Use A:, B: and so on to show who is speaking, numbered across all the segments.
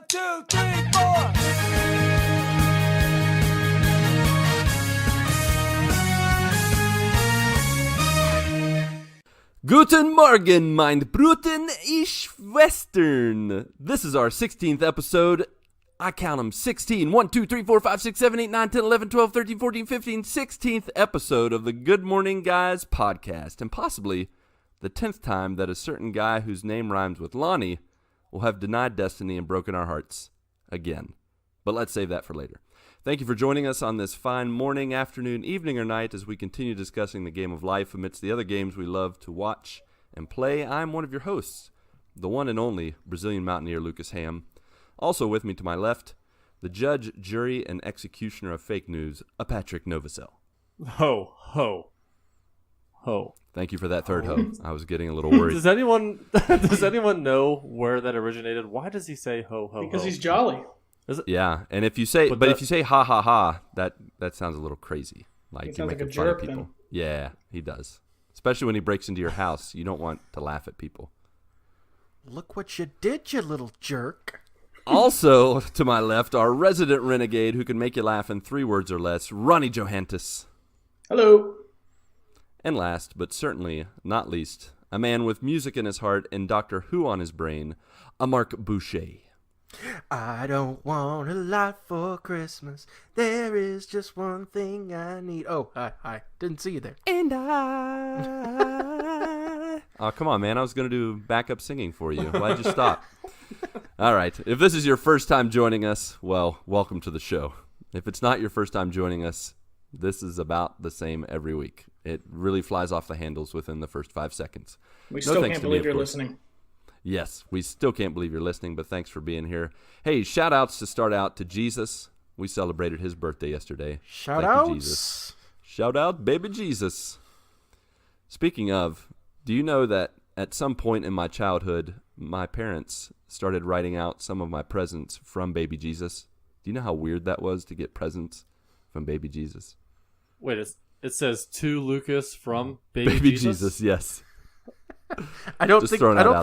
A: 2, 3, 4.
B: Guten Morgen, mein Bruten, ich Western. This is our 16th episode. I count them 16. 1, 2, 3, 4, 5, 6, 7, 8, 9, 10, 11, 12, 13, 14, 15, 16th episode of the Good Morning Guys podcast. And possibly the 10th time that a certain guy whose name rhymes with Lonnie will have denied destiny and broken our hearts again. But let's save that for later. Thank you for joining us on this fine morning, afternoon, evening, or night as we continue discussing the game of life amidst the other games we love to watch and play. I'm one of your hosts, the one and only Brazilian mountaineer Lucas Ham. Also with me to my left, the judge, jury, and executioner of fake news, a Patrick Novosel.
C: Ho, ho, ho.
B: Thank you for that third ho. I was getting a little worried.
C: Does anyone know where that originated? Why does he say ho, ho,
D: Because
C: ho?
D: he's jolly.
B: Yeah, and if you say, if you say ha ha ha, that sounds a little crazy. Like you're making fun of people.
D: Then.
B: Yeah, he does. Especially when he breaks into your house, you don't want to laugh at people.
E: Look what you did, you little jerk.
B: Also, to my left, our resident renegade who can make you laugh in 3 words or less, Ronnie Johantis.
D: Hello.
B: And last, but certainly not least, a man with music in his heart and Doctor Who on his brain, a Marc Boucher.
E: I don't want a lot for Christmas. There is just one thing I need. Oh, hi. Didn't see you there.
B: And I... Oh, come on, man. I was going to do backup singing for you. Why'd you stop? All right. If this is your first time joining us, well, welcome to the show. If it's not your first time joining us, this is about the same every week. It really flies off the handles within the first 5 seconds.
D: We still can't believe you're listening.
B: Yes, we still can't believe you're listening, but thanks for being here. Hey, shout-outs to start out to Jesus. We celebrated his birthday yesterday.
E: Shout-outs.
B: Jesus. Shout-out, baby Jesus. Speaking of, do you know that at some point in my childhood, my parents started writing out some of my presents from baby Jesus? Do you know how weird that was to get presents from baby Jesus?
C: Wait, it says to Lucas from baby
B: Jesus, yes.
E: I don't think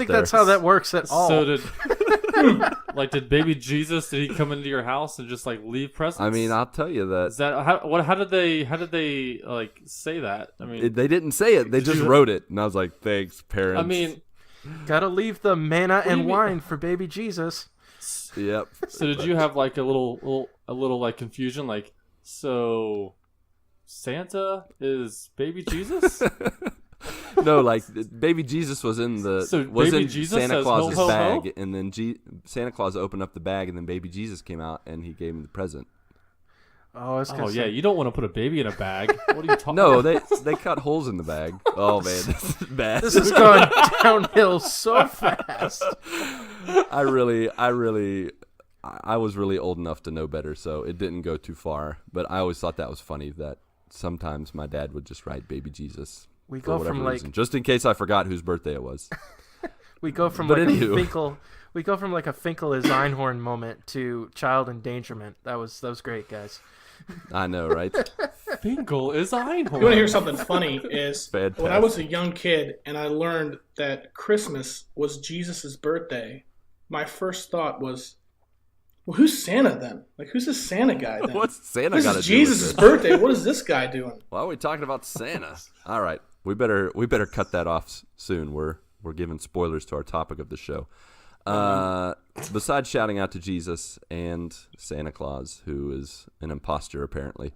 E: that's how that works at all.
C: So did baby Jesus? Did he come into your house and just like leave presents?
B: I mean, I'll tell you that.
C: Is that how did they like say that? I mean,
B: they didn't say it. They just wrote it, and I was like, "Thanks, parents."
C: I mean,
E: gotta leave the manna and wine for baby Jesus.
B: Yep.
C: So did you have like a little like confusion? Like, so Santa is baby Jesus?
B: No, like baby Jesus was in Santa Claus's bag, and then Santa Claus opened up the bag, and then baby Jesus came out, and he gave him the present.
C: Yeah, you don't want to put a baby in a bag. What are you talking?
B: No,
C: about?
B: they cut holes in the bag. Oh man, this is bad.
E: This is going downhill so fast.
B: I was really old enough to know better, so it didn't go too far. But I always thought that was funny that sometimes my dad would just write baby Jesus.
E: We go from like
B: reason, just in case I forgot whose birthday it was.
E: We go from a Finkel is Einhorn moment to child endangerment. That was great, guys.
B: I know, right?
C: Finkel is Einhorn.
D: You want to hear something funny? Is
B: Fantastic.
D: When I was a young kid and I learned that Christmas was Jesus' birthday, my first thought was, well, who's Santa then? Like, who's this Santa guy then?
B: What's Santa
D: This
B: got to
D: is
B: do with
D: Jesus'
B: this?
D: birthday. What is this guy doing?
B: Why are we talking about Santa? All right, we better cut that off soon. We're giving spoilers to our topic of the show. Besides shouting out to Jesus and Santa Claus, who is an imposter apparently,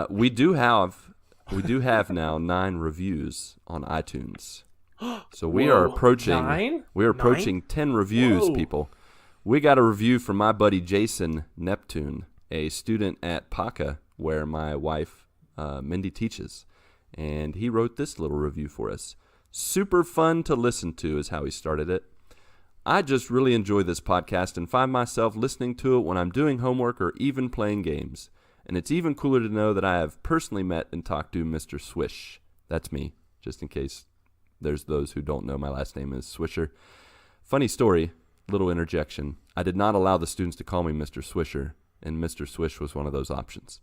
B: we do have now 9 reviews on iTunes. So we are approaching
C: 9?
B: We are approaching 10 reviews, people. We got a review from my buddy Jason Neptune, a student at PACA, where my wife, Mindy, teaches. And he wrote this little review for us. Super fun to listen to is how he started it. I just really enjoy this podcast and find myself listening to it when I'm doing homework or even playing games. And it's even cooler to know that I have personally met and talked to Mr. Swish. That's me, just in case there's those who don't know my last name is Swisher. Funny story. Little interjection. I did not allow the students to call me Mr. Swisher, and Mr. Swish was one of those options.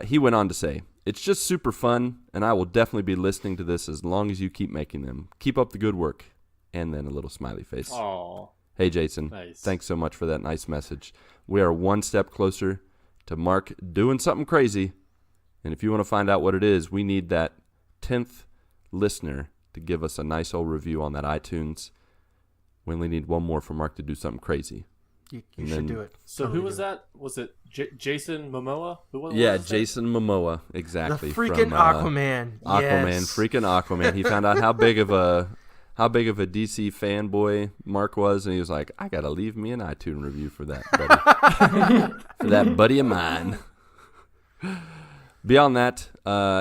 B: He went on to say, it's just super fun, and I will definitely be listening to this as long as you keep making them. Keep up the good work. And then a little smiley face.
C: Aww.
B: Hey, Jason.
C: Nice.
B: Thanks so much for that nice message. We are one step closer to Marc doing something crazy. And if you want to find out what it is, we need that 10th listener to give us a nice old review on that iTunes. We only need one more for Marc to do something crazy.
E: You should do it.
C: So
E: Totally
C: who was
E: do it.
C: that? Was it Jason Momoa? What
B: Yeah,
C: was that?
B: Jason Momoa, exactly.
E: The freaking
B: from,
E: Aquaman.
B: Aquaman,
E: Yes.
B: freaking Aquaman. He found out how big of a DC fanboy Marc was, and he was like, I gotta leave me an iTunes review for that buddy. For that buddy of mine. Beyond that,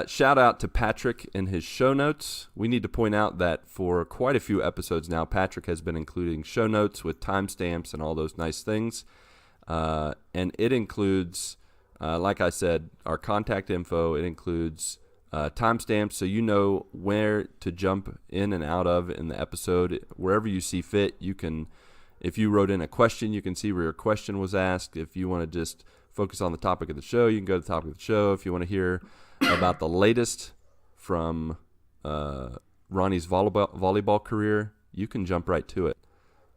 B: shout out to Patrick and his show notes. We need to point out that for quite a few episodes now, Patrick has been including show notes with timestamps and all those nice things. And it includes, like I said, our contact info. It includes timestamps so you know where to jump in and out of in the episode. Wherever you see fit, you can, if you wrote in a question, you can see where your question was asked. If you want to just focus on the topic of the show, you can go to the topic of the show. If you want to hear about the latest from Ronnie's volleyball career, you can jump right to it.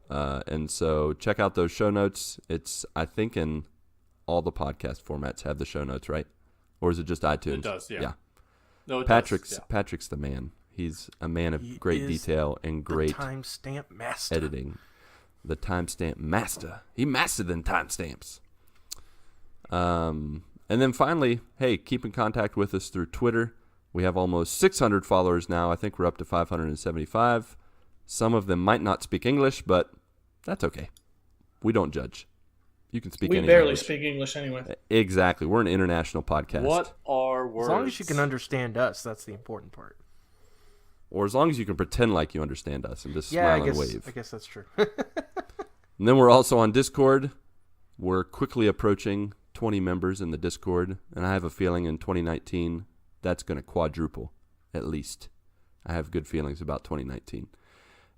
B: And so check out those show notes. It's, I think, in all the podcast formats have the show notes, right? Or is it just iTunes?
C: It does, yeah.
B: Yeah.
C: No, it
B: Patrick's
C: does, yeah.
B: Patrick's the man. He's a man of
E: He
B: great
E: is
B: detail and great
E: timestamp master.
B: editing. The timestamp master. He mastered them timestamps. And then finally, hey, keep in contact with us through Twitter. We have almost 600 followers now. I think we're up to 575. Some of them might not speak English, but that's okay. We don't judge. You can speak
D: We
B: any
D: barely
B: language.
D: speak English anyway.
B: Exactly. We're an international podcast.
C: What are words?
E: As long as you can understand us, that's the important part.
B: Or as long as you can pretend like you understand us and just
E: Yeah,
B: smile
E: I
B: and wave.
E: guess that's true.
B: And then we're also on Discord. We're quickly approaching 20 members in the Discord, and I have a feeling in 2019 that's going to quadruple, at least. I have good feelings about 2019.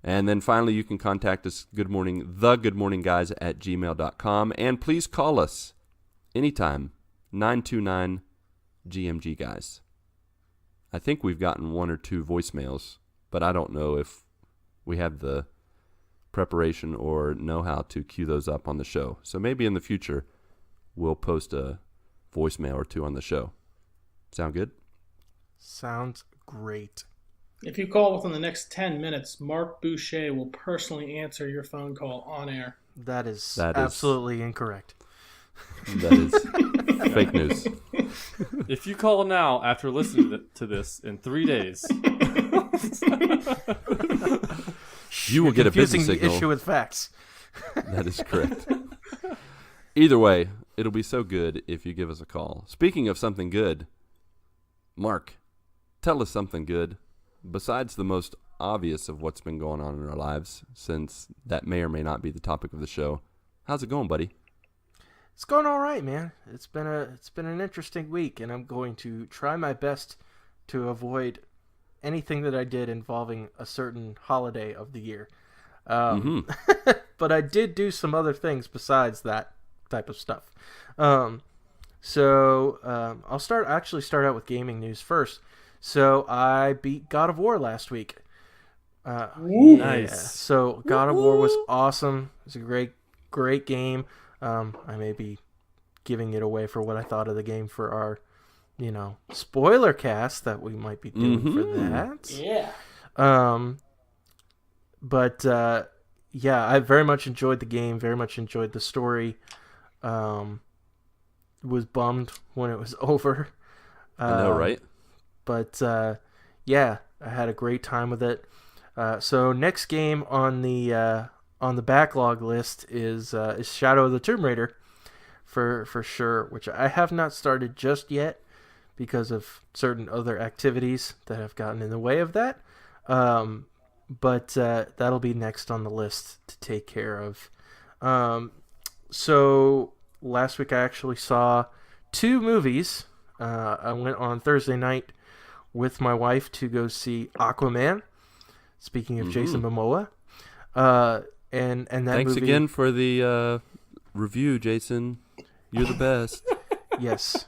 B: And then finally, you can contact us, thegoodmorningguys at gmail.com, and please call us anytime, 929-GMG guys. I think we've gotten one or two voicemails, but I don't know if we have the preparation or know how to cue those up on the show. So maybe in the future, we'll post a voicemail or two on the show. Sound good?
E: Sounds great.
D: If you call within the next 10 minutes, Marc Boucher will personally answer your phone call on air.
E: That is
B: That is-
E: absolutely incorrect.
B: That is fake news.
C: If you call now after listening to this in 3 days,
B: You will get a busy
E: Confusing the
B: signal.
E: issue with facts.
B: That is correct. Either way, it'll be so good if you give us a call. Speaking of something good, Marc, tell us something good besides the most obvious of what's been going on in our lives, since that may or may not be the topic of the show. How's it going, buddy?
E: It's going all right, man. It's been an interesting week, and I'm going to try my best to avoid anything that I did involving a certain holiday of the year. But I did do some other things besides that type of stuff. I'll start out with gaming news first. So I beat God of War last week.
C: Nice.
E: So God of War was awesome. It was a great game. I may be giving it away for what I thought of the game for our, spoiler cast that we might be doing for that.
D: Yeah.
E: Yeah, I very much enjoyed the game. Very much enjoyed the story. Was bummed when it was over.
B: I know, right?
E: But yeah, I had a great time with it. So next game on the backlog list is Shadow of the Tomb Raider, for sure, which I have not started just yet because of certain other activities that have gotten in the way of that. But that'll be next on the list to take care of. So last week I actually saw 2 movies. I went on Thursday night with my wife to go see Aquaman. Speaking of Jason Momoa, and that
B: Thanks
E: movie,
B: again for the review, Jason. You're the best.
E: yes,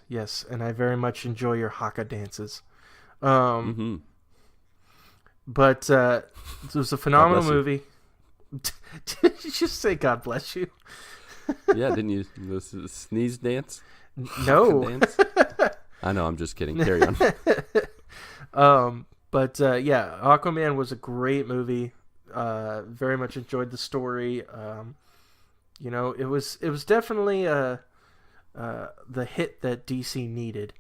E: and I very much enjoy your haka dances. But it was a phenomenal
B: God bless you.
E: movie. Did you just say God bless you?
B: Yeah, didn't you? This is sneeze dance?
E: No.
B: Dance? I know, I'm just kidding. Carry on.
E: Yeah, Aquaman was a great movie. Very much enjoyed the story. It was definitely the hit that DC needed.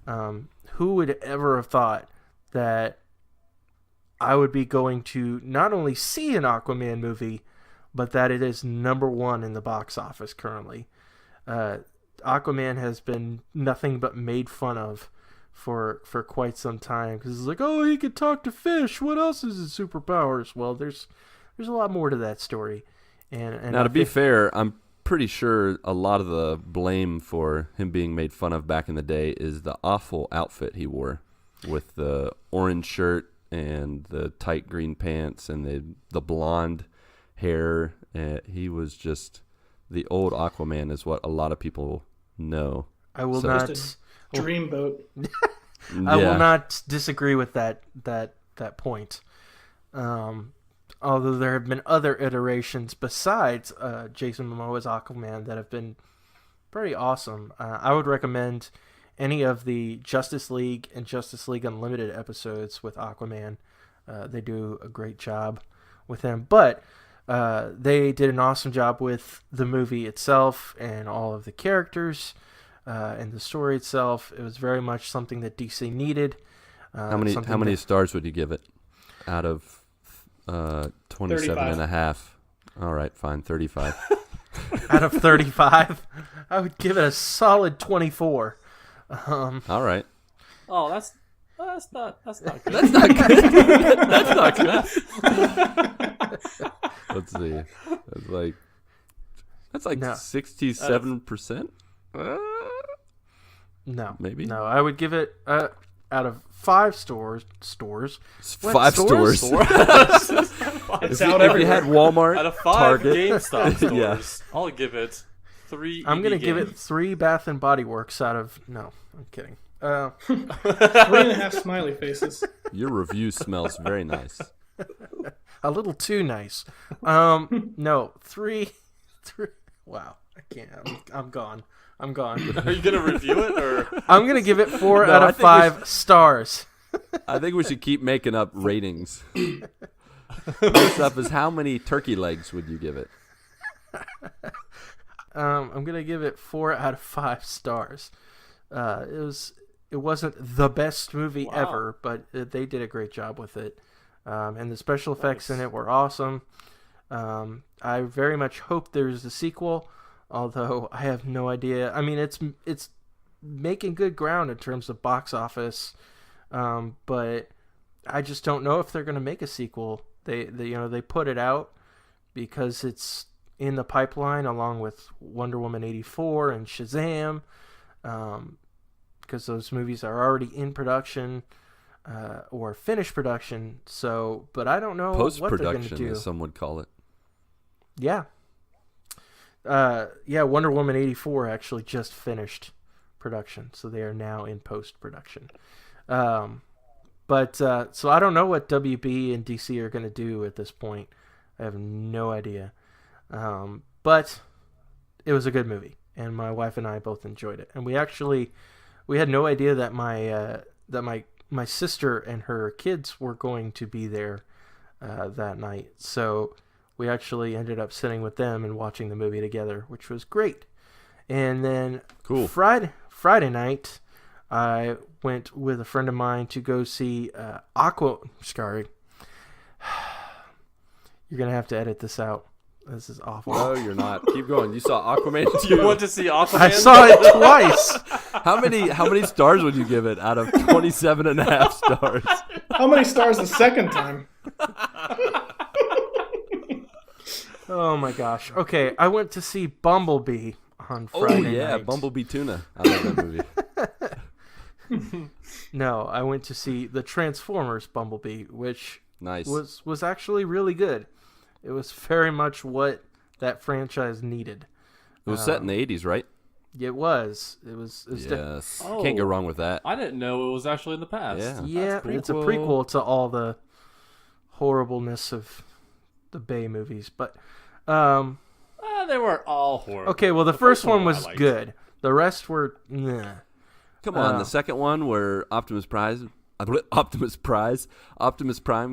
E: Who would ever have thought that I would be going to not only see an Aquaman movie, but that it is number one in the box office currently. Aquaman has been nothing but made fun of for quite some time, because it's like, oh, he could talk to fish. What else is his superpowers? Well, there's a lot more to that story. And
B: now, to be fair, I'm pretty sure a lot of the blame for him being made fun of back in the day is the awful outfit he wore, with the orange shirt and the tight green pants and the blonde hair. He was just the old Aquaman, is what a lot of people know.
E: I will
B: So-
E: not.
D: Just a dreamboat.
E: I will not disagree with that point. Although there have been other iterations besides Jason Momoa's Aquaman that have been pretty awesome. I would recommend any of the Justice League and Justice League Unlimited episodes with Aquaman. They do a great job with him. But they did an awesome job with the movie itself and all of the characters and the story itself. It was very much something that DC needed.
B: How many stars would you give it out of 27
D: 35.
B: and a half? All right, fine, 35.
E: Out of 35, I would give it a solid 24.
B: All right.
C: Oh, that's not good.
B: That's not good. That's not good. Let's see. That's like
E: No.
B: 67%.
E: No,
B: Maybe?
E: No, I would give it out of 5 stores. What,
B: 5 stores.
D: It's
B: If
D: out
B: you
D: everywhere.
B: had Walmart,
C: Out of 5
B: Target,
C: GameStop stores,
B: Yeah.
C: I'll give it 3.
E: I'm
C: going
E: gonna give it 3 Bath and Body Works out of. No, I'm kidding.
D: 3.5 smiley faces.
B: your review smells very nice.
E: A little too nice. No, 3. Wow, I can't. I'm gone. I'm gone.
C: Are you gonna review it or?
E: I'm gonna give it 4
B: No,
E: out
B: I
E: of
B: think we
E: 5 stars.
B: I think we should keep making up ratings. First up is, how many turkey legs would you give it?
E: I'm gonna give it 4 out of 5 stars. It wasn't the best movie
C: Wow.
E: ever, but they did a great job with it, and the special effects in it were awesome. I very much hope there's a sequel, although I have no idea. I mean, it's making good ground in terms of box office, but I just don't know if they're gonna make a sequel. They put it out because it's in the pipeline along with Wonder Woman 84 and Shazam, because those movies are already in production or finished production. So, but I don't know what they're going to
B: Post-production,
E: do.
B: as some would call it.
E: Yeah. Wonder Woman 84 actually just finished production, so they are now in post-production. So I don't know what WB and DC are going to do at this point. I have no idea. But it was a good movie, and my wife and I both enjoyed it. And we had no idea that my sister and her kids were going to be there that night. So we actually ended up sitting with them and watching the movie together, which was great. And then
B: Cool.
E: Friday night, I went with a friend of mine to go see Sorry. You're going to have to edit this out. This is awful.
B: No, you're not. Keep going. You saw Aquaman
C: Do you
B: 2.
C: want to see Aquaman?
E: I saw it twice.
B: How many stars would you give it out of 27 and a half stars?
D: How many stars the second time?
E: Oh my gosh. Okay, I went to see Bumblebee on
B: Oh,
E: Friday
B: yeah,
E: night.
B: Bumblebee Tuna. I love that movie.
E: No, I went to see the Transformers Bumblebee, which
B: Nice.
E: was actually really good. It was very much what that franchise needed.
B: It was set in the 80s, right?
E: It was. It was
B: Yes.
C: Oh.
B: Can't go wrong with that.
C: I didn't know it was actually in the past.
B: Yeah.
E: yeah,
C: That's cool.
E: it's a prequel to all the horribleness of Bay movies, but
C: They weren't all horrible.
E: okay. Well, the first one
C: I
E: was
C: liked.
E: good. The rest were nah.
B: Come on, the second one where Optimus Prime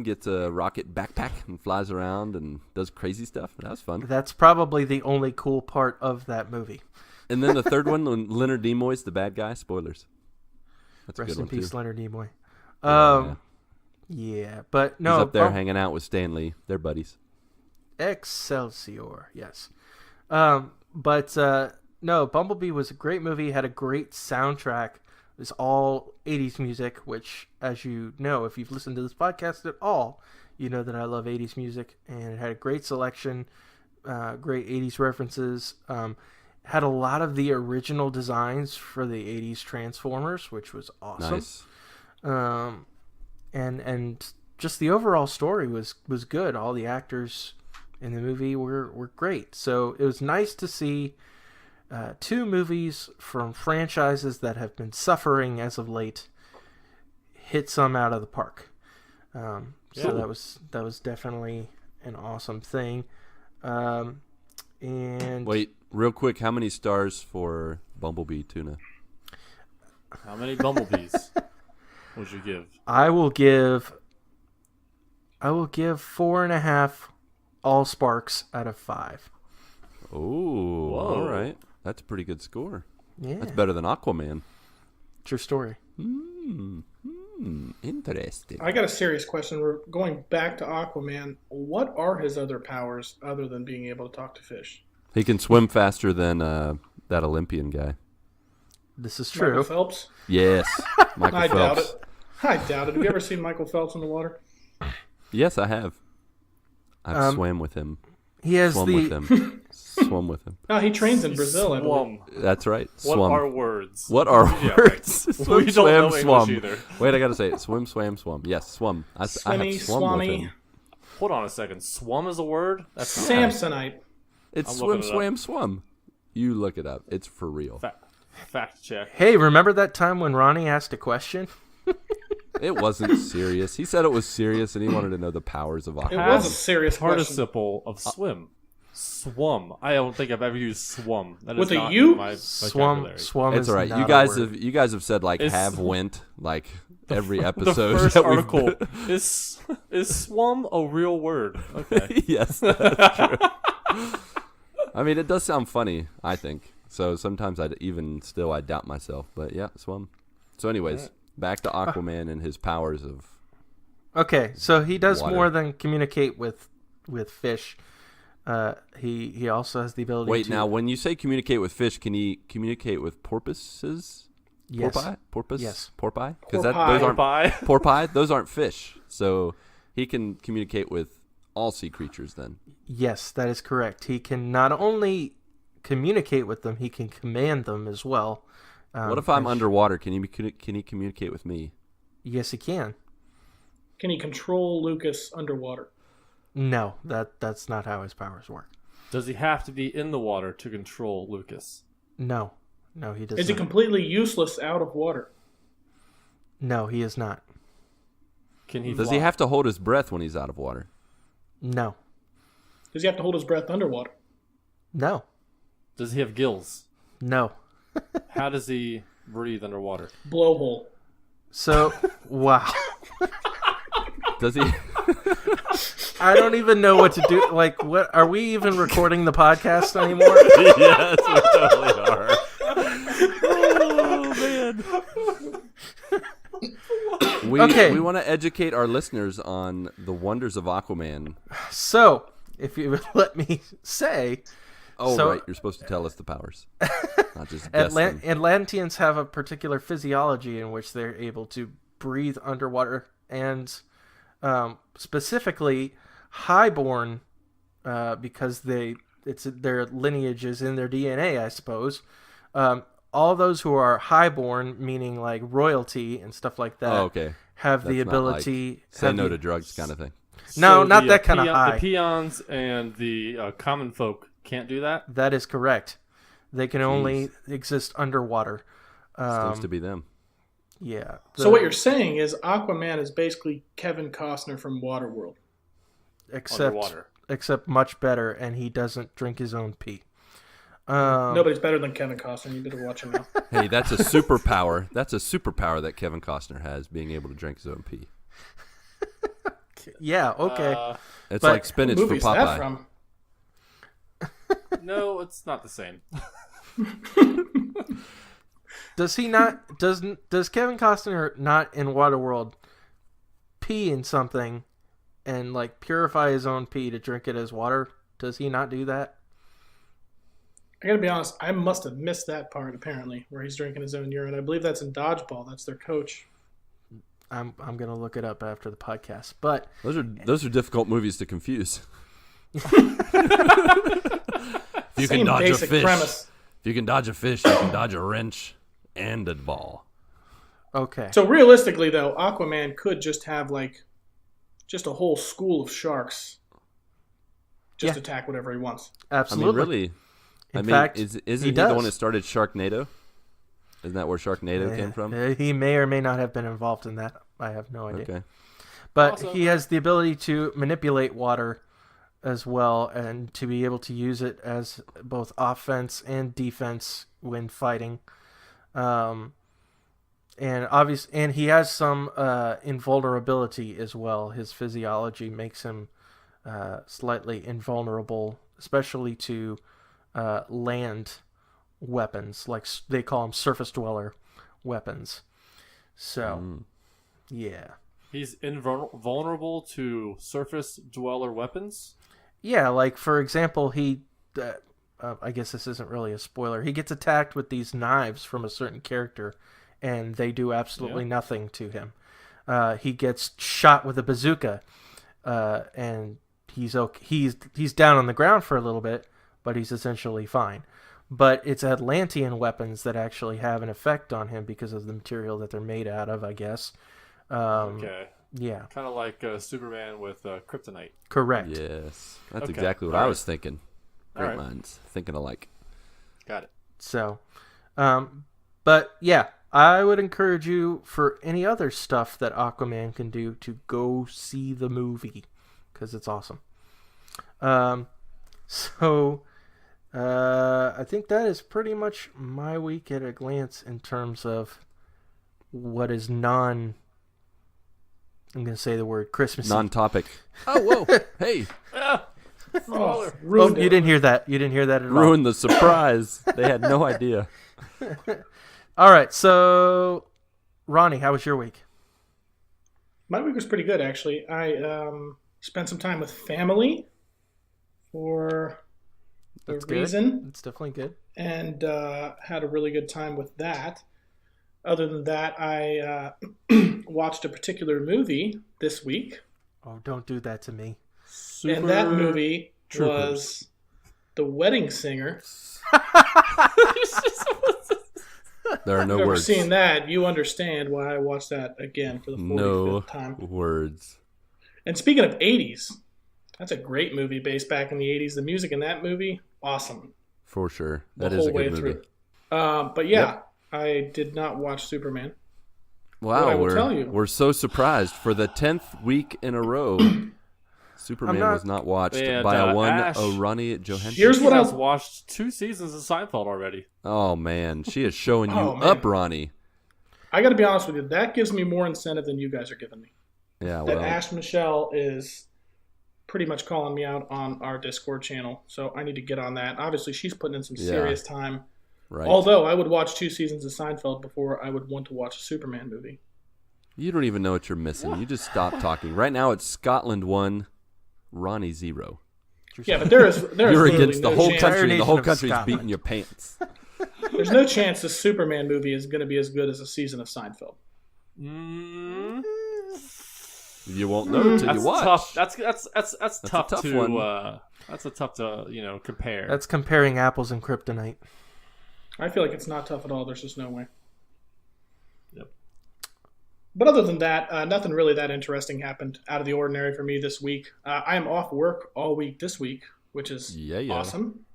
B: gets a rocket backpack and flies around and does crazy stuff. That was fun.
E: That's probably the only cool part of that movie.
B: And then the third one, when Leonard Nimoy's the bad guy. Spoilers. That's a
E: Rest
B: good
E: in
B: one
E: peace,
B: too.
E: Leonard Nimoy.
B: Yeah.
E: Yeah, but no.
B: He's up there hanging out with Stan Lee. They're buddies.
E: Excelsior, yes. But no, Bumblebee was a great movie. Had a great soundtrack. It was all 80s music, which, as you know, if you've listened to this podcast at all, you know that I love 80s music. And it had a great selection, great 80s references. Had a lot of the original designs for the 80s Transformers, which was awesome.
B: Nice.
E: And just the overall story was good. All the actors in the movie were great. So it was nice to see two movies from franchises that have been suffering as of late hit some out of the park. So that was definitely an awesome thing. And
B: Wait, real quick, how many stars for Bumblebee, Tuna?
C: How many bumblebees would you give?
E: I will give 4.5 all sparks out of 5.
B: Oh,
C: Whoa.
B: all right. That's a pretty good score.
E: Yeah,
B: That's better than Aquaman.
E: true story.
B: Interesting.
D: I got a serious question. We're going back to Aquaman. What are his other powers other than being able to talk to fish?
B: He can swim faster than that Olympian guy.
E: This is
D: Michael
E: true.
D: Phelps?
B: Yes, Michael
D: I doubt
B: Phelps.
D: it. I doubt it. Have you ever seen Michael Phelps in the water?
B: Yes, I have. I've swam with him.
E: He has
B: Swum
E: the
B: with him. Swum with him.
D: No, he trains in Brazil, I believe.
C: Swum.
B: That's right.
C: What
B: Swum.
C: are words?
B: What are
C: Yeah,
B: words?
C: right.
B: Swim,
C: We don't know
B: swam,
C: English
B: swum.
C: either.
B: Wait, I gotta say it. Swim, swam, swum. Yes, swum. I have
D: Swimmy,
B: swum with
D: swammy.
B: him.
C: Hold on a second. Swum is a word? That's not
D: Samsonite.
B: It's
C: I'm
B: swim,
C: looking it up.
B: swam, swum. You look it up. It's for real.
C: fact check.
E: Hey, remember that time when Ronnie asked a question?
B: It wasn't serious. He said it was serious, and he wanted to know the powers of
D: It
B: Aquaman.
D: was a serious question.
C: Participle of swim. Swum. I don't think I've ever used swum. That is
D: With a
C: not
D: U?
C: in my vocabulary.
E: Swum
B: It's
E: is
B: all right.
E: not
B: You
E: a
B: guys
E: word.
B: have said like
C: It's-
B: have went like every
C: The
B: episode.
C: first
B: that we've
C: article
B: been-
C: is swum a real word? Okay.
B: Yes, that's true. I mean, it does sound funny, I think. So sometimes I doubt myself. But yeah, swum. So anyways, back to Aquaman and his powers of...
E: Okay, so he does
B: Water.
E: more than communicate with fish. He also has the ability
B: Wait,
E: to...
B: now, when you say communicate with fish, can he communicate with porpoises?
E: Yes.
B: Porpoise? Porpoise?
E: Yes.
B: Porpoise? Because
D: Porpoise.
B: those aren't...
C: Bye.
B: Porpoise? Those aren't fish. So he can communicate with all sea creatures then.
E: Yes, that is correct. He can not only communicate with them, he can command them as well.
B: What if I'm
E: as-
B: underwater? Can he communicate with me?
E: Yes, he can.
D: Can he control Lucas underwater?
E: No, that's not how his powers work.
C: Does he have to be in the water to control Lucas?
E: No, he does
D: Is
E: not.
D: he completely useless out of water?
E: No, he is not.
C: Can he
B: Does
C: fly?
B: he have to hold his breath when he's out of water?
E: No,
D: Does he have to hold his breath underwater?
E: no,
C: Does he have gills?
E: no.
C: How does he breathe underwater?
D: Blowhole.
E: So, wow.
B: Does he?
E: I don't even know what to do. Like, what are we even recording the podcast anymore?
B: Yes, we totally are. Oh man. We want to educate our listeners on the wonders of Aquaman.
E: So, if you would let me say,
B: Oh,
E: So-
B: right. You're supposed to tell us the powers. Not just guess them.
E: Atlanteans have a particular physiology in which they're able to breathe underwater, and specifically highborn, because their lineage is in their DNA, I suppose. All those who are highborn, meaning like royalty and stuff like that,
B: Oh, okay.
E: have the
B: That's not like
E: ability.
B: Say
E: have
B: no
E: the-
B: to drugs kind of thing.
E: No,
C: So
E: not
C: the,
E: that kind of high.
C: The peons and the common folk can't do that?
E: That is correct. They can only exist underwater.
B: Seems to be them.
E: Yeah.
D: So what you're saying is Aquaman is basically Kevin Costner from Waterworld.
E: except
C: Underwater.
E: except much better, and he doesn't drink his own pee.
D: Nobody's better than Kevin Costner. You better watch him now.
B: Hey, that's a superpower. That's a superpower that Kevin Costner has, being able to drink his own pee.
E: Yeah, okay.
B: It's
E: but
B: like spinach
D: What
B: for
D: movie is that
B: Popeye.
D: from?
C: No, it's not the same.
E: Does he not? Does Kevin Costner not in Waterworld pee in something and like purify his own pee to drink it as water? Does he not do that?
D: I gotta be honest, I must have missed that part apparently, where he's drinking his own urine. I believe that's in Dodgeball. That's their coach.
E: I'm gonna look it up after the podcast. But
B: Those are difficult movies to confuse. If you
D: Same
B: can dodge a
D: basic
B: fish,
D: premise.
B: if you can dodge a fish, you can dodge a wrench and a ball.
E: okay,
D: So realistically, though, Aquaman could just have like just a whole school of sharks just attack whatever he wants.
E: absolutely.
B: I mean, really.
E: In fact,
B: isn't
E: he
B: he the
E: does.
B: one that started Sharknado? Isn't that where Sharknado came from?
E: He may or may not have been involved in that. I have no idea.
B: Okay.
E: But
C: Also-
E: he has the ability to manipulate water as well, and to be able to use it as both offense and defense when fighting. And he has some invulnerability as well. His physiology makes him slightly invulnerable, especially to land weapons, like they call them surface dweller weapons. So, yeah.
C: He's invulnerable to surface dweller weapons.
E: Yeah, like for example, he I guess this isn't really a spoiler. He gets attacked with these knives from a certain character, and they do absolutely nothing to him. He gets shot with a bazooka, and he's down on the ground for a little bit, but he's essentially fine. But it's Atlantean weapons that actually have an effect on him because of the material that they're made out of, I guess.
C: Okay.
E: Yeah,
C: Kind of like Superman with kryptonite.
E: correct.
B: Yes. That's
C: Okay.
B: exactly what
C: All
B: I
C: right.
B: was thinking.
C: All
B: Great
C: right.
B: minds thinking alike.
C: Got it.
E: So, but yeah, I would encourage you for any other stuff that Aquaman can do to go see the movie because it's awesome. So, I think that is pretty much my week at a glance in terms of what is I'm going to say the word Christmassy.
B: Non-topic. Oh, whoa. Hey.
D: Oh,
E: Oh,
D: ruined
E: you
D: it.
E: didn't hear that. You didn't hear that at all.
B: Ruined the surprise. They had no idea.
E: All right, so Ronnie, how was your week?
D: My week was pretty good, actually. I spent some time with family for the
E: That's good.
D: reason,
E: It's definitely good.
D: and had a really good time with that. Other than that, I watched a particular movie this week,
E: Oh, don't do that to me.
D: and that
C: Super
D: movie
C: Troopers.
D: was The Wedding Singer.
B: There are no
D: If you've ever
B: words.
D: seen that, you understand why I watched that again for the 45th
B: No
D: time.
B: words.
D: And speaking of 80s, that's a great movie based back in the 80s. The music in that movie, awesome.
B: For sure.
D: The
B: That is a
D: whole way
B: good movie.
D: through. But yeah, I did not watch Superman.
B: Wow,
D: I will tell you.
B: we're so surprised. For the 10th week in a row, Superman was not watched
C: And,
B: by a one
C: Ash-
B: Ronnie Johansson.
D: Here's what
C: I've
D: I
C: watched 2 seasons of Seinfeld already.
B: Oh, man. She is showing you
D: Oh, man.
B: up, Ronnie.
D: got to be honest with you. That gives me more incentive than you guys are giving me.
B: Yeah,
D: That
B: well,
D: Ash Michelle is pretty much calling me out on our Discord channel, so I need to get on that. Obviously, she's putting in some
B: Yeah.
D: serious time.
B: right.
D: Although I would watch 2 seasons of Seinfeld before I would want to watch a Superman movie.
B: You don't even know what you're missing. You just stop talking. Right now, it's Scotland 1, Ronnie 0.
D: Yeah, but there is
B: You're
D: literally
B: against the
D: no
B: whole
D: chance.
B: country. The
E: Nation
B: whole
E: of
B: country's
E: Scotland.
B: beating your pants.
D: There's no chance the Superman movie is going to be as good as a season of Seinfeld.
C: Mm,
B: You won't know until
C: that's
B: you watch.
C: tough. That's
B: a
C: tough
B: tough
C: to
B: one.
C: that's a tough to compare.
E: That's comparing apples and kryptonite.
D: I feel like it's not tough at all. There's just no way.
C: Yep.
D: But other than that, nothing really that interesting happened out of the ordinary for me this week. I am off work all week this week, which is
B: Yeah.
D: awesome.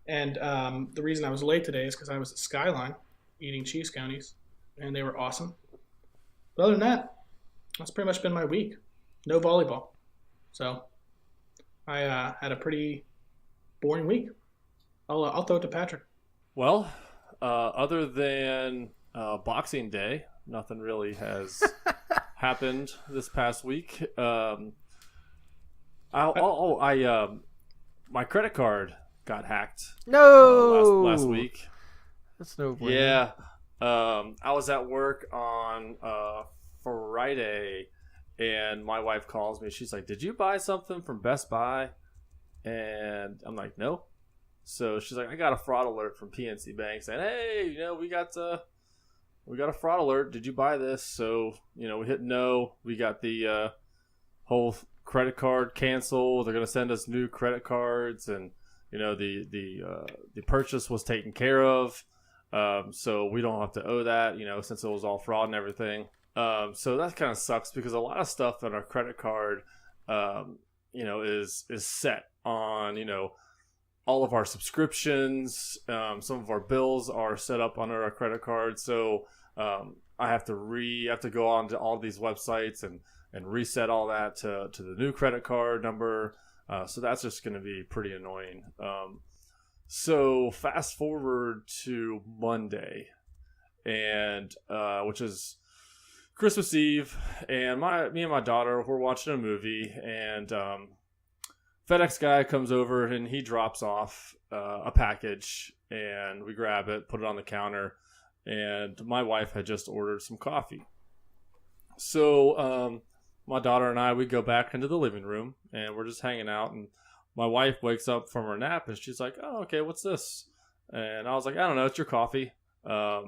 D: And the reason I was late today is because I was at Skyline eating cheese counties, and they were awesome. But other than that, that's pretty much been my week. No volleyball. So I had a pretty boring week. I'll throw it to Patrick.
C: Well, other than Boxing Day, nothing really has happened this past week. My credit card got hacked.
E: No,
C: last week.
E: That's no blame.
C: Yeah, I was at work on Friday, and my wife calls me. She's like, "Did you buy something from Best Buy?" And I'm like, "No." So she's like, "I got a fraud alert from PNC Bank saying, hey, we got a fraud alert. Did you buy this?" So we hit no. We got the whole credit card canceled. They're gonna send us new credit cards, and the purchase was taken care of. So we don't have to owe that, since it was all fraud and everything. So that kind of sucks because a lot of stuff on our credit card, is set on, all of our subscriptions. Some of our bills are set up on our credit card. So, I have to go on to all these websites and reset all that to the new credit card number. So that's just going to be pretty annoying. So fast forward to Monday, and which is Christmas Eve, and me and my daughter, we're watching a movie, and FedEx guy comes over and he drops off a package, and we grab it, put it on the counter, and my wife had just ordered some coffee. So my daughter and I, we go back into the living room, and we're just hanging out, and my wife wakes up from her nap, and she's like, "Oh, okay, what's this?" And I was like, "I don't know, it's your coffee." I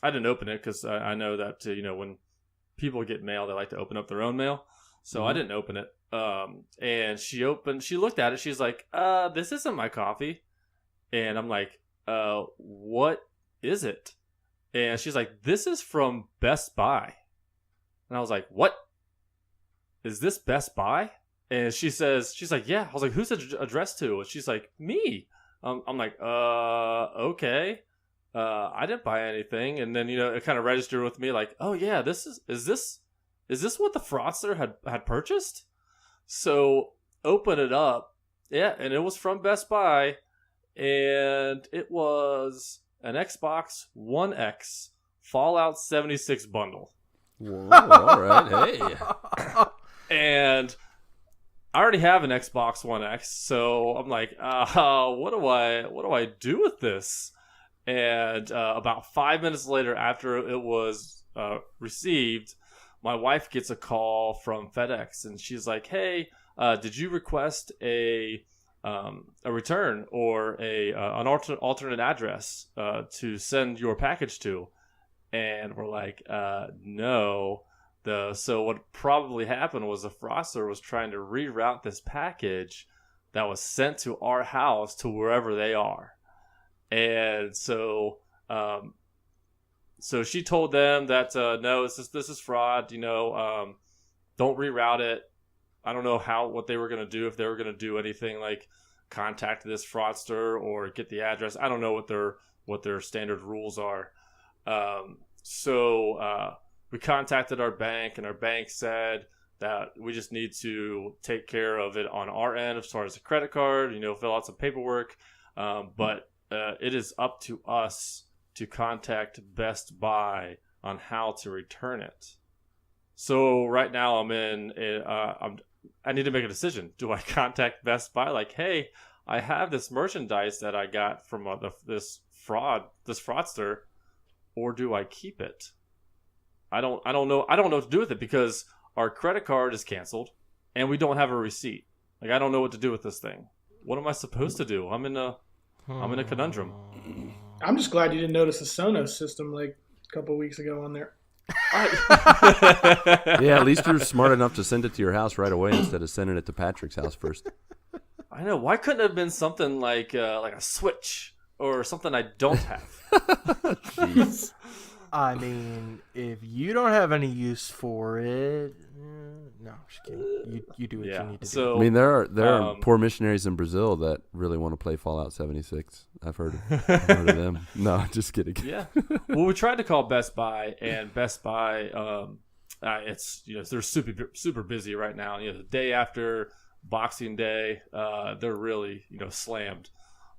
C: didn't open it because I know that, when people get mail, they like to open up their own mail. So I didn't open it. And she looked at it. She's like, "This isn't my coffee." And I'm like, "What is it?" And she's like, "This is from Best Buy." And I was like, "What? Is this Best Buy?" And she's like, "Yeah." I was like, "Who's it addressed to?" And she's like, "Me." I'm like, "Okay." I didn't buy anything. And then, it kind of registered with me like, "Oh yeah, is this what the fraudster had purchased?" So open it up. Yeah. And it was from Best Buy, and it was an Xbox One X Fallout 76 bundle.
B: Whoa, all right. Hey.
C: And I already have an Xbox One X, so I'm like, what do I do with this? And about 5 minutes later, after it was received, my wife gets a call from FedEx, and she's like, "Hey, did you request a return or an alternate address to send your package to?" And we're like, "No." So what probably happened was the fraudster was trying to reroute this package that was sent to our house to wherever they are. And so she told them that, "No, this is fraud, don't reroute it." I don't know what they were going to do, if they were going to do anything like contact this fraudster or get the address. I don't know what their standard rules are. So we contacted our bank, and our bank said that we just need to take care of it on our end as far as the credit card, fill out some paperwork. But it is up to us to contact Best Buy on how to return it. So right now I need to make a decision. Do I contact Best Buy like, "Hey, I have this merchandise that I got from this fraudster," or do I keep it? I don't know. I don't know what to do with it because our credit card is canceled and we don't have a receipt. Like, I don't know what to do with this thing. What am I supposed to do? I'm in a conundrum.
D: I'm just glad you didn't notice the Sonos system like a couple weeks ago on there.
B: Yeah, at least you're smart enough to send it to your house right away instead of sending it to Patrick's house first.
C: I know. Why couldn't it have been something like a Switch or something I don't have?
B: Jeez.
E: I mean, if you don't have any use for it, no, I'm just kidding. You do what you need to do.
B: I mean, there are poor missionaries in Brazil that really want to play Fallout 76. I've heard of them. No, just kidding.
C: Yeah. Well, we tried to call Best Buy, and Best Buy, it's they're super busy right now. The day after Boxing Day, they're really slammed.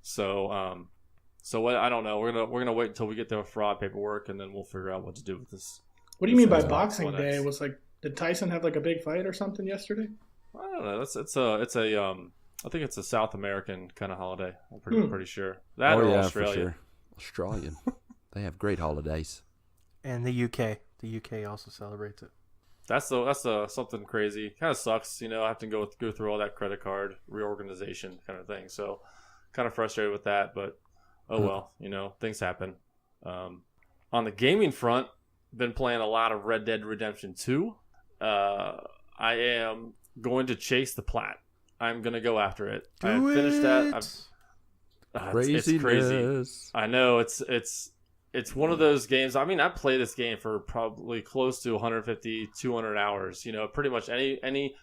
C: So I don't know. We're gonna wait until we get the fraud paperwork, and then we'll figure out what to do with this.
D: What do you mean by
C: Xbox
D: Boxing
C: One
D: Day?
C: X.
D: Was like, did Tyson have like a big fight or something yesterday?
C: I don't know. It's a I think it's a South American kind of holiday. I'm pretty sure that or Australia.
B: For sure. Australian. They have great holidays.
E: And the UK. The UK also celebrates it.
C: That's something crazy. Kind of sucks, I have to go through all that credit card reorganization kind of thing. So, kind of frustrated with that, but well, things happen. On the gaming front, been playing a lot of Red Dead Redemption 2. I am going to chase the plat. I'm gonna go after it. I finished that. It's crazy. I know it's one of those games. I mean, I play this game for probably close to 150, 200 hours. Pretty much any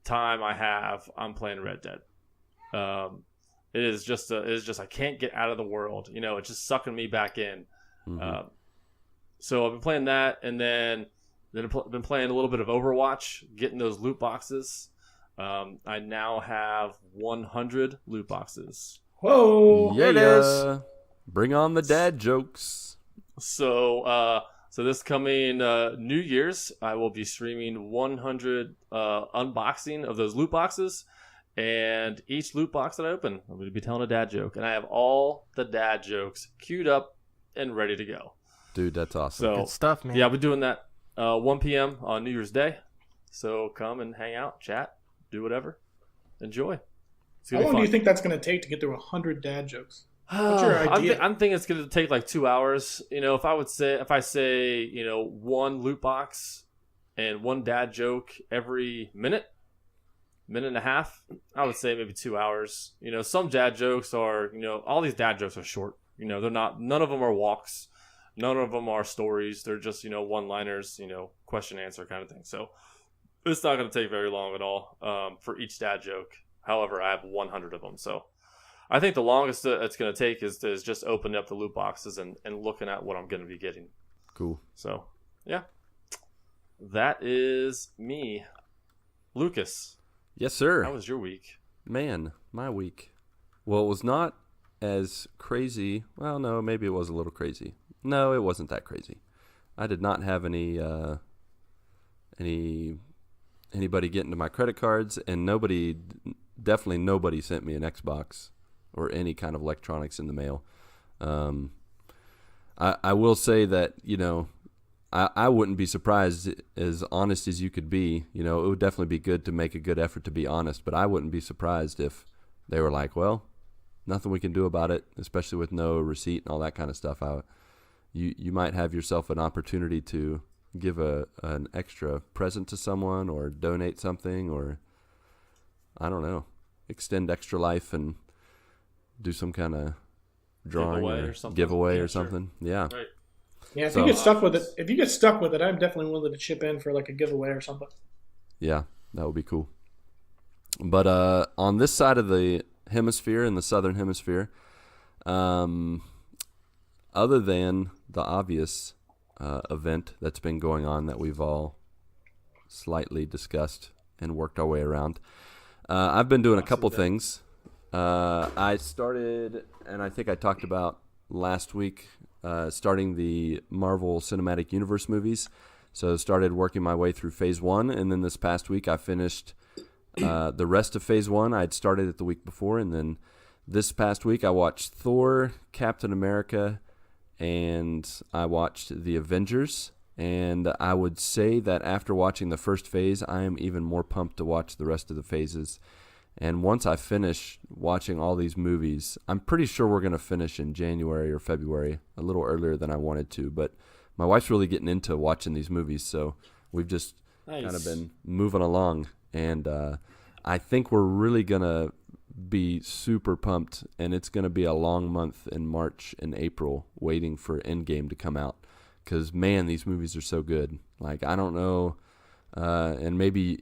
C: time I have, I'm playing Red Dead. It is just I can't get out of the world. It's just sucking me back in.
B: Mm-hmm.
C: So I've been playing that, and then I've been playing a little bit of Overwatch, getting those loot boxes. I now have 100 loot boxes.
D: Whoa!
E: There it is.
B: Bring on the dad jokes.
C: So this coming New Year's, I will be streaming 100 unboxing of those loot boxes, and each loot box that I open, I'm going to be telling a dad joke, and I have all the dad jokes queued up and ready to go.
B: Dude, that's awesome.
C: So,
E: Good stuff, man.
C: Yeah, I'll be doing that 1 p.m. on New Year's Day. So come and hang out, chat, do whatever, enjoy.
D: How long do you think that's going to take to get through 100 dad jokes? What's your idea?
C: I'm thinking it's going to take like 2 hours. If I say one loot box and one dad joke every minute and a half, I would say maybe 2 hours. Some dad jokes are, all these dad jokes are short. They're not. None of them are walks. None of them are stories. They're just one-liners. Question answer kind of thing. So it's not going to take very long at all for each dad joke. However, I have 100 of them, so I think the longest it's going to take is just opening up the loot boxes and looking at what I'm going to be getting.
B: Cool.
C: So, yeah. That is me. Lucas.
B: Yes, sir.
C: How was your week?
B: Man, my week. Well, it was not as crazy. Well, no, maybe it was a little crazy. No, it wasn't that crazy. I did not have anybody get into my credit cards, and definitely nobody sent me an Xbox or any kind of electronics in the mail. I will say that, I wouldn't be surprised, as honest as you could be. It would definitely be good to make a good effort to be honest, but I wouldn't be surprised if they were like, well, nothing we can do about it, especially with no receipt and all that kind of stuff. You might have yourself an opportunity to give an extra present to someone, or donate something, or I don't know, extend extra life and do some kind of drawing giveaway or something.
C: Sure.
B: Yeah.
C: Right.
D: Yeah, if you get stuck with it, I'm definitely willing to chip in for like a giveaway or something.
B: Yeah, that would be cool. But on this side of the hemisphere, in the southern hemisphere, other than the obvious event that's been going on that we've all slightly discussed and worked our way around, I've been doing a couple things. I started, and I think I talked about last week, starting the Marvel Cinematic Universe movies. So started working my way through Phase 1, and then this past week I finished the rest of Phase 1. I'd started it the week before, and then this past week I watched Thor, Captain America, and I watched The Avengers. And I would say that after watching the first phase, I am even more pumped to watch the rest of the phases. And once I finish watching all these movies, I'm pretty sure we're going to finish in January or February, a little earlier than I wanted to. But my wife's really getting into watching these movies, so we've just kind of been moving along. And I think we're really going to be super pumped, and it's going to be a long month in March and April waiting for Endgame to come out. Because, man, these movies are so good. Like, I don't know, and maybe,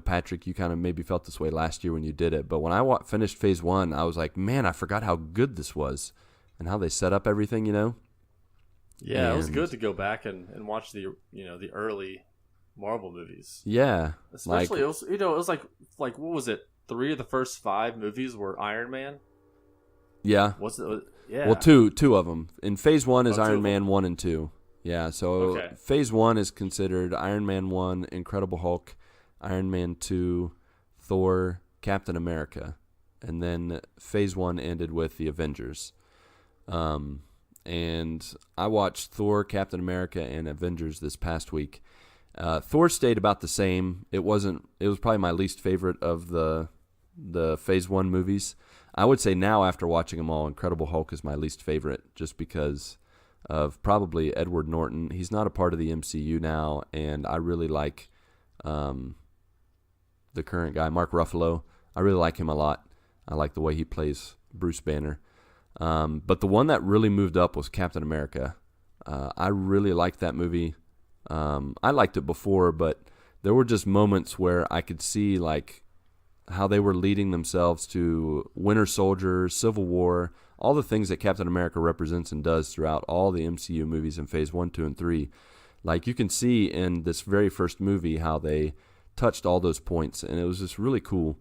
B: Patrick, you kind of maybe felt this way last year when you did it. But when I finished Phase 1, I was like, man, I forgot how good this was and how they set up everything,
C: Yeah, it was good to go back and watch the early Marvel movies.
B: Yeah.
C: Especially, it was like what was it, 3 of the first 5 movies were Iron Man.
B: Yeah.
C: What's it? Yeah.
B: Well, two of them. In Phase 1 is
C: Oh, two
B: Iron
C: of
B: Man 1 and 2. Yeah, so
C: Okay.
B: Phase 1 is considered Iron Man 1, Incredible Hulk, Iron Man 2, Thor, Captain America. And then Phase 1 ended with the Avengers. And I watched Thor, Captain America, and Avengers this past week. Thor stayed about the same. It was probably my least favorite of the Phase 1 movies. I would say now, after watching them all, Incredible Hulk is my least favorite, just because of probably Edward Norton. He's not a part of the MCU now, and I really like the current guy, Mark Ruffalo. I really like him a lot. I like the way he plays Bruce Banner. But the one that really moved up was Captain America. I really liked that movie. I liked it before, but there were just moments where I could see like how they were leading themselves to Winter Soldier, Civil War, all the things that Captain America represents and does throughout all the MCU movies in Phase 1, 2, and 3. Like you can see in this very first movie how they touched all those points, and it was just really cool.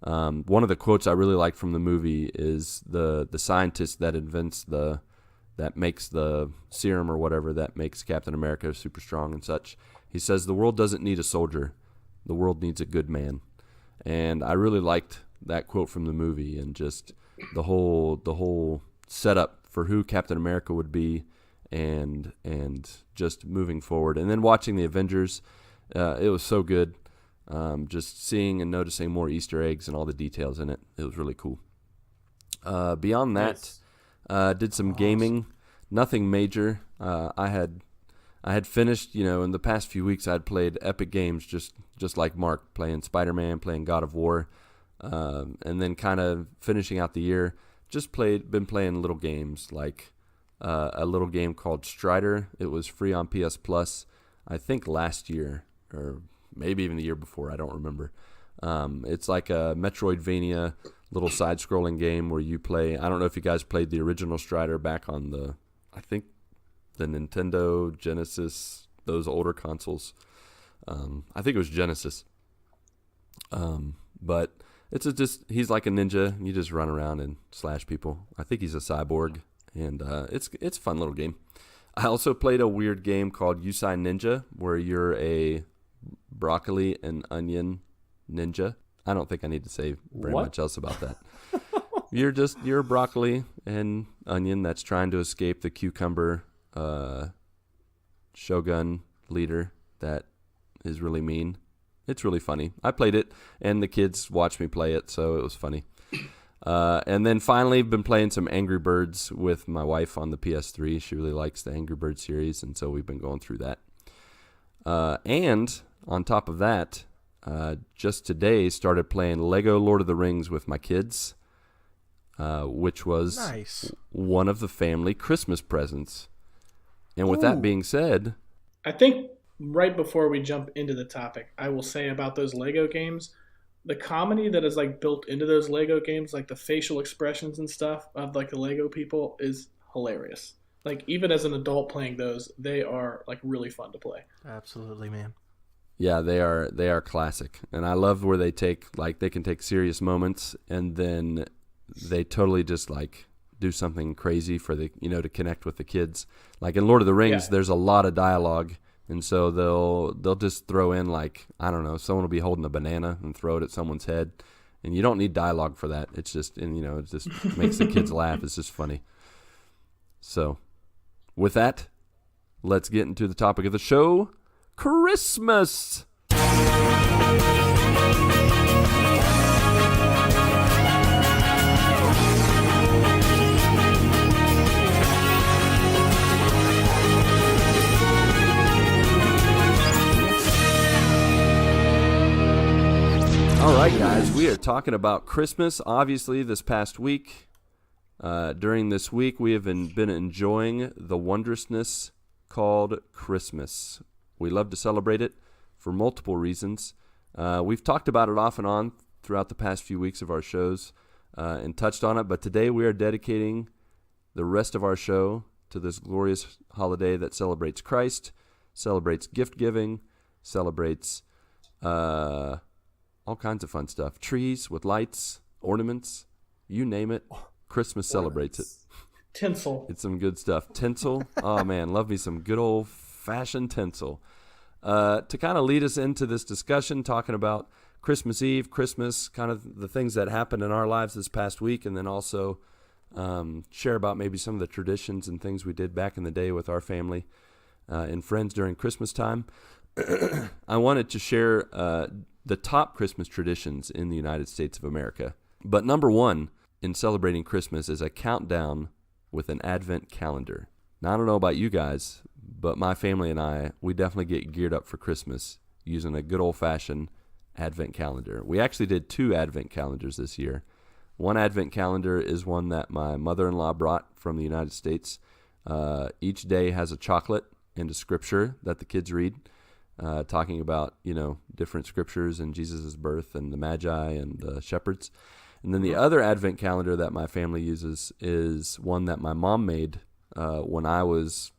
B: One of the quotes I really like from the movie is the scientist that invents that makes the serum or whatever that makes Captain America super strong and such. He says, "The world doesn't need a soldier. The world needs a good man." And I really liked that quote from the movie, and just the whole setup for who Captain America would be, and just moving forward. And then watching the Avengers, it was so good. Just seeing and noticing more Easter eggs and all the details in it. It was really cool. Beyond that, did some gaming. Nothing major. I had finished, in the past few weeks I had played Epic Games, just like Marc, playing Spider-Man, playing God of War, and then kind of finishing out the year, been playing little games, like a little game called Strider. It was free on PS Plus, I think last year, or maybe even the year before, I don't remember. It's like a Metroidvania little side-scrolling game where you play, I don't know if you guys played the original Strider back on the Nintendo Genesis, those older consoles. I think it was Genesis. But he's like a ninja. You just run around and slash people. I think he's a cyborg, and it's a fun little game. I also played a weird game called Yusai Ninja, where you're a broccoli and onion ninja. I don't think I need to say very much else about that. You're a broccoli and onion that's trying to escape the cucumber shogun leader that is really mean. It's really funny. I played it, and the kids watched me play it, so it was funny. And then finally, been playing some Angry Birds with my wife on the PS3. She really likes the Angry Birds series, and so we've been going through that. And on top of that, just today started playing Lego Lord of the Rings with my kids, which was
E: nice.
B: One of the family Christmas presents. And with that being said,
D: I think right before we jump into the topic, I will say about those Lego games, the comedy that is like built into those Lego games, like the facial expressions and stuff of like the Lego people, is hilarious. Like even as an adult playing those, they are like really fun to play.
E: Absolutely, man.
B: Yeah, they are classic. And I love where they can take serious moments and then they totally just like do something crazy for to connect with the kids. Like in Lord of the Rings, there's a lot of dialogue, and so they'll just throw in like, I don't know, someone will be holding a banana and throw it at someone's head, and you don't need dialogue for that. It's just it just makes the kids laugh. It's just funny. So, with that, let's get into the topic of the show, Christmas. All right, guys, we are talking about Christmas. Obviously, this past week, during this week, we have been enjoying the wondrousness called Christmas. We love to celebrate it for multiple reasons. We've talked about it off and on throughout the past few weeks of our shows and touched on it, but today we are dedicating the rest of our show to this glorious holiday that celebrates Christ, celebrates gift-giving, celebrates all kinds of fun stuff. Trees with lights, ornaments, you name it. Christmas celebrates it.
D: Tinsel.
B: It's some good stuff. Tinsel. Oh, man, love me some good old-fashioned tinsel. To kind of lead us into this discussion, talking about Christmas Eve, Christmas, kind of the things that happened in our lives this past week, and then also share about maybe some of the traditions and things we did back in the day with our family and friends during Christmas time. I wanted to share the top Christmas traditions in the United States of America. But number one in celebrating Christmas is a countdown with an Advent calendar. Now, I don't know about you guys, but my family and I, we definitely get geared up for Christmas using a good old-fashioned Advent calendar. We actually did 2 Advent calendars this year. One Advent calendar is one that my mother-in-law brought from the United States. Each day has a chocolate and a scripture that the kids read, talking about, different scriptures and Jesus' birth and the Magi and the shepherds. And then the other Advent calendar that my family uses is one that my mom made when I was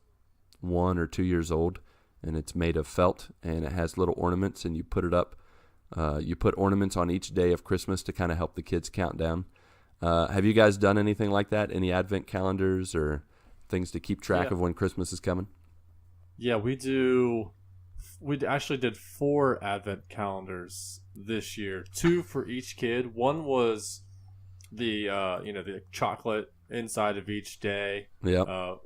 B: 1 or 2 years old, and it's made of felt, and it has little ornaments, and you put it up. You put ornaments on each day of Christmas to kind of help the kids count down. Have you guys done anything like that? Any Advent calendars or things to keep track of when Christmas is coming?
C: Yeah, we do. We actually did 4 Advent calendars this year, 2 for each kid. One was the the chocolate inside of each day.
B: Yeah.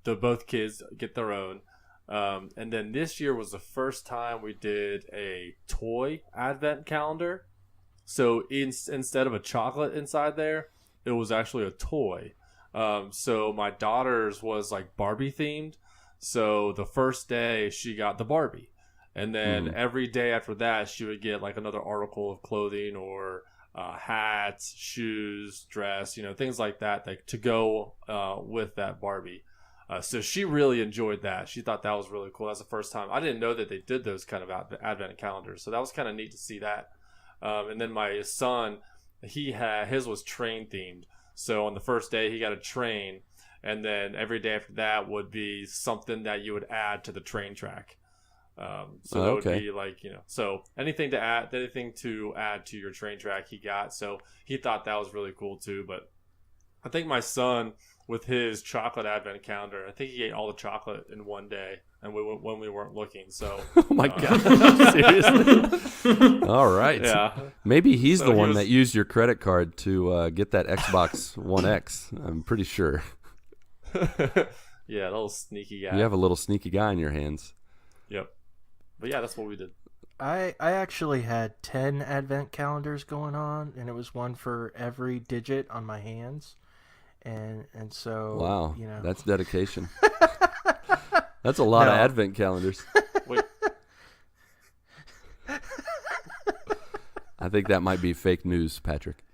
C: Both kids get their own. And then this year was the first time we did a toy Advent calendar. So instead of a chocolate inside there, it was actually a toy. So my daughter's was like Barbie themed. So the first day she got the Barbie. And then every day after that, she would get like another article of clothing or hats, shoes, dress, things like that to go with that Barbie. So she really enjoyed that. She thought that was really cool. That's the first time. I didn't know that they did those kind of Advent calendars. So that was kind of neat to see that. And then my son, his was train themed. So on the first day, he got a train. And then every day after that would be something that you would add to the train track. So that would be like, so anything to add to your train track he got. So he thought that was really cool too. But I think my son, with his chocolate Advent calendar, I think he ate all the chocolate in one day, and when we weren't looking. So,
B: oh my god, seriously? All right,
C: yeah.
B: Maybe he's the one that used your credit card to get that Xbox One X. I'm pretty sure.
C: Yeah, little sneaky guy.
B: You have a little sneaky guy in your hands.
C: Yep. But yeah, that's what we did.
E: I actually had 10 Advent calendars going on, and it was one for every digit on my hands. And so
B: wow, that's dedication. That's a lot of Advent calendars.
C: Wait.
B: I think that might be fake news, Patrick.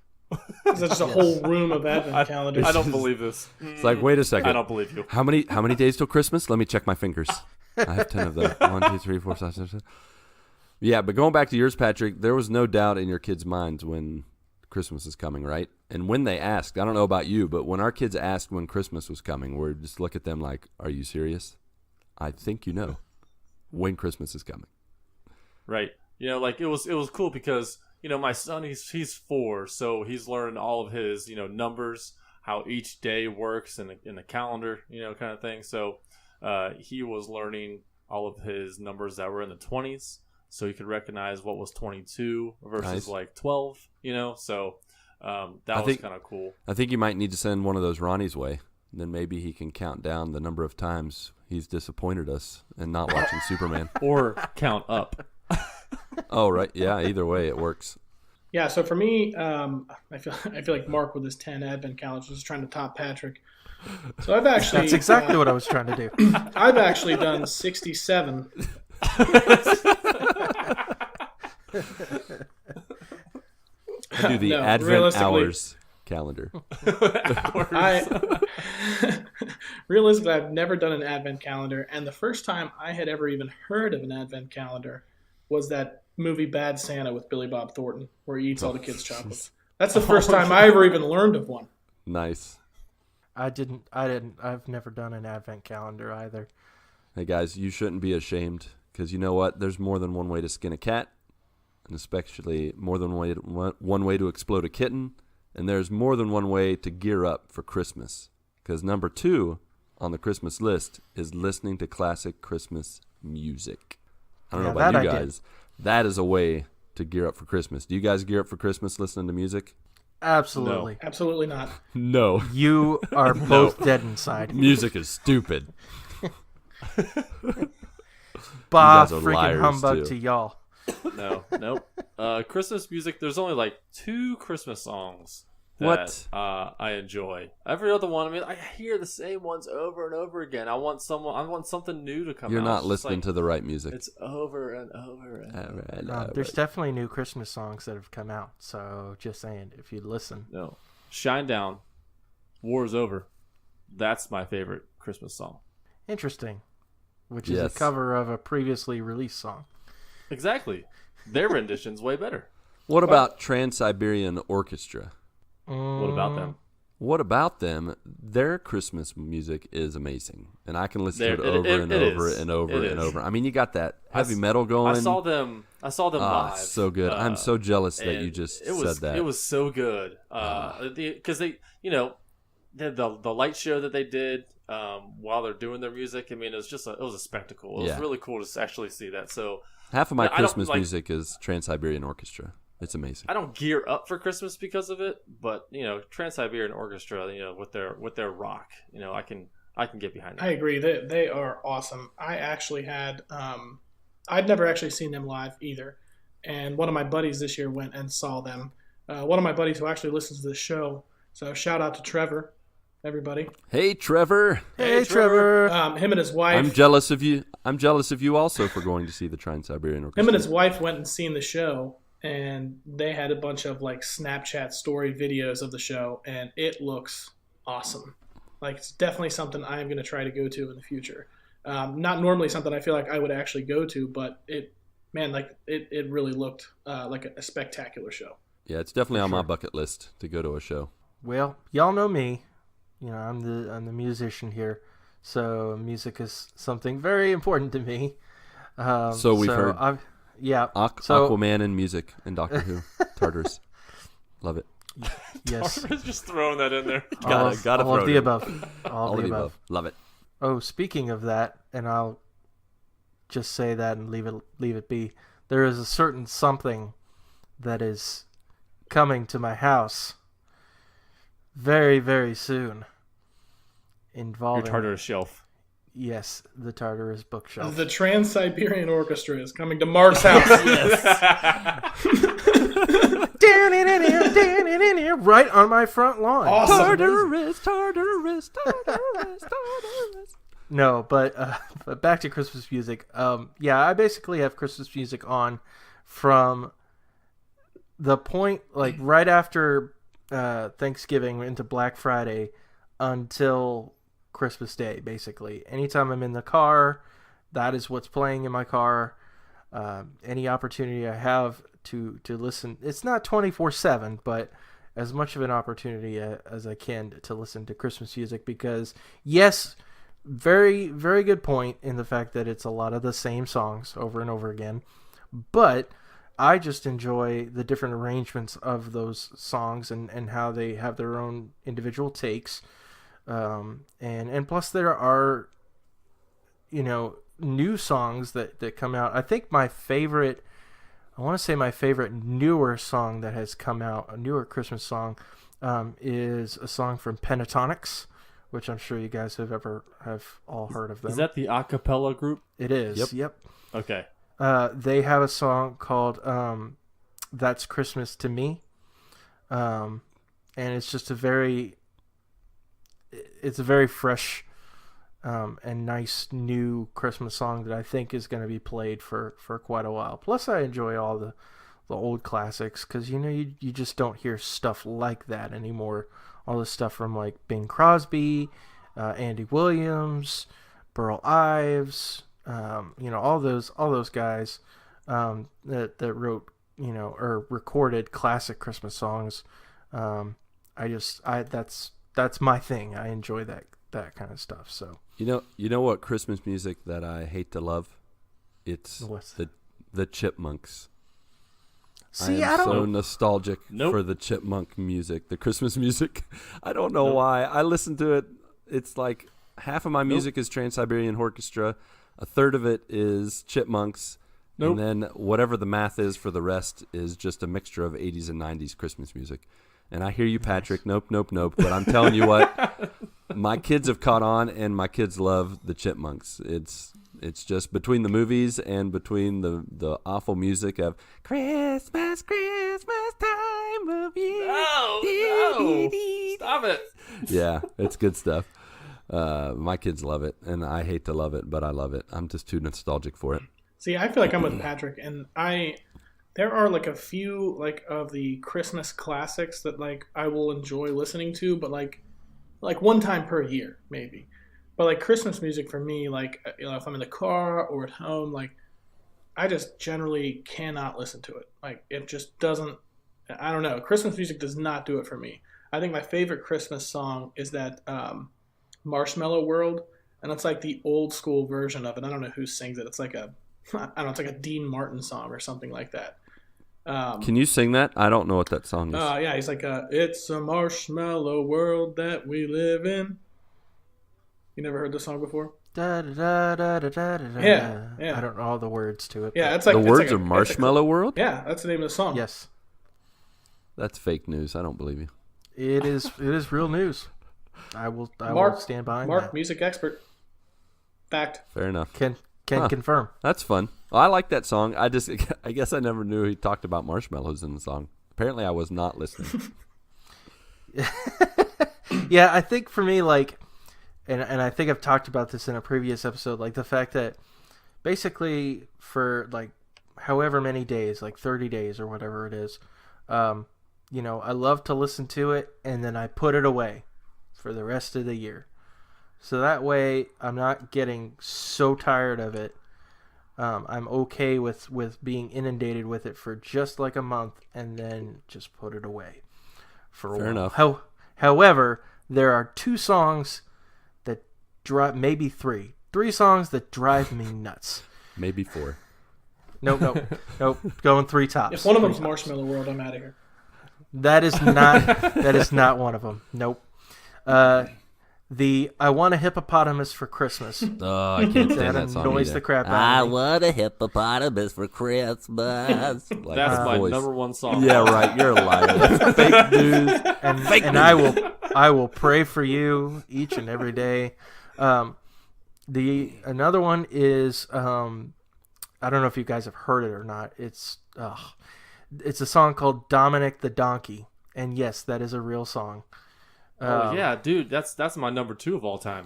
D: There's just a whole room of Advent calendars.
C: I don't believe this.
B: It's like, wait a second.
C: I don't believe you.
B: How many days till Christmas? Let me check my fingers. I have 10 of them. 1, 2, 3, 4, 5, 6, 7. Yeah, but going back to yours, Patrick, there was no doubt in your kids' minds when Christmas is coming, right? And when they asked, I don't know about you, but when our kids asked when Christmas was coming, we'd just look at them like, are you serious? I think you know when Christmas is coming.
C: Right. Like it was cool because, my son, he's 4, so he's learned all of his, numbers, how each day works in the calendar, kind of thing. So he was learning all of his numbers that were in the 20s. So he could recognize what was 22 versus like 12, so that was kind of cool.
B: I think you might need to send one of those Ronnie's way. Then maybe he can count down the number of times he's disappointed us and not watching Superman.
C: Or count up.
B: Oh, right. Yeah, either way, it works.
D: Yeah, so for me, I feel like Mark with his 10 Advent calendars was trying to top Patrick. So I've actually...
E: That's exactly what I was trying to do.
D: I've actually done 67.
B: I do the Advent Hours calendar.
D: Realistically, I've never done an Advent calendar, and the first time I had ever even heard of an Advent calendar was that movie Bad Santa with Billy Bob Thornton, where he eats all the kids' chocolates. That's the first time I ever even learned of one.
B: Nice.
E: I've never done an Advent calendar either.
B: Hey guys, you shouldn't be ashamed, because you know what? There's more than one way to skin a cat. and especially more than one way to explode a kitten, and there's more than one way to gear up for Christmas. Because number 2 on the Christmas list is listening to classic Christmas music. I don't know about you guys. That is a way to gear up for Christmas. Do you guys gear up for Christmas listening to music?
E: Absolutely.
C: No.
D: Absolutely not.
B: No.
E: You are both dead inside.
B: Music is stupid.
E: Bah,
B: guys are
E: freaking
B: liars,
E: humbug
B: too.
E: to y'all.
C: Nope. Christmas music. There's only like 2 Christmas songs that
B: What?
C: I enjoy. Every other one, I mean, I hear the same ones over and over again. I want something new to come out.
B: You're not
C: It's just
B: listening
C: like,
B: to the right music.
C: It's over and over and over.
E: There's definitely new Christmas songs that have come out. So just saying, if you listen.
C: No. Shine Down. War's Over. That's my favorite Christmas song.
E: Interesting. Which is
B: Yes.
E: a cover of a previously released song.
C: Exactly. Their rendition's way better.
B: What about Trans-Siberian Orchestra?
C: What about them?
B: What about them? Their Christmas music is amazing, and I can listen to it
C: It-
B: over
C: it-
B: and
C: it
B: over
C: is.
B: and over
C: It
B: and
C: is.
B: over. I mean, you got that heavy
C: s-
B: metal going.
C: I saw them live.
B: So good. I'm so jealous that you
C: and
B: just
C: it was,
B: said that.
C: It was so good. Because they, the light show that they did while they're doing their music. I mean, it was a spectacle. It was
B: Yeah.
C: really cool to actually see that. So
B: Half of my
C: I don't
B: Christmas
C: like-
B: music is Trans-Siberian Orchestra. It's amazing.
C: I don't gear up for Christmas because of it, but Trans-Siberian Orchestra, with their rock, I can get behind
D: I
C: it.
D: agree. They are awesome. I actually had I'd never actually seen them live either, and one of my buddies this year went and saw them. One of my buddies who actually listens to the show, so shout out to Trevor, everybody.
B: Hey, Trevor.
E: Hey, Trevor.
D: Him and his wife.
B: I'm jealous of you. I'm jealous of you also for going to see the Trans-Siberian Orchestra.
D: Him and his wife went and seen the show, and they had a bunch of like Snapchat story videos of the show, and it looks awesome. Like, it's definitely something I am going to try to go to in the future. Not normally something I feel like I would actually go to, but it really looked like a spectacular show.
B: Yeah, it's definitely on my bucket list to go to a show.
E: Well, y'all know me. I'm the musician here, so music is something very important to me.
B: So we've heard. Aquaman and music and Doctor Who. Tartarus. Love it.
E: Yes.
C: Just throwing that in there.
B: Gotta
E: all
B: throw
E: of
B: it
E: the
B: in.
E: above. All of the above.
B: Love it.
E: Oh, speaking of that, and I'll just say that and leave it be. There is a certain something that is coming to my house very, very soon. Involving
C: Your Tartarus shelf.
E: Yes, the Tartarus bookshelf.
D: The Trans-Siberian Orchestra is coming to Mark's house.
E: Right on my front lawn.
D: Awesome.
B: Tartarus.
E: No, but back to Christmas music. I basically have Christmas music on from the point, like, right after Thanksgiving into Black Friday until Christmas Day, basically. Anytime I'm in the car, that is what's playing in my car. Any opportunity I have to listen. It's not 24/7, but as much of an opportunity as I can to listen to Christmas music, because, yes, very, very good point in the fact that it's a lot of the same songs over and over again, but I just enjoy the different arrangements of those songs and how they have their own individual takes. And plus there are, new songs that come out. I think my favorite newer song that has come out, a newer Christmas song, is a song from Pentatonics, which I'm sure you guys have all heard of them.
C: Is that the a cappella group?
E: It is. Yep.
C: Okay.
E: They have a song called "That's Christmas to Me," and it's just a very fresh and nice new Christmas song that I think is going to be played for quite a while. Plus, I enjoy all the old classics because you just don't hear stuff like that anymore. All the stuff from like Bing Crosby, Andy Williams, Burl Ives. All those guys that wrote or recorded classic Christmas songs. That's my thing. I enjoy that kind of stuff. So
B: You know what Christmas music that I hate to love? It's
E: What's
B: the Chipmunks.
E: See,
B: I
E: I
B: am
E: don't.
B: so nostalgic
C: Nope.
B: for the chipmunk music, the Christmas music. I don't know why. I listen to it. It's like half of my music is Trans-Siberian Orchestra, a third of it is chipmunks, and then whatever the math is for the rest is just a mixture of 80s and 90s Christmas music. And I hear you, Patrick. Nope. But I'm telling you what, my kids have caught on, and my kids love the chipmunks. It's just between the movies and between the awful music of Christmas time of year.
C: No, stop it.
B: Yeah, it's good stuff. My kids love it, and I hate to love it, but I love it. I'm just too nostalgic for it.
D: See, I feel like I'm with Patrick, and there are like a few like of the Christmas classics that like I will enjoy listening to, but like one time per year maybe. But like Christmas music for me, like if I'm in the car or at home, like I just generally cannot listen to it. Like it just doesn't. I don't know. Christmas music does not do it for me. I think my favorite Christmas song is that Marshmallow World, and it's like the old school version of it. I don't know who sings it. It's like I don't know. It's like a Dean Martin song or something like that.
B: Can you sing that? I don't know what that song is.
D: Yeah, he's like, it's a marshmallow world that we live in. You never heard this song before?
E: Da, da, da, da, da, da,
D: Yeah.
E: I don't know all the words to it.
D: Yeah,
E: but-
D: it's like
B: the
D: it's
B: words
D: like
B: of Marshmallow World?
D: Yeah, that's the name of the song.
E: Yes,
B: That's fake news. I don't believe you.
E: it is. It is real news. I will stand behind
D: Marc,
E: that.
D: music expert. Fact.
B: Fair enough.
E: Can
B: Huh.
E: confirm.
B: That's fun. Well, I like that song. I guess I never knew he talked about marshmallows in the song. Apparently, I was not listening.
E: Yeah, I think for me, like, and I think I've talked about this in a previous episode, like the fact that basically for like however many days, like 30 days or whatever it is, I love to listen to it and then I put it away for the rest of the year. So that way I'm not getting so tired of it. I'm okay with being inundated with it for just like a month and then just put it away for a
B: Fair
E: while.
B: enough.
E: However, there are two songs that drive, maybe three songs that drive me nuts.
B: Maybe 4.
E: Nope. Going 3 tops.
D: If one of them's
E: Three tops.
D: Marshmallow World, I'm out of here.
E: That is not one of them. Nope. The I Want a Hippopotamus for Christmas.
B: Oh, I can't stand that song
E: annoys
B: either.
E: the crap out
A: I
E: of me.
A: want a hippopotamus for Christmas.
B: Like
C: That's
B: his
C: my
B: voice.
C: number one song.
B: Yeah, right. You're a liar. That's fake news.
E: And I will pray for you each and every day. Another one is I don't know if you guys have heard it or not. It's a song called Dominic the Donkey, and yes, that is a real song.
C: Oh yeah, dude, that's my number 2 of all time.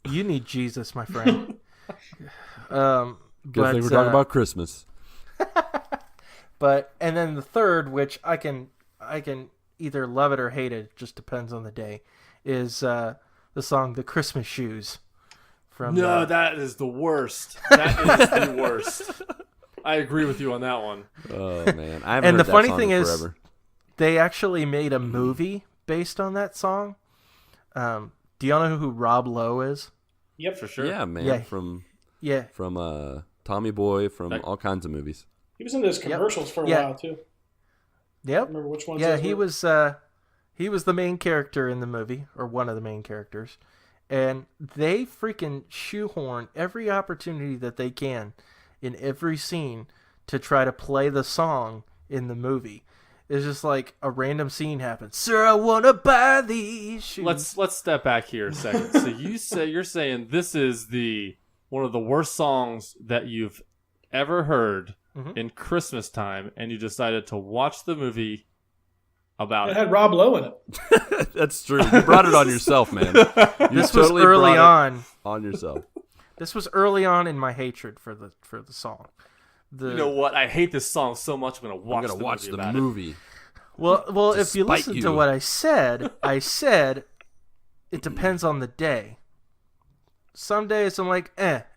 E: You need Jesus, my friend.
B: Good thing we're talking about Christmas.
E: But and then the third, which I can either love it or hate it, just depends on the day, is the song "The Christmas Shoes." From
C: No, that is the worst. That is the worst. I agree with you on that one.
B: Oh man, I haven't
E: And
B: heard
E: the
B: that
E: funny
B: song
E: thing
B: in
E: is,
B: forever.
E: they actually made a movie based on that song. Do y'all know who Rob Lowe is?
D: Yep.
C: For sure.
B: Yeah, man,
E: Yeah.
B: from
E: Yeah,
B: Tommy Boy, from
C: Like-
B: all kinds of movies.
D: He was in those commercials for a
E: Yeah.
D: while too.
E: yep.
D: Remember which ones?
E: Yeah,
D: those
E: he
D: were?
E: he was the main character in the movie, or one of the main characters, and they freaking shoehorn every opportunity that they can in every scene to try to play the song in the movie. It's just like a random scene happens. Sir, I wanna buy these shoes.
C: Let's step back here a second. So you're saying this is one of the worst songs that you've ever heard
E: Mhm.
C: in Christmas time, and you decided to watch the movie about
D: It
C: it.
D: had Rob Lowe in it.
B: That's true. You brought it on yourself, man. You
E: This
B: totally
E: was early
B: brought
E: on.
B: it on yourself.
E: This was early on in my hatred for the song.
C: You know what? I hate this song so much. I'm gonna
B: I'm
C: watch
B: gonna watch
C: the
B: the
C: movie. About
E: Well,
C: it.
E: if you
B: Despite
E: listen to
B: you.
E: what I said it depends on the day. Some days I'm like,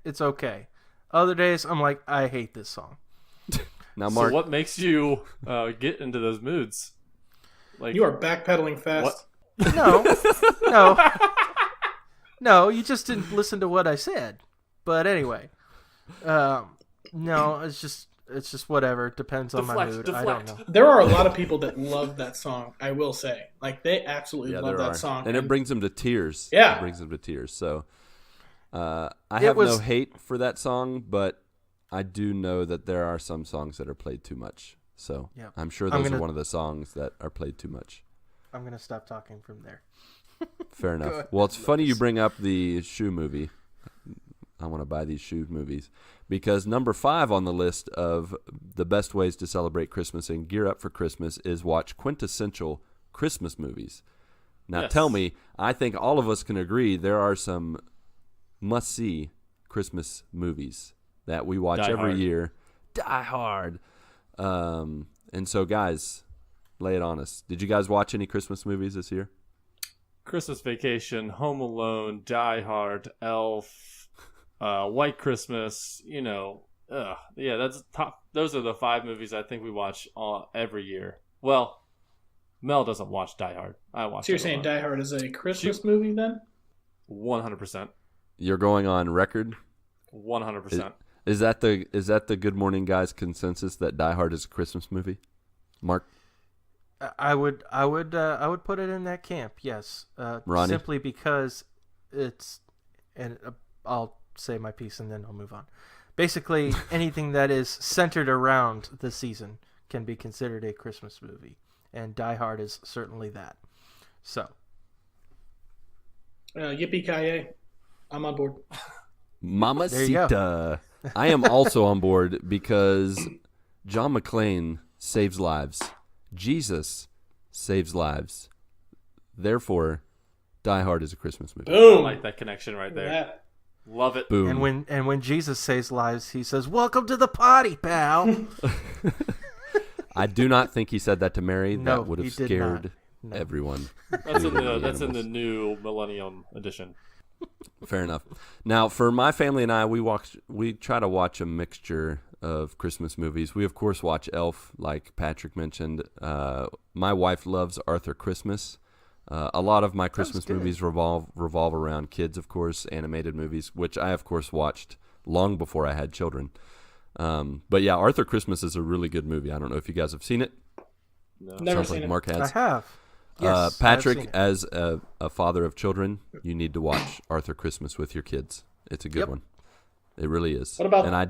E: it's okay. Other days I'm like, I hate this song.
B: Now, Mark,
C: So what makes you get into those moods? Like
D: You are backpedaling fast.
C: What?
E: No, you just didn't listen to what I said. But anyway, no, it's just It's just whatever. It depends on my mood. I don't know.
D: There are a lot of people that love that song, I will say. Like, they absolutely love that song.
B: And it brings them to tears.
D: Yeah.
B: It brings them to tears. So I have no hate for that song, but I do know that there are some songs that are played too much. So I'm sure those are one of the songs that are played too much.
E: I'm going to stop talking from there.
B: Fair enough. Well, it's funny you bring up the shoe movie. I want to buy these shoe movies because number 5 on the list of the best ways to celebrate Christmas and gear up for Christmas is watch quintessential Christmas movies. Now, tell me, I think all of us can agree there are some must-see Christmas movies that we watch every year. Die Hard. And so, guys, lay it on us. Did you guys watch any Christmas movies this year?
C: Christmas Vacation, Home Alone, Die Hard, Elf, White Christmas, that's top. Those are the 5 movies I think we watch every year. Well, Mel doesn't watch Die Hard. I watch.
D: So you're saying Die Hard is a Christmas movie then?
C: 100%.
B: You're going on record?
C: 100%.
B: Is that the Good Morning Guys consensus that Die Hard is a Christmas movie? Mark?
E: I would put it in that camp. Yes,
B: Ronnie?
E: Simply because I'll say my piece and then I'll move on. Basically, anything that is centered around the season can be considered a Christmas movie, and Die Hard is certainly that. So,
D: yippee-ki-yay! I'm on board.
B: Mamacita. I am also on board because John McClane saves lives. Jesus saves lives. Therefore, Die Hard is a Christmas movie.
D: Boom!
C: I like that connection right there. Love it.
B: Boom.
E: And when Jesus saves lives, he says, "Welcome to the party, pal."
B: I do not think he said that to Mary.
E: No,
B: that would have
E: he did
B: scared
E: not. No.
B: everyone.
C: That's in the new Millennium Edition.
B: Fair enough. Now, for my family and I, we try to watch a mixture of Christmas movies. We, of course, watch Elf, like Patrick mentioned. My wife loves Arthur Christmas. A lot of my Christmas movies revolve around kids, of course, animated movies, which I, of course, watched long before I had children. But yeah, Arthur Christmas is a really good movie. I don't know if you guys have seen it.
C: No.
D: Never
B: Sounds
D: seen
B: like
D: it.
B: Mark has.
E: I have. Yes,
B: Patrick, as a father of children, you need to watch Arthur Christmas with your kids. It's a good one. It really is.
D: What about?
B: And I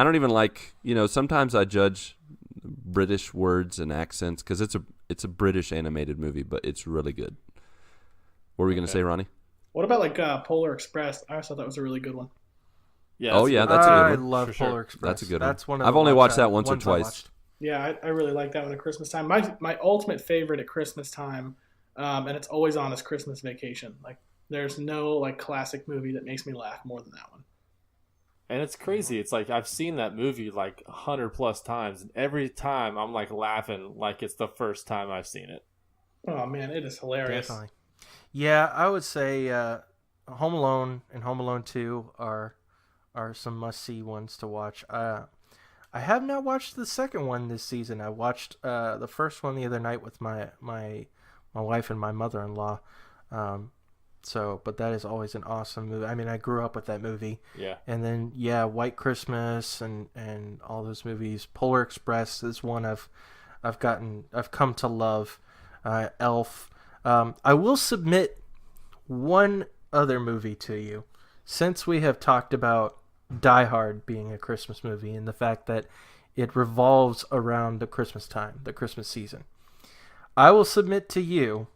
B: don't even like, sometimes I judge British words and accents because it's a British animated movie, but it's really good. What were we going to say, Ronnie?
D: What about like Polar Express? I always thought that was a really good one.
C: Yeah.
B: That's a good one.
E: I love Polar Express.
B: That's a good
E: That's
B: one.
E: one of
B: I've
E: the
B: only watched that
E: ones
B: once or
E: I
B: twice.
E: watched.
D: Yeah, I really like that one at Christmas time. My ultimate favorite at Christmas time, and it's always on, is Christmas Vacation. Like, there's no like classic movie that makes me laugh more than that one.
C: And it's crazy. It's like I've seen that movie like 100+ times, and every time I'm like laughing like it's the first time I've seen it.
D: Oh man, it is hilarious.
E: Definitely. Yeah, I would say Home Alone and Home Alone 2 are some must-see ones to watch. I have not watched the second one this season. I watched the first one the other night with my wife and my mother-in-law. But that is always an awesome movie. I mean, I grew up with that movie.
C: Yeah.
E: And then White Christmas and all those movies. Polar Express is one I've come to love. Elf. I will submit one other movie to you, since we have talked about Die Hard being a Christmas movie and the fact that it revolves around the Christmas time, the Christmas season. I will submit to you,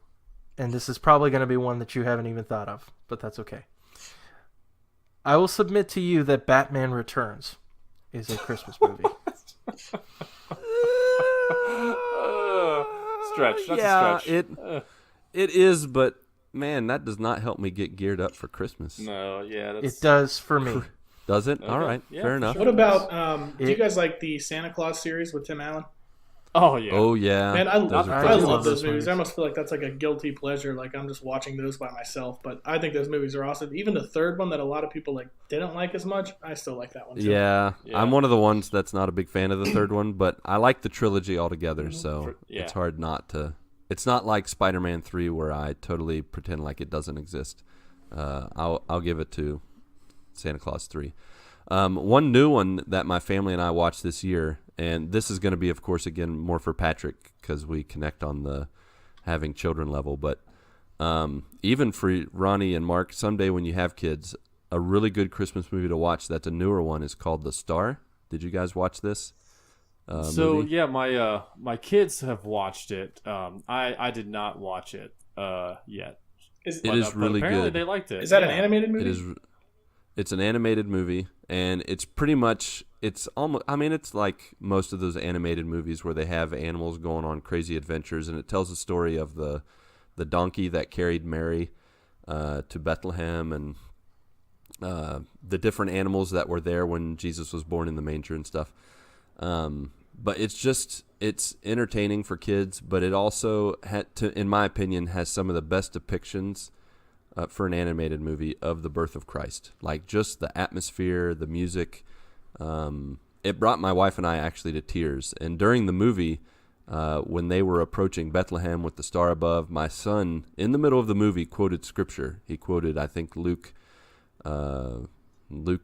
E: and this is probably going to be one that you haven't even thought of, but that's okay. I will submit to you that Batman Returns is a Christmas movie.
C: Stretch. That's a stretch.
B: It is, but man, that does not help me get geared up for Christmas.
C: No, yeah.
E: It does for me.
B: Does it?
C: Okay.
B: All right.
C: Yeah,
B: Fair enough.
C: sure.
D: What about? Do you guys like the Santa Claus series with Tim Allen?
C: Oh yeah.
B: Oh yeah.
D: Man, I
B: Those are
D: love
B: fun.
D: those movies. I almost feel like that's like a guilty pleasure. Like I'm just watching those by myself. But I think those movies are awesome. Even the third one that a lot of people like didn't like as much, I still like that one too.
B: Yeah,
C: Yeah.
B: I'm one of the ones that's not a big fan of the third one, but I like the trilogy altogether, so
C: Yeah.
B: it's hard not to. It's not like Spider-Man 3 where I totally pretend like it doesn't exist. I'll give it to Santa Claus 3. One new one that my family and I watched this year, and this is going to be, of course, again, more for Patrick because we connect on the having children level. But even for Ronnie and Mark, someday when you have kids, a really good Christmas movie to watch that's a newer one is called The Star. Did you guys watch this? Movie?
C: Yeah, my kids have watched it. I did not watch it yet.
B: It is really
C: apparently
B: good.
C: They liked it.
D: Is that an animated movie?
B: It is. It's an animated movie, and it's pretty much, it's almost, I mean, it's like most of those animated movies where they have animals going on crazy adventures, and it tells the story of the donkey that carried Mary to Bethlehem, and the different animals that were there when Jesus was born in the manger and stuff. But it's entertaining for kids, but it also, in my opinion, has some of the best depictions for an animated movie of the birth of Christ. Like just the atmosphere, the music. It brought my wife and I actually to tears. And during the movie, when they were approaching Bethlehem with the star above, my son, in the middle of the movie, quoted scripture. He quoted, I think, Luke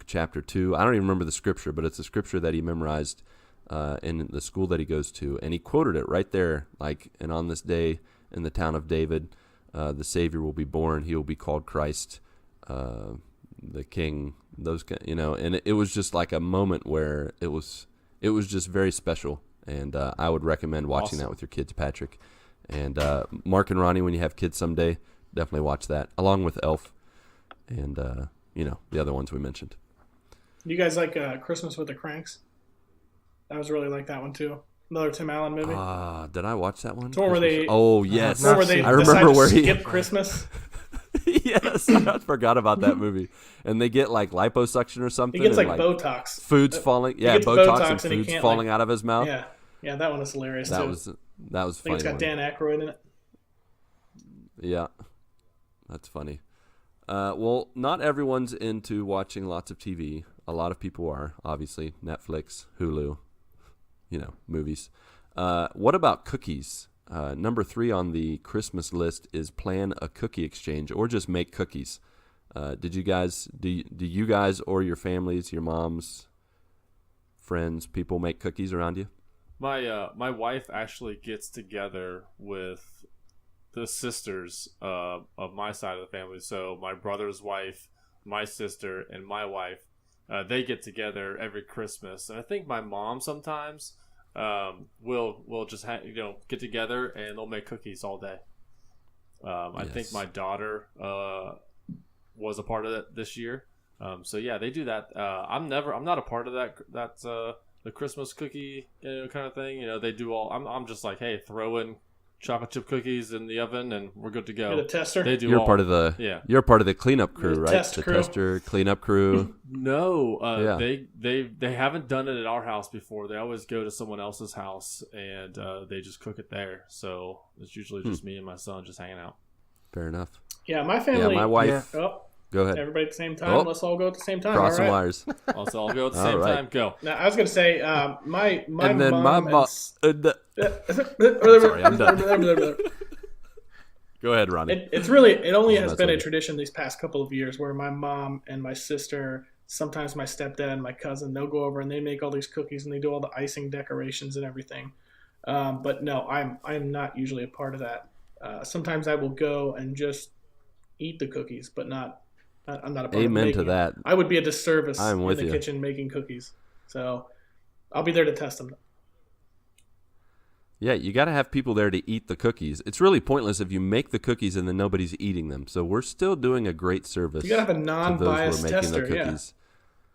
B: chapter 2. I don't even remember the scripture, but it's a scripture that he memorized in the school that he goes to. And he quoted it right there, like, and on this day in the town of David, the Savior will be born. He will be called Christ, the King. And it was just like a moment where it was just very special. And I would recommend watching that with your kids, Patrick. And Mark and Ronnie, when you have kids someday, definitely watch that, along with Elf and the other ones we mentioned.
D: You guys like Christmas with the Cranks? I was really like that one too. Another Tim Allen movie.
B: Did I watch that one?
D: It's one where they.
B: Oh yes,
D: Where they
B: I remember where he
D: skip Christmas.
B: Yes, I forgot about that movie. And they get like liposuction or something.
D: He gets like
B: and,
D: Botox.
B: Food's falling. Yeah, Botox and food's falling out of his mouth.
D: Yeah, that one is hilarious
B: that
D: too.
B: Was funny.
D: I think it's got Dan Aykroyd in it.
B: Yeah, that's funny. Well, not everyone's into watching lots of TV. A lot of people are, obviously. Netflix, Hulu, movies. What about cookies? Number 3 on the Christmas list is plan a cookie exchange or just make cookies. Do you guys or your families, your moms, friends, people make cookies around you?
C: My wife actually gets together with the sisters of my side of the family. So my brother's wife, my sister, and my wife, they get together every Christmas. And I think my mom sometimes will just get together and they'll make cookies all day. I think my daughter was a part of that this year. So yeah, they do that. I'm not a part of that the Christmas cookie kind of thing. They do all. I'm just like, hey, throw in chocolate chip cookies in the oven and we're good to go.
D: You're the tester.
C: They do.
B: You're part of the cleanup crew, right? The tester, cleanup crew.
C: No, they haven't done it at our house before. They always go to someone else's house and they just cook it there. So it's usually just me and my son just hanging out.
B: Fair enough.
D: Yeah, my family.
B: Yeah, my wife.
D: Oh,
B: go ahead.
D: Everybody at the same time. Let's all go at the same time.
B: Cross
D: all right.
B: wires.
C: Also, I'll go at the same time. Go.
D: Now, I was going to say, my
B: and then
D: mom.
B: Sorry, I'm done. Go ahead, Ronnie.
D: It only has been a tradition these past couple of years where my mom and my sister, sometimes my stepdad and my cousin, they'll go over and they make all these cookies and they do all the icing decorations and everything. But no, I'm not usually a part of that. Sometimes I will go and just eat the cookies, but I'm not a part of
B: Amen to that.
D: I would be a disservice
B: I'm with
D: in the
B: you.
D: kitchen making cookies. So I'll be there to test them.
B: Yeah, you got to have people there to eat the cookies. It's really pointless if you make the cookies and then nobody's eating them. So we're still doing a great service.
D: You got to have a non-biased tester.
C: Yeah.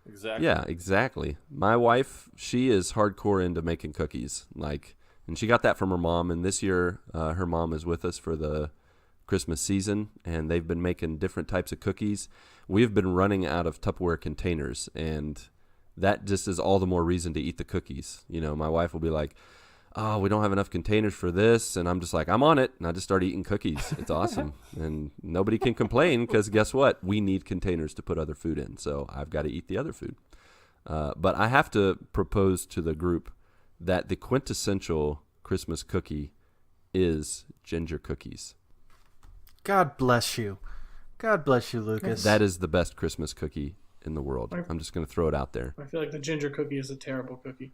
C: Exactly.
B: Yeah, exactly. My wife, she is hardcore into making cookies. And she got that from her mom. And this year, her mom is with us for the Christmas season, and they've been making different types of cookies. We've been running out of Tupperware containers, and that just is all the more reason to eat the cookies. My wife will be like, oh, we don't have enough containers for this, and I'm just like, I'm on it, and I just start eating cookies. It's awesome, and nobody can complain because guess what? We need containers to put other food in, so I've got to eat the other food. But I have to propose to the group that the quintessential Christmas cookie is ginger cookies.
E: God bless you. God bless you, Lucas.
B: That is the best Christmas cookie in the world. I'm just going to throw it out there.
D: I feel like the ginger cookie is a terrible cookie.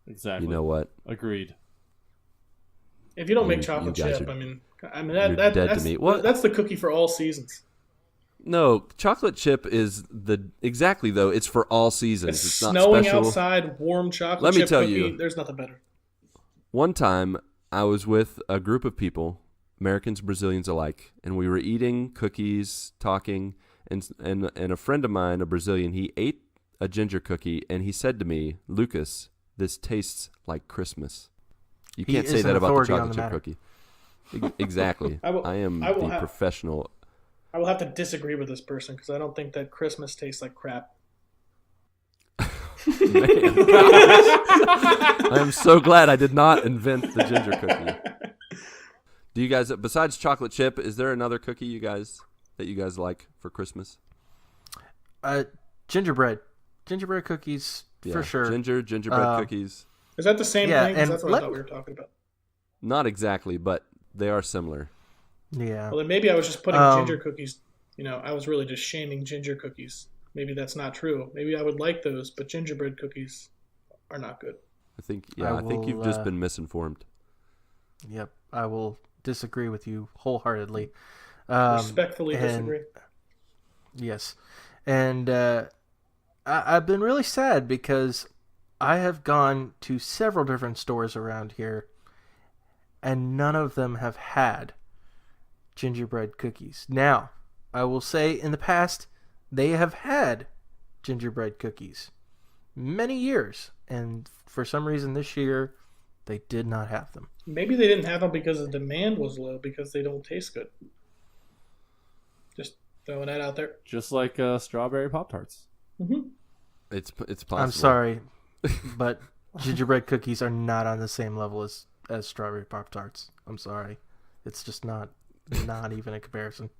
C: Exactly.
B: You know what?
C: Agreed.
D: If you don't make
B: You
D: chocolate
B: guys
D: chip,
B: are-
D: I mean
B: you're dead to
D: that's
B: me. What?
D: that's the cookie for all seasons.
B: No, chocolate chip is exactly though. It's for all seasons.
D: It's
B: It's not
D: snowing
B: special.
D: outside, warm chocolate
B: Let me
D: chip
B: tell
D: cookie.
B: you.
D: There's nothing better.
B: One time, I was with a group of people, Americans, Brazilians alike, and we were eating cookies, talking, and a friend of mine, a Brazilian, he ate a ginger cookie, and he said to me, "Lucas, this tastes like Christmas." You
E: He
B: can't say
E: is
B: that
E: an
B: about the
E: authority on
B: chocolate
E: the
B: chip
E: matter.
B: cookie. Exactly.
D: I will have-
B: professional.
D: I will have to disagree with this person because I don't think that Christmas tastes like crap.
B: I am so glad I did not invent the ginger cookie. Do you guys, besides chocolate chip, is there another cookie that you guys like for Christmas?
E: Gingerbread cookies for sure.
B: Gingerbread cookies.
D: Is that the same
E: Yeah,
D: thing? 'Cause
E: and
D: that's what I thought we were talking about.
B: Not exactly, but they are similar.
E: Yeah.
D: Well, then maybe I was just putting
E: Um,
D: ginger cookies. I was really just shaming ginger cookies. Maybe that's not true. Maybe I would like those, but gingerbread cookies are not good.
B: I think
E: I
B: you've
E: will,
B: just been misinformed.
E: Yep. I will disagree with you wholeheartedly.
D: Respectfully
E: and-
D: disagree.
E: Yes. And I've been really sad because I have gone to several different stores around here and none of them have had gingerbread cookies. Now, I will say in the past, they have had gingerbread cookies many years. And for some reason this year, they did not have them.
D: Maybe they didn't have them because the demand was low because they don't taste good. Just throwing that out there.
C: Just like strawberry Pop-Tarts.
D: Mm-hmm.
B: It's possible.
E: I'm sorry, but gingerbread cookies are not on the same level as strawberry Pop-Tarts. I'm sorry. It's just not even a comparison.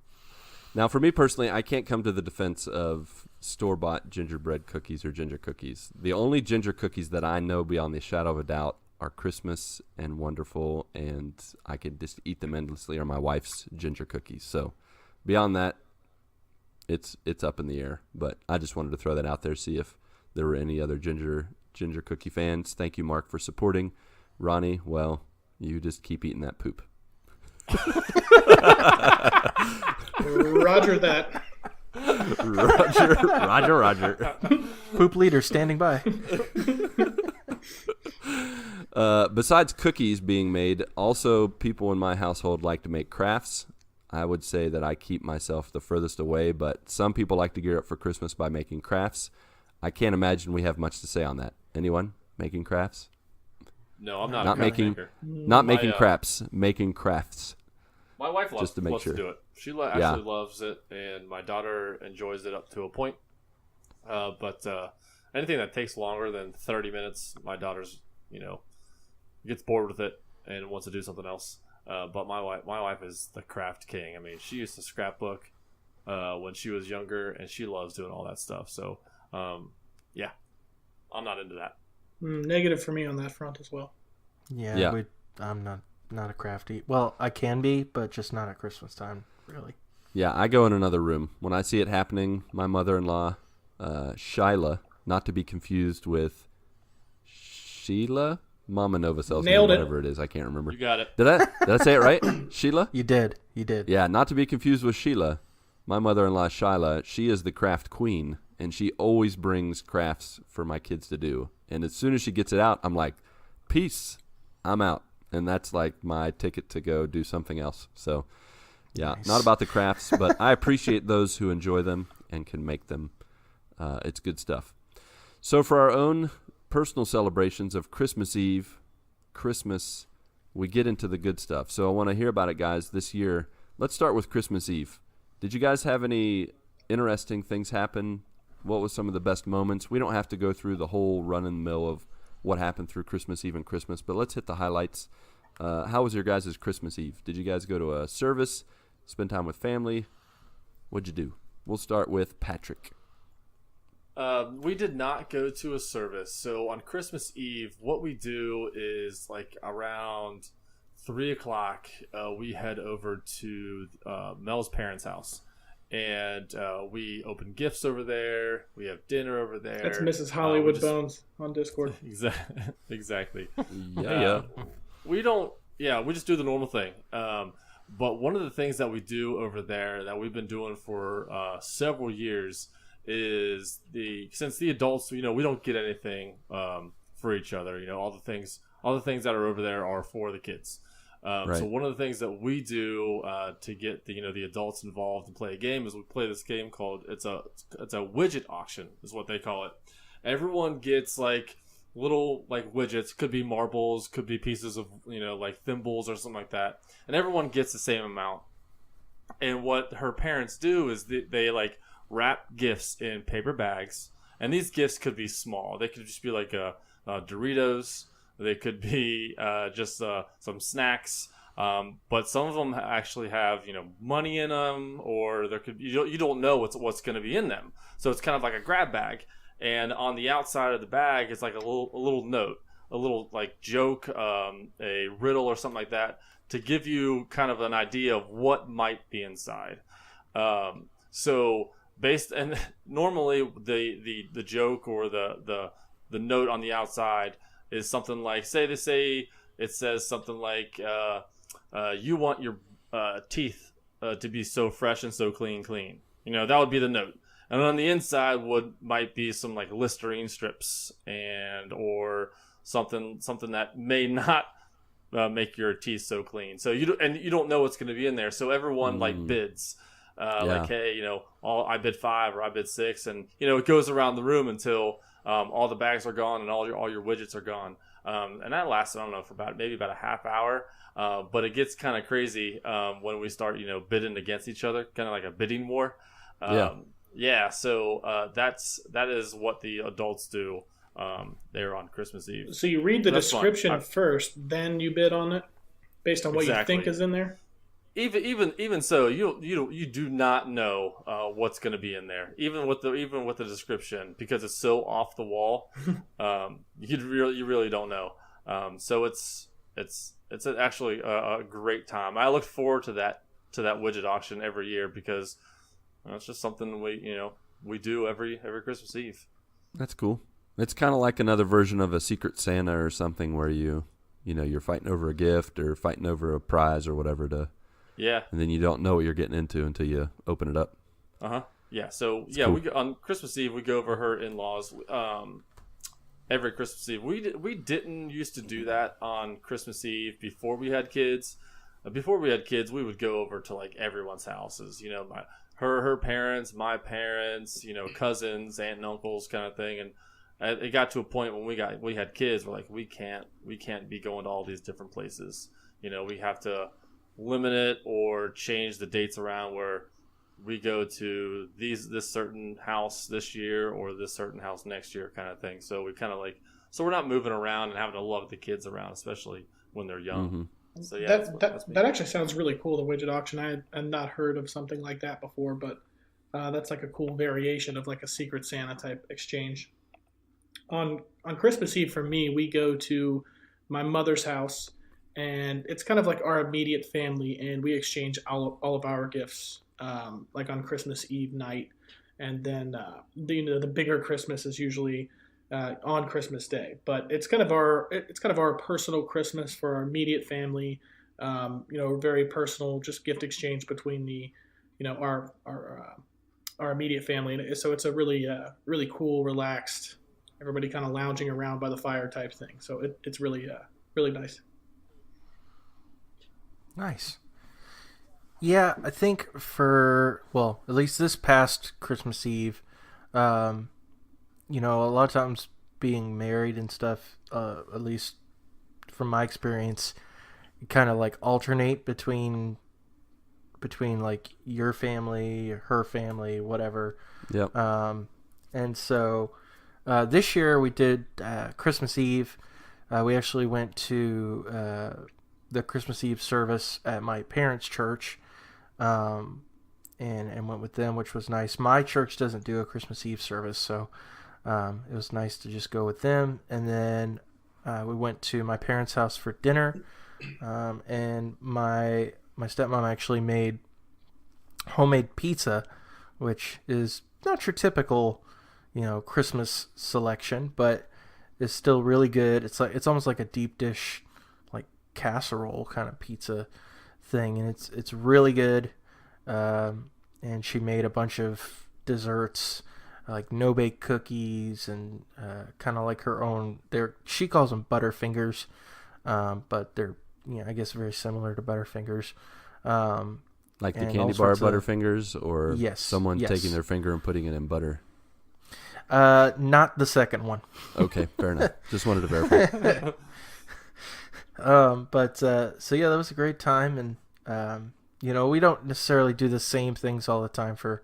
B: Now, for me personally, I can't come to the defense of store-bought gingerbread cookies or ginger cookies. The only ginger cookies that I know beyond the shadow of a doubt are Christmas and wonderful, and I could just eat them endlessly, are my wife's ginger cookies. So beyond that, it's up in the air. But I just wanted to throw that out there, see if there were any other ginger cookie fans. Thank you, Marc, for supporting. Ronnie, well, you just keep eating that poop.
D: Roger that.
B: Roger.
E: Poop leader standing by.
B: Besides cookies being made, also people in my household like to make crafts. I would say that I keep myself the furthest away, but some people like to gear up for Christmas by making crafts. I can't imagine we have much to say on that. Anyone making crafts?
C: No, I'm not
B: Not
C: a craft
B: making-
C: maker.
B: Not making
C: My,
B: crafts, making crafts.
C: My wife loves,
B: Just to make
C: loves
B: sure.
C: to do it. She actually loves it, and my daughter enjoys it up to a point. But anything that takes longer than 30 minutes, my daughter's, gets bored with it and wants to do something else. But my wife is the craft king. I mean, she used to scrapbook when she was younger, and she loves doing all that stuff. So, yeah, I'm not into that.
D: Negative for me on that front as well.
E: Yeah. I'm not a crafty. Well, I can be, but just not at Christmas time, really.
B: Yeah, I go in another room. When I see it happening, my mother-in-law, Shyla, not to be confused with Sheila? Mama Nova sells me
D: Nailed it.
B: whatever it is. I can't remember.
C: You got it.
B: Did I say it right? Sheila?
E: You did.
B: Yeah, not to be confused with Sheila. My mother-in-law, Shyla, she is the craft queen, and she always brings crafts for my kids to do. And as soon as she gets it out, I'm like, peace, I'm out. And that's like my ticket to go do something else. So, yeah,
E: Nice.
B: not about the crafts, but I appreciate those who enjoy them and can make them. It's good stuff. So for our own personal celebrations of Christmas Eve, Christmas, we get into the good stuff. So I want to hear about it, guys, this year. Let's start with Christmas Eve. Did you guys have any interesting things happen? What was some of the best moments? We don't have to go through the whole run-in-the-mill of what happened through Christmas Eve and Christmas, but let's hit the highlights. How was your guys' Christmas Eve? Did you guys go to a service, spend time with family? What'd you do? We'll start with Patrick.
C: We did not go to a service. So on Christmas Eve, what we do is like around 3 o'clock, we head over to Mel's parents' house. and we open gifts over there. We have dinner over there.
D: That's Mrs. Hollywood Bones on Discord.
C: Exactly.
B: Yeah.
C: We just do the normal thing. But one of the things that we do over there that we've been doing for several years is since the adults, we don't get anything for each other. All the things that are over there are for the kids.
B: Right.
C: So one of the things that we do to get the adults involved and play a game is we play this game called it's a widget auction is what they call it. Everyone gets like little like widgets, could be marbles, could be pieces of like thimbles or something like that, and everyone gets the same amount. And what her parents do is they like wrap gifts in paper bags, and these gifts could be small. They could just be like Doritos. They could be just some snacks, but some of them actually have money in them, or there could you don't know what's going to be in them. So it's kind of like a grab bag, and on the outside of the bag is like a little note, a little like joke, a riddle or something like that to give you kind of an idea of what might be inside. So and normally the joke or the note on the outside is something like, it says something like, you want your teeth to be so fresh and so clean. That would be the note. And on the inside might be some like Listerine strips or something that may not make your teeth so clean. So you don't know what's going to be in there. So everyone like bids. Like, hey, I bid 5 or I bid 6, and it goes around the room until all the bags are gone and all your widgets are gone. And that lasts, I don't know, for maybe about a half hour. But it gets kind of crazy when we start, bidding against each other, kind of like a bidding war. So that is what the adults do there on Christmas Eve.
D: So you read the description first, then you bid on it based on what you think is in there.
C: Even so, you do not know what's going to be in there, even with the description, because it's so off the wall. You really don't know. So it's actually a great time. I look forward to that widget auction every year because it's just something we do every Christmas Eve.
B: That's cool. It's kind of like another version of a Secret Santa or something where you're fighting over a gift or fighting over a prize or whatever
C: Yeah.
B: And then you don't know what you're getting into until you open it up.
C: Yeah. So
B: cool.
C: we on Christmas Eve we go over her in-laws every Christmas Eve. We didn't used to do that on Christmas Eve before we had kids. Before we had kids, we would go over to like everyone's houses. Her parents, my parents, cousins, aunt and uncles, kind of thing. And it got to a point when we had kids, we're like, we can't be going to all these different places. We have to limit it or change the dates around where we go to this certain house this year or this certain house next year, kind of thing. So we kind of so we're not moving around and having to lug the kids around, especially when they're young.
B: Mm-hmm.
C: So yeah,
D: that actually sounds really cool. The widget auction, I had not heard of something like that before, but that's like a cool variation of like a Secret Santa type exchange. On Christmas Eve for me, we go to my mother's house, and it's kind of like our immediate family, and we exchange all of our gifts like on Christmas Eve night, and then the bigger Christmas is usually on Christmas Day. But it's kind of our personal Christmas for our immediate family. Very personal, just gift exchange between our immediate family, and so it's a really cool, relaxed, everybody kind of lounging around by the fire type thing. So it's really nice.
E: Nice. Yeah, I think at least this past Christmas Eve, a lot of times being married and stuff, at least from my experience, you kind of like alternate between like your family, her family, whatever.
B: Yep.
E: And so this year we did Christmas Eve. We actually went to the Christmas Eve service at my parents' church, and went with them, which was nice. My church doesn't do a Christmas Eve service, so it was nice to just go with them. And then we went to my parents' house for dinner, and my stepmom actually made homemade pizza, which is not your typical, Christmas selection, but is still really good. It's almost like a deep dish, like casserole kind of pizza thing, and it's really good. And she made a bunch of desserts, like no-bake cookies, and kind of like her own. She calls them Butterfingers, but they're I guess very similar to Butterfingers.
B: Like the candy bar Butterfingers, or
E: yes,
B: someone taking their finger and putting it in butter?
E: Not the second one.
B: Okay, fair enough. Just wanted to verify.
E: So yeah, that was a great time, and we don't necessarily do the same things all the time for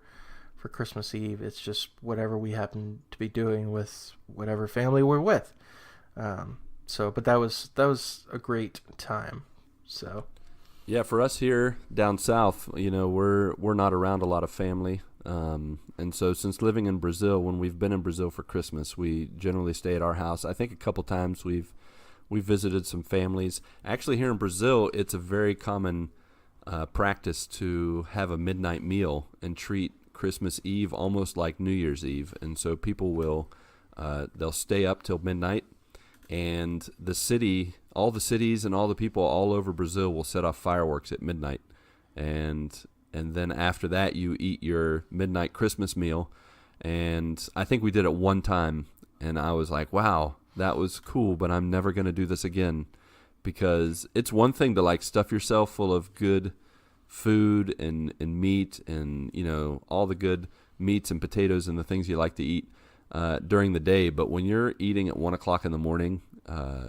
E: Christmas Eve. It's just whatever we happen to be doing with whatever family we're with. But that was a great time. So
B: yeah, for us here down south, we're not around a lot of family. And so since living in Brazil, when we've been in Brazil for Christmas, we generally stay at our house. I think a couple times we've visited some families. Actually, here in Brazil, it's a very common practice to have a midnight meal and treat Christmas Eve almost like New Year's Eve. And so people will they'll stay up till midnight, and all the cities and all the people all over Brazil will set off fireworks at midnight. And then after that, you eat your midnight Christmas meal. And I think we did it one time, and I was like, wow, that was cool, but I'm never going to do this again, because it's one thing to like stuff yourself full of good food and meat and, all the good meats and potatoes and the things you like to eat during the day. But when you're eating at 1 o'clock in the morning,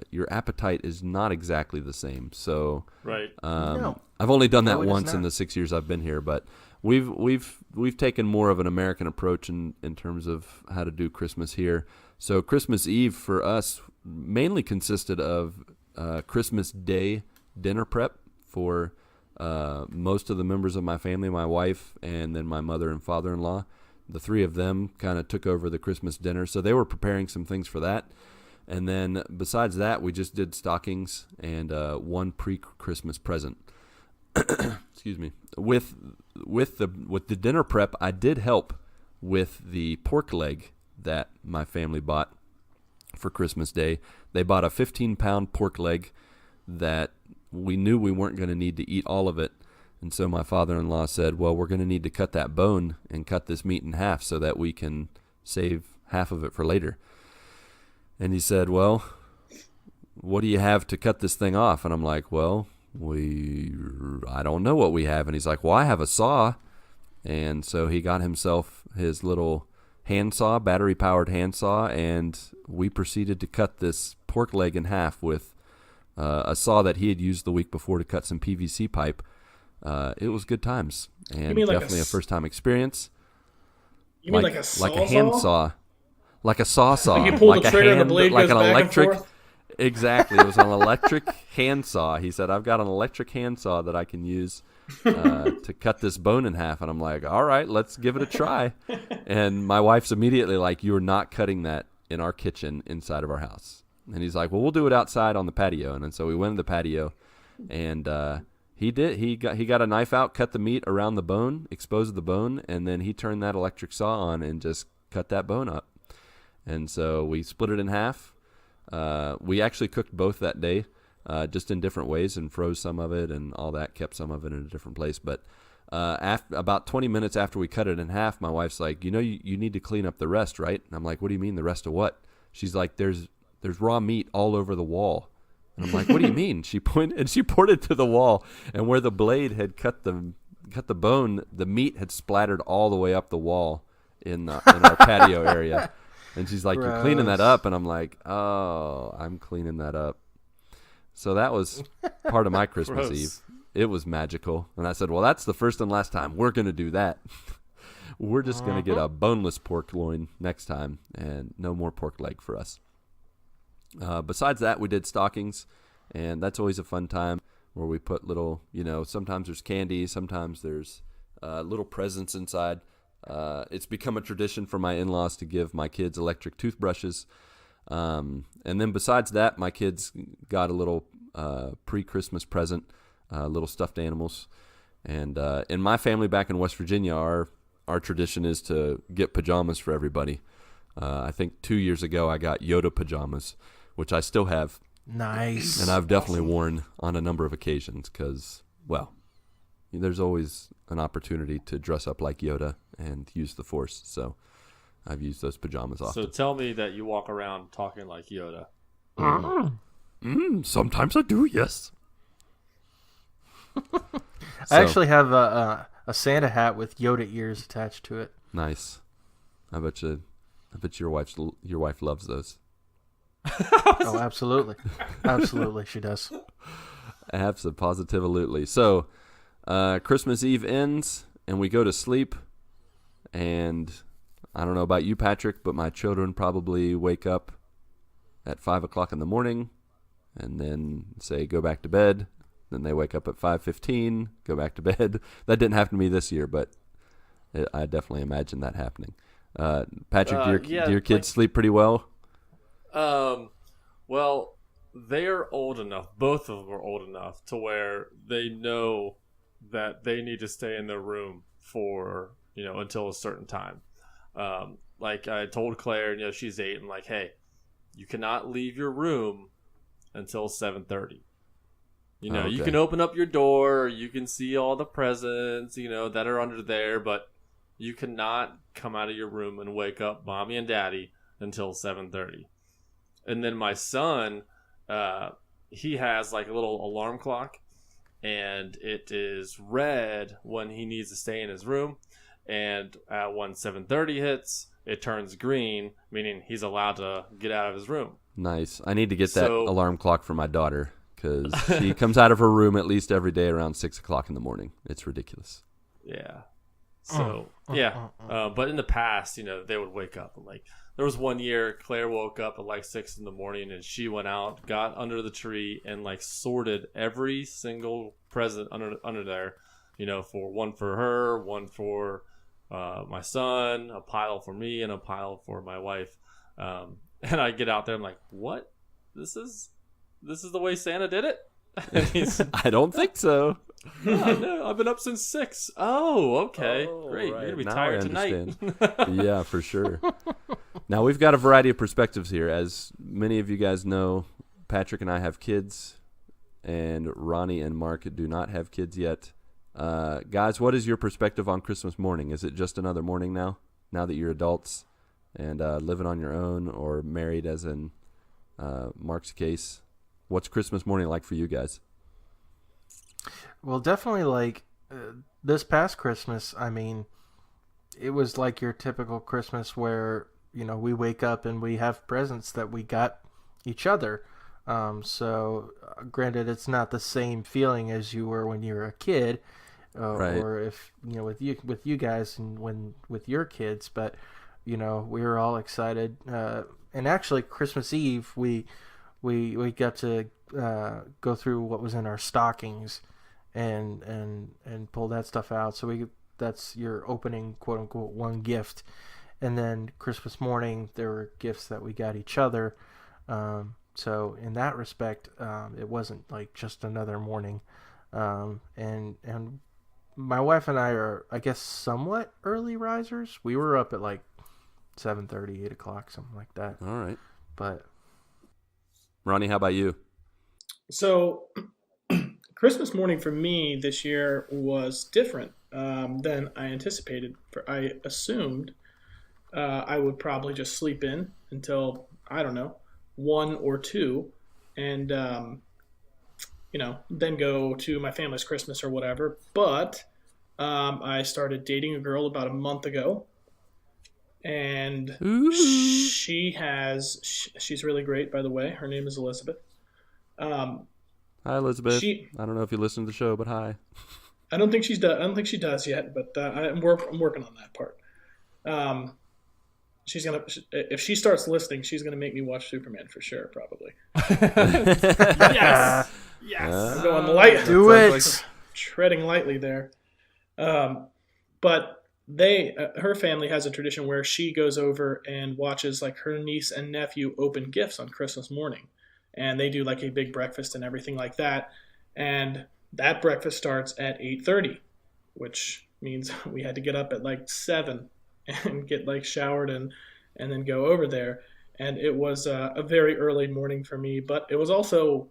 B: your appetite is not exactly the same. So
C: right.
E: No.
B: I've only done that
E: No,
B: once in the 6 years I've been here, but we've taken more of an American approach in terms of how to do Christmas here. So Christmas Eve for us mainly consisted of Christmas Day dinner prep for most of the members of my family, my wife, and then my mother and father-in-law. The three of them kind of took over the Christmas dinner, so they were preparing some things for that. And then besides that, we just did stockings and one pre-Christmas present. Excuse me. With the dinner prep, I did help with the pork leg that my family bought for Christmas Day. They bought a 15-pound pork leg that we knew we weren't going to need to eat all of it. And so my father-in-law said, well, we're going to need to cut that bone and cut this meat in half so that we can save half of it for later. And he said, well, what do you have to cut this thing off? And I'm like, well, I don't know what we have. And he's like, well, I have a saw. And so he got himself his little handsaw, battery-powered handsaw, and we proceeded to cut this pork leg in half with a saw that he had used the week before to cut some PVC pipe. It was good times, and definitely a first-time experience.
D: You mean like a saw?
B: Like a handsaw. Like a saw.
D: Like you pull the trigger and the blade goes
B: an
D: back
B: electric.
D: and forth?
B: Exactly. It was an electric handsaw. He said, I've got an electric handsaw that I can use to cut this bone in half. And I'm like, all right, let's give it a try. And my wife's immediately like, you're not cutting that in our kitchen inside of our house. And he's like, well, we'll do it outside on the patio. And then so we went to the patio, and he did. He got a knife out, cut the meat around the bone, exposed the bone, and then he turned that electric saw on and just cut that bone up. And so we split it in half. We actually cooked both that day, just in different ways, and froze some of it and all that, kept some of it in a different place. But about 20 minutes after we cut it in half, my wife's like, you need to clean up the rest, right? And I'm like, what do you mean the rest of what? She's like, there's raw meat all over the wall. And I'm like, what do you mean? She pointed to the wall, and where the blade had cut the bone, the meat had splattered all the way up the wall in our patio area. And she's like, you're cleaning that up? And I'm like, oh, I'm cleaning that up. So that was part of my Christmas Eve. It was magical. And I said, well, that's the first and last time we're going to do that. We're just going to get a boneless pork loin next time, and no more pork leg for us. Besides that, we did stockings, and that's always a fun time where we put little, sometimes there's candy, sometimes there's little presents inside. It's become a tradition for my in-laws to give my kids electric toothbrushes. And then besides that, my kids got a little pre-Christmas present, little stuffed animals. And in my family back in West Virginia, our tradition is to get pajamas for everybody. I think 2 years ago I got Yoda pajamas, which I still have.
E: Nice.
B: And I've definitely worn on a number of occasions because, well, there's always an opportunity to dress up like Yoda and use the Force. So I've used those pajamas often.
C: So tell me that you walk around talking like Yoda.
B: Sometimes I do, yes.
E: I actually have a Santa hat with Yoda ears attached to it.
B: Nice. I bet your wife loves those.
E: Oh, absolutely. Absolutely, she does.
B: Absolutely. So, Christmas Eve ends, and we go to sleep, and I don't know about you, Patrick, but my children probably wake up at 5 o'clock in the morning, and then say, go back to bed. Then they wake up at 5:15, go back to bed. That didn't happen to me this year, but I definitely imagine that happening. Patrick, do your kids sleep pretty well?
C: Well, they're old enough. Both of them are old enough to where they know that they need to stay in their room for, until a certain time. Like I told Claire, she's 8, and like, hey, you cannot leave your room until 7:30.
B: Okay.
C: You can open up your door, you can see all the presents, that are under there, but you cannot come out of your room and wake up mommy and daddy until 7:30. And then my son, he has like a little alarm clock, and it is red when he needs to stay in his room. And when 7:30 hits, it turns green, meaning he's allowed to get out of his room.
B: Nice. I need to get that alarm clock for my daughter because she comes out of her room at least every day around 6 o'clock in the morning. It's ridiculous.
C: Yeah. So, but in the past, they would wake up. Like, there was one year Claire woke up at like 6 in the morning, and she went out, got under the tree, and like sorted every single present under there, for one for her, one for my son, a pile for me, and a pile for my wife. And I get out there, I'm like, what? This is the way Santa did it? And
B: I don't think so.
C: No, I've been up since 6. Oh, okay. Great.
B: Right.
C: You're going to be
B: Now
C: tired
B: I
C: tonight.
B: Yeah, for sure. Now, we've got a variety of perspectives here. As many of you guys know, Patrick and I have kids, and Ronnie and Marc do not have kids yet. Guys, what is your perspective on Christmas morning? Is it just another morning now that you're adults and living on your own, or married, as in Marc's case? What's Christmas morning like for you guys?
E: Well, definitely like this past Christmas, I mean, it was like your typical Christmas where, we wake up and we have presents that we got each other. So granted, it's not the same feeling as you were when you were a kid,
B: right.
E: Or if, with you guys and with your kids, but, we were all excited. And actually Christmas Eve, we got to go through what was in our stockings and pull that stuff out. So that's your opening, quote unquote, one gift. And then Christmas morning, there were gifts that we got each other. So in that respect, it wasn't like just another morning. And my wife and I are, I guess, somewhat early risers. We were up at like 7:30, 8 o'clock, something like that.
B: All right.
E: But
B: Ronnie, how about you?
D: So Christmas morning for me this year was different than I anticipated. I assumed I would probably just sleep in until, I don't know, 1 or 2, and then go to my family's Christmas or whatever. But I started dating a girl about a month ago, and she's really great, by the way. Her name is Elizabeth.
B: Hi, Elizabeth. I don't know if you listen to the show, but hi.
D: I don't think she does yet, but I'm working on that part. If she starts listening, she's gonna make me watch Superman for sure, probably. Yes. I'm going light.
E: Do it.
D: Like treading lightly there. But her family has a tradition where she goes over and watches like her niece and nephew open gifts on Christmas morning, and they do like a big breakfast and everything like that. And that breakfast starts at 8:30. which means we had to get up at like 7 and get like showered and then go over there. And it was a very early morning for me, but it was also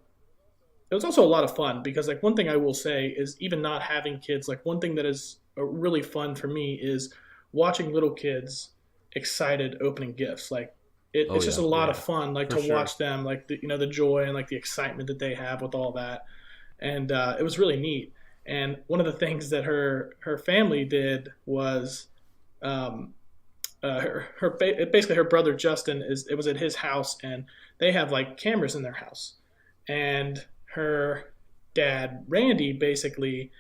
D: a lot of fun because like one thing I will say is even not having kids, like one thing that is really fun for me is watching little kids excited opening gifts. Like it's just a lot of fun, like to watch them, like the joy and like the excitement that they have with all that. And it was really neat. And one of the things that her family did was basically her brother Justin it was at his house, and they have like cameras in their house, and her dad Randy basically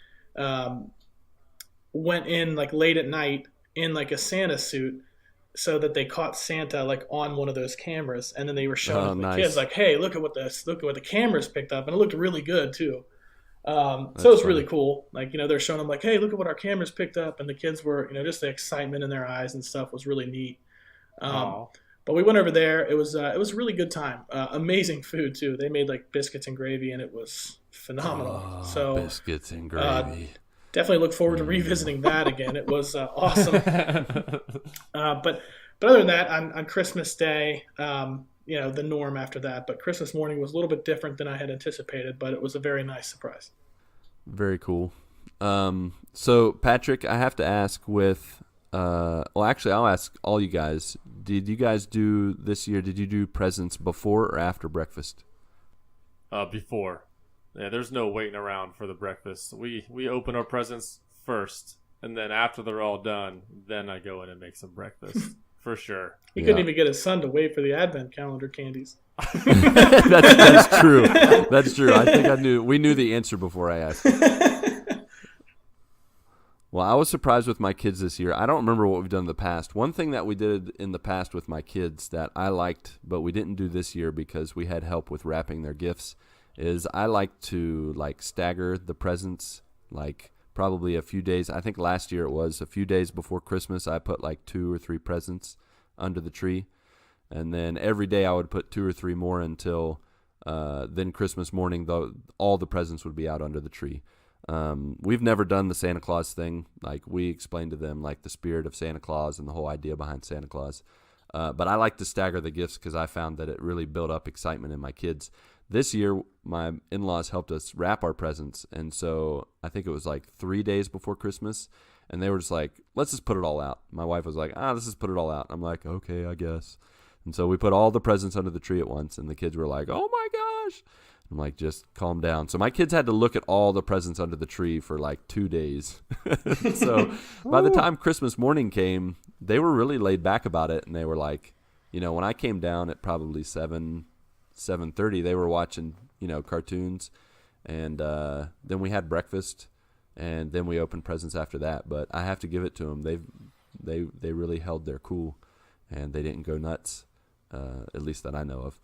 D: went in like late at night in like a Santa suit so that they caught Santa like on one of those cameras, and then they were showing the kids like, hey, look at what the cameras picked up, and it looked really good too. So it was really cool. Like, they're showing them like, hey, look at what our cameras picked up. And the kids were, just the excitement in their eyes and stuff was really neat. But we went over there. It was a really good time. Amazing food too. They made like biscuits and gravy, and it but
B: biscuits and gravy.
D: Definitely look forward to revisiting that again. It was awesome. But other than that, on Christmas Day, the norm after that. But Christmas morning was a little bit different than I had anticipated, but it was a very nice surprise.
B: Very cool. So, Patrick, I have to ask I'll ask all you guys. Did you guys did you do presents before or after breakfast?
C: Before. Yeah, there's no waiting around for the breakfast. We open our presents first, and then after they're all done, then I go in and make some breakfast. For sure.
D: He couldn't even get his son to wait for the advent calendar candies.
B: That's true. That's true. I think we knew the answer before I asked. Well, I was surprised with my kids this year. I don't remember what we've done in the past. One thing that we did in the past with my kids that I liked, but we didn't do this year because we had help with wrapping their gifts, is I like to stagger the presents, probably a few days. I think last year it was a few days before Christmas. I put 2 or 3 presents under the tree, and then every day I would put 2 or 3 more until then Christmas morning, all the presents would be out under the tree. We've never done the Santa Claus thing. We explained to them the spirit of Santa Claus and the whole idea behind Santa Claus. But I like to stagger the gifts because I found that it really built up excitement in my kids. This year, my in-laws helped us wrap our presents, and so I think it was 3 days before Christmas, and they were just let's just put it all out. My wife was let's just put it all out. I'm like, okay, I guess. And so we put all the presents under the tree at once, and the kids were like, oh my gosh. I'm like, just calm down. So my kids had to look at all the presents under the tree for 2 days. So by the time Christmas morning came, they were really laid back about it, and they were when I came down at probably 7:30, they were watching, cartoons, and then we had breakfast, and then we opened presents after that. But I have to give it to them; they really held their cool, and they didn't go nuts, at least that I know of.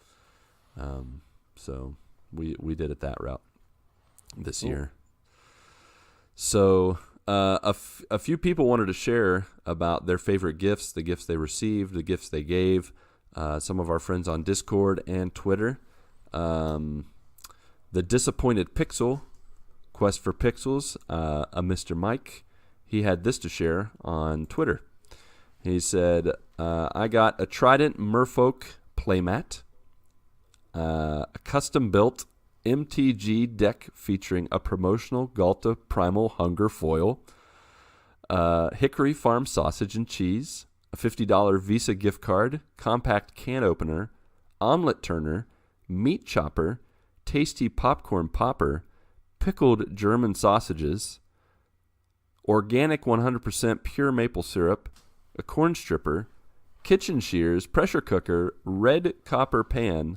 B: So we did it that route this year. So a few people wanted to share about their favorite gifts, the gifts they received, the gifts they gave. Some of our friends on Discord and Twitter. The Disappointed Pixel, Quest for Pixels, a Mr. Mike, he had this to share on Twitter. He said, I got a Trident Merfolk playmat, a custom-built MTG deck featuring a promotional Galta Primal Hunger foil, Hickory Farm sausage and cheese, a $50 Visa gift card, compact can opener, omelet turner, meat chopper, tasty popcorn popper, pickled German sausages, organic 100% pure maple syrup, a corn stripper, kitchen shears, pressure cooker, red copper pan,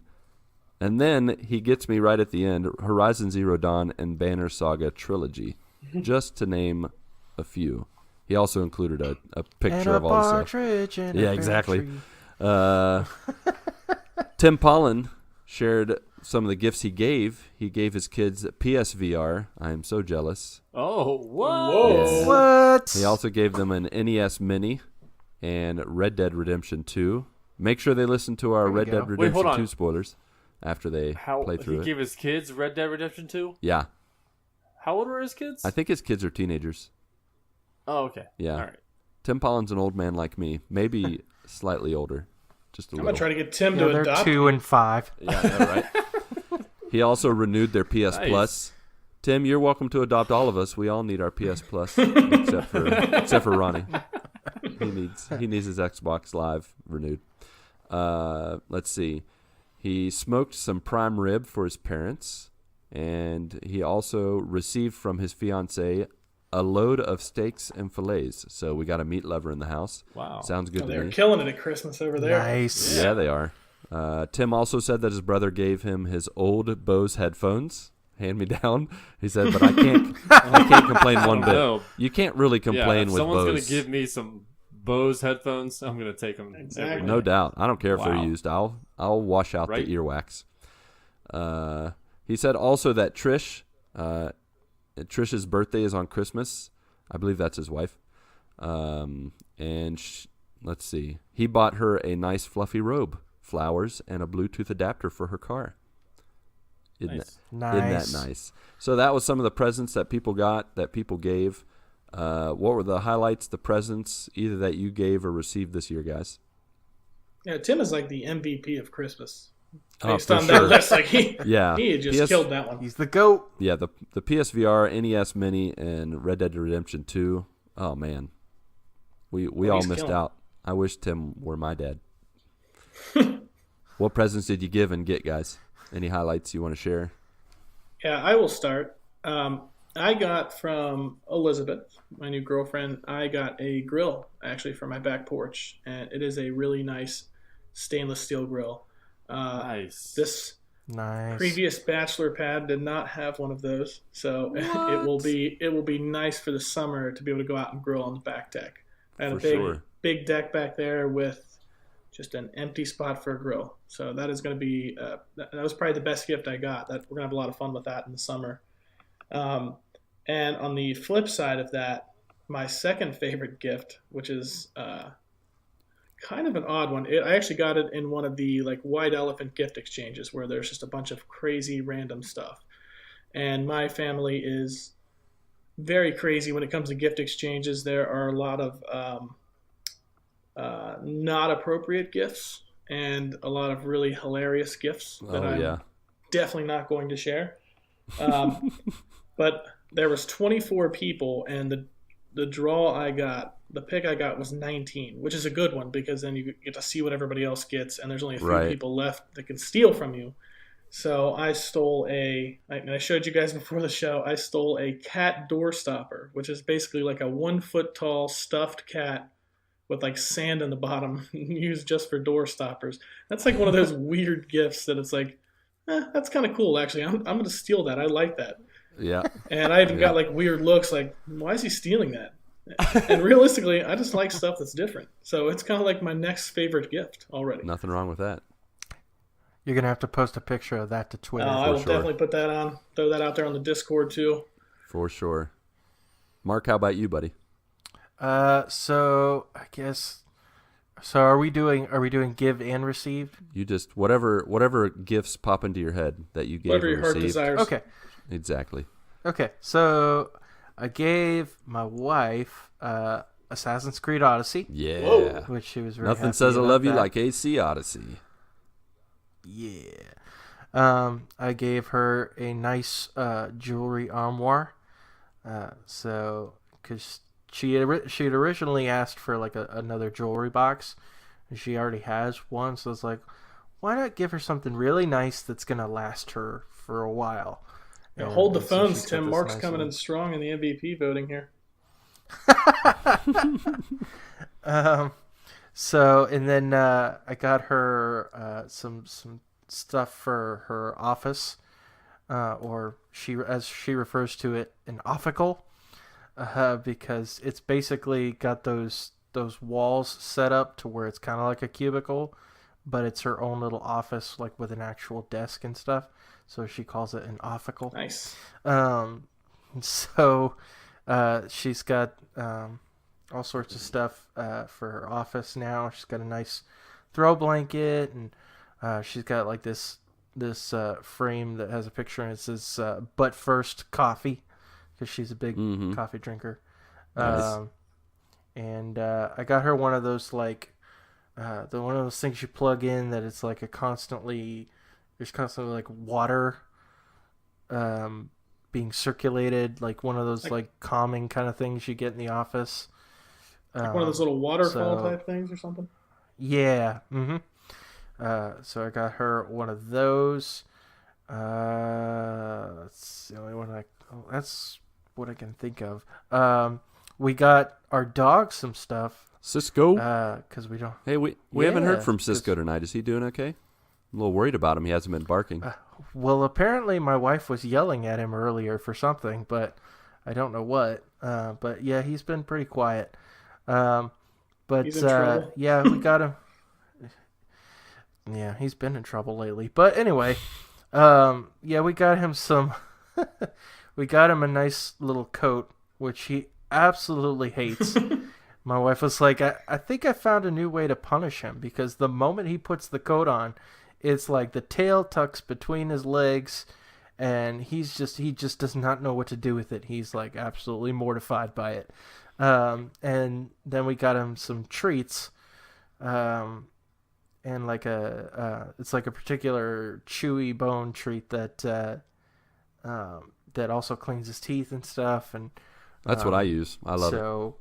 B: and then he gets me right at the end, Horizon Zero Dawn and Banner Saga trilogy, just to name a few. He also included a picture of all the stuff. Yeah, exactly. Tim Paullin shared some of the gifts he gave. He gave his kids PSVR. I am so jealous.
C: Oh, what?
D: Whoa.
B: Yeah.
E: What?
B: He also gave them an NES Mini and Red Dead Redemption 2. Make sure they listen to our Red Dead Redemption 2 spoilers after they play through it.
C: He gave his kids Red Dead Redemption 2?
B: Yeah.
C: How old were his kids?
B: I think his kids are teenagers.
C: Oh, okay.
B: Yeah.
C: All right.
B: Tim Paullin's an old man like me, maybe slightly older, just a
D: I'm
B: little.
D: gonna try to get Tim
E: Yeah,
D: to
E: they're
D: adopt.
E: 2 and 5.
B: Yeah, right. He also renewed their PS
C: Nice.
B: Plus. Tim, you're welcome to adopt all of us. We all need our PS Plus, except for Ronnie. He needs his Xbox Live renewed. Let's see. He smoked some prime rib for his parents, and he also received from his fiancée a load of steaks and fillets. So we got a meat lover in the house.
C: Wow.
B: Sounds good to
D: They're
B: me.
D: killing it at Christmas over there.
E: Nice.
B: Yeah, they are. Tim also said that his brother gave him his old Bose headphones, hand me down. He said, but I can't complain one bit.
C: know.
B: You can't really complain
C: if
B: with
C: someone's
B: Bose.
C: gonna give me some Bose headphones, I'm gonna take them.
D: Exactly.
B: No doubt. I don't care if they're
C: Wow.
B: used. I'll wash out
C: Right.
B: the earwax. He said also that Trish's birthday is on Christmas. I believe that's his wife. Let's see. He bought her a nice fluffy robe, flowers, and a Bluetooth adapter for her car.
C: Nice.
B: Isn't that nice? So that was some of the presents that people got, that people gave. What were the highlights, the presents, either that you gave or received this year, guys?
D: Yeah, Tim is like the MVP of Christmas.
B: Oh,
D: Based
B: for
D: on
B: sure.
D: that list, like he
B: Yeah.
D: just killed that one.
E: He's the GOAT.
B: Yeah, the PSVR, NES Mini, and Red Dead Redemption 2. Oh, man. We all
D: he's
B: missed
D: killing.
B: out. I wish Tim were my dad. What presents did you give and get, guys? Any highlights you want to share?
D: Yeah, I will start. I got from Elizabeth, my new girlfriend, I got a grill actually for my back porch, and it is a really nice stainless steel grill.
C: Nice.
D: This
E: Nice.
D: previous bachelor pad did not have one of those, so it will be nice for the summer to be able to go out and grill on the back deck. I had
B: For
D: a big
B: sure.
D: big deck back there with just an empty spot for a grill. So that is going to be that was probably the best gift I got. That we're gonna have a lot of fun with that in the summer. And on the flip side of that, my second favorite gift, which is kind of an odd one, I actually got it in one of the like white elephant gift exchanges where there's just a bunch of crazy random stuff. And my family is very crazy when it comes to gift exchanges. There are a lot of not appropriate gifts and a lot of really hilarious gifts that I'm definitely not going to share. But there was 24 people, and the draw I got, the pick I got was 19, which is a good one because then you get to see what everybody else gets, and there's only a few people left that can steal from you. So I stole and I showed you guys before the show, I stole a cat door stopper, which is basically like a 1 foot tall stuffed cat with like sand in the bottom used just for door stoppers. That's like one of those weird gifts that it's like, that's kind of cool actually. I'm going to steal that. I like that.
B: Yeah.
D: And I even got like weird looks like, why is he stealing that? And realistically, I just like stuff that's different. So it's kind of like my next favorite gift already.
B: Nothing wrong with that.
E: You're going to have to post a picture of that to Twitter.
D: I will
B: sure.
D: definitely put that on, throw that out there on the Discord too.
B: For sure. Mark, how about you, buddy?
E: So I guess. So are we doing give and receive?
B: You just whatever gifts pop into your head that you gave
D: Whatever
B: or
D: your heart
B: received.
D: desires.
E: Okay.
B: Exactly.
E: Okay. So I gave my wife Assassin's Creed Odyssey,
B: Yeah.
D: Whoa.
E: which she was really
B: Nothing
E: happy
B: says I
E: about
B: love you
E: that.
B: like AC Odyssey.
E: Yeah. I gave her a nice jewelry armoire. So because she had originally asked for like another jewelry box, and she already has one. So it's like, why not give her something really nice that's gonna last her for a while?
D: Yeah, hold the
E: And so
D: phones,
E: she took
D: Tim.
E: this
D: Mark's
E: nice
D: coming
E: one.
D: in strong in the MVP voting here.
E: So and then I got her some stuff for her office, or as she refers to it, an offical, because it's basically got those walls set up to where it's kind of like a cubicle, but it's her own little office, like with an actual desk and stuff. So she calls it an offical.
D: Nice.
E: So she's got all sorts of stuff for her office now. She's got a nice throw blanket, and she's got like this frame that has a picture, and it says "But first coffee," because she's a big coffee drinker.
B: Nice.
E: And I got her one of those like one of those things you plug in that it's like there's constantly like water being circulated, like one of those like calming kind of things you get in the office.
D: Like one of those little waterfall type things or something?
E: Yeah. Mm-hmm. So I got her one of those. That's the only one that's what I can think of. We got our dog some stuff.
B: Cisco?
E: Because we don't...
B: Hey, we haven't heard from Cisco tonight. Is he doing okay? I'm a little worried about him. He hasn't been barking.
E: Well, apparently my wife was yelling at him earlier for something, but I don't know what. But yeah, he's been pretty quiet. But
D: he's in trouble.
E: yeah, we got him. Yeah, he's been in trouble lately. But anyway, yeah, we got him some. We got him a nice little coat, which he absolutely hates. My wife was like, I think I found a new way to punish him, because the moment he puts the coat on, it's like the tail tucks between his legs, and he just does not know what to do with it. He's like absolutely mortified by it. And then we got him some treats, and like it's like a particular chewy bone treat that also cleans his teeth and stuff. And
B: that's what I use. I love it.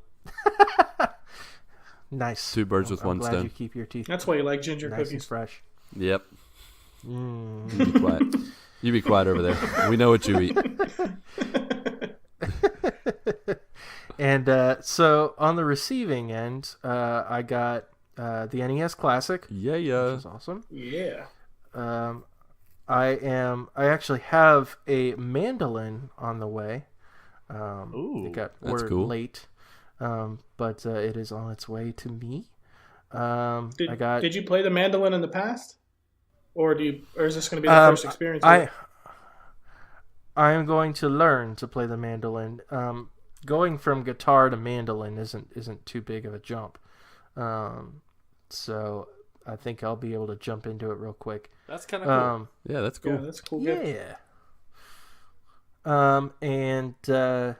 E: Nice.
B: Two birds with one
E: glad
B: stone.
E: You keep your teeth.
D: That's why you like ginger
E: nice
D: cookies.
E: And fresh.
B: Yep.
E: Mm.
B: You be quiet. You be quiet over there. We know what you eat.
E: And so on the receiving end, I got the NES Classic.
B: Yeah.
E: Which is awesome.
D: Yeah.
E: I actually have a mandolin on the way.
C: Ooh,
E: it got
B: that's
E: word
B: cool.
E: late, but it is on its way to me.
D: Did you play the mandolin in the past, or is this going to be the first experience?
E: I am going to learn to play the mandolin. Going from guitar to mandolin isn't too big of a jump, so I think I'll be able to jump into it real quick.
C: That's kind of cool.
B: Yeah, that's cool.
D: Yeah, that's cool.
E: Yeah. And let's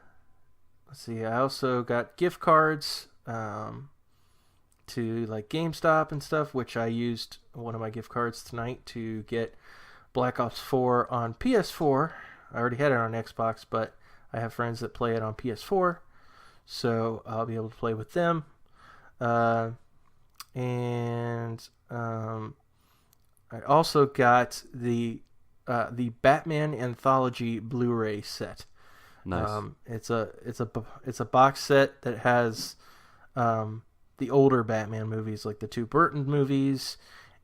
E: see. I also got gift cards to like GameStop and stuff, which I used one of my gift cards tonight to get Black Ops 4 on PS4. I already had it on Xbox, but I have friends that play it on PS4, so I'll be able to play with them. And I also got the Batman Anthology Blu-ray set.
B: Nice.
E: It's a box set that has the older Batman movies, like the two Burton movies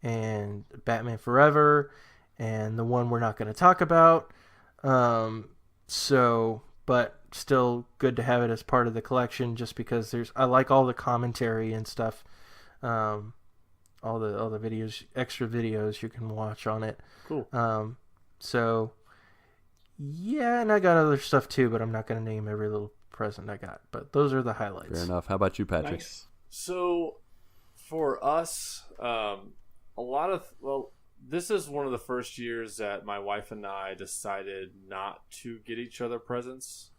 E: and Batman Forever, and the one we're not going to talk about. But still good to have it as part of the collection, just because I like all the commentary and stuff, all the videos, extra videos you can watch on it.
C: Cool.
E: So yeah, and I got other stuff too, but I'm not going to name every little present I got. But those are the highlights.
B: Fair enough. How about you, Patrick?
D: Nice.
C: So for us, this is one of the first years that my wife and I decided not to get each other presents.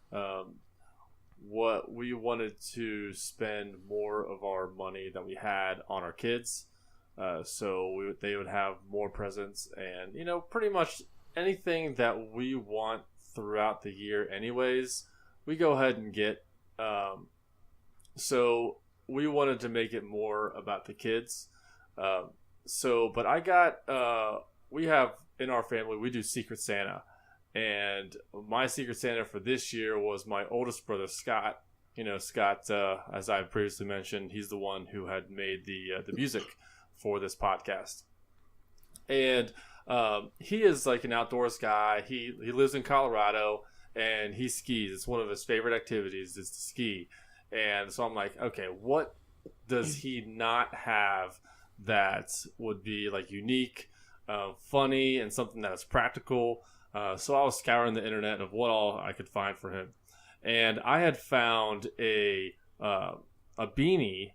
C: What we wanted to spend more of our money that we had on our kids, so they would have more presents, and pretty much anything that we want throughout the year. Anyways, we go ahead and get. So we wanted to make it more about the kids. But I got, we have in our family, we do Secret Santa. And my Secret Santa for this year was my oldest brother, Scott. Scott, as I previously mentioned, he's the one who had made the music for this podcast. And he is like an outdoors guy. He lives in Colorado, and he skis. It's one of his favorite activities is to ski. And so I'm like, okay, what does he not have that would be like unique, funny, and something that is practical? So I was scouring the internet of what all I could find for him, and I had found a beanie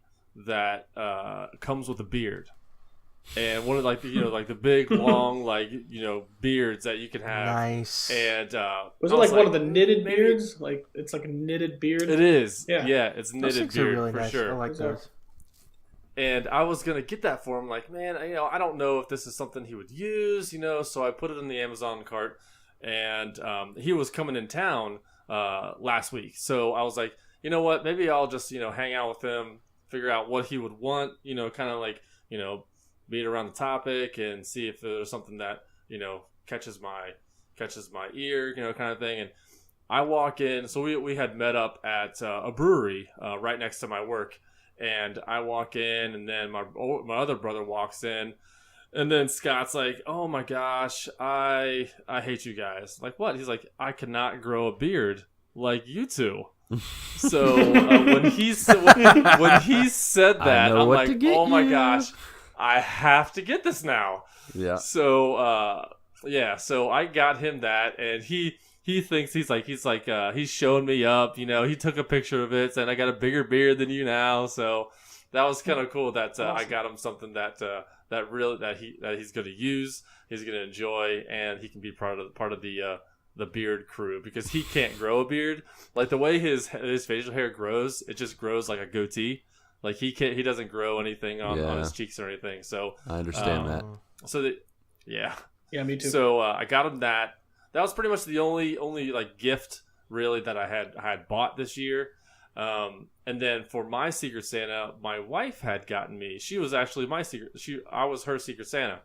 C: that comes with a beard. and one of like the big long beards that you can have.
E: Nice.
C: And
D: was it like one of the knitted beards? Like it's like a knitted beard.
C: It is.
D: Yeah,
C: it's a
E: Those
C: knitted
E: things are
C: beard
E: really
C: for
E: nice.
C: sure.
E: I like those.
C: And I was gonna get that for him. Like, man, I don't know if this is something he would use. So I put it in the Amazon cart, and he was coming in town last week. So I was like, you know what? Maybe I'll just hang out with him, figure out what he would want. Kind of like beat around the topic and see if there's something that catches my ear, kind of thing. And I walk in. So we had met up at a brewery right next to my work. And I walk in, and then my other brother walks in, and then Scott's like, "Oh my gosh, I hate you guys." Like, what? He's like, "I cannot grow a beard like you two." So when he said that, I'm like, "Oh my gosh, I have to get this now."
B: Yeah.
C: So so I got him that, and he thinks he's showing me up. He took a picture of it, and I got a bigger beard than you now. So that was kind of cool that awesome. I got him something that he's going to use, he's going to enjoy, and he can be part of the beard crew, because he can't grow a beard. Like the way his facial hair grows, it just grows like a goatee. Like he doesn't grow anything on his cheeks or anything. So
B: I understand that.
C: So yeah,
D: me too.
C: So I got him that. That was pretty much the only like gift really that I had bought this year. And then for my Secret Santa, my wife had gotten me. She was actually I was her Secret Santa,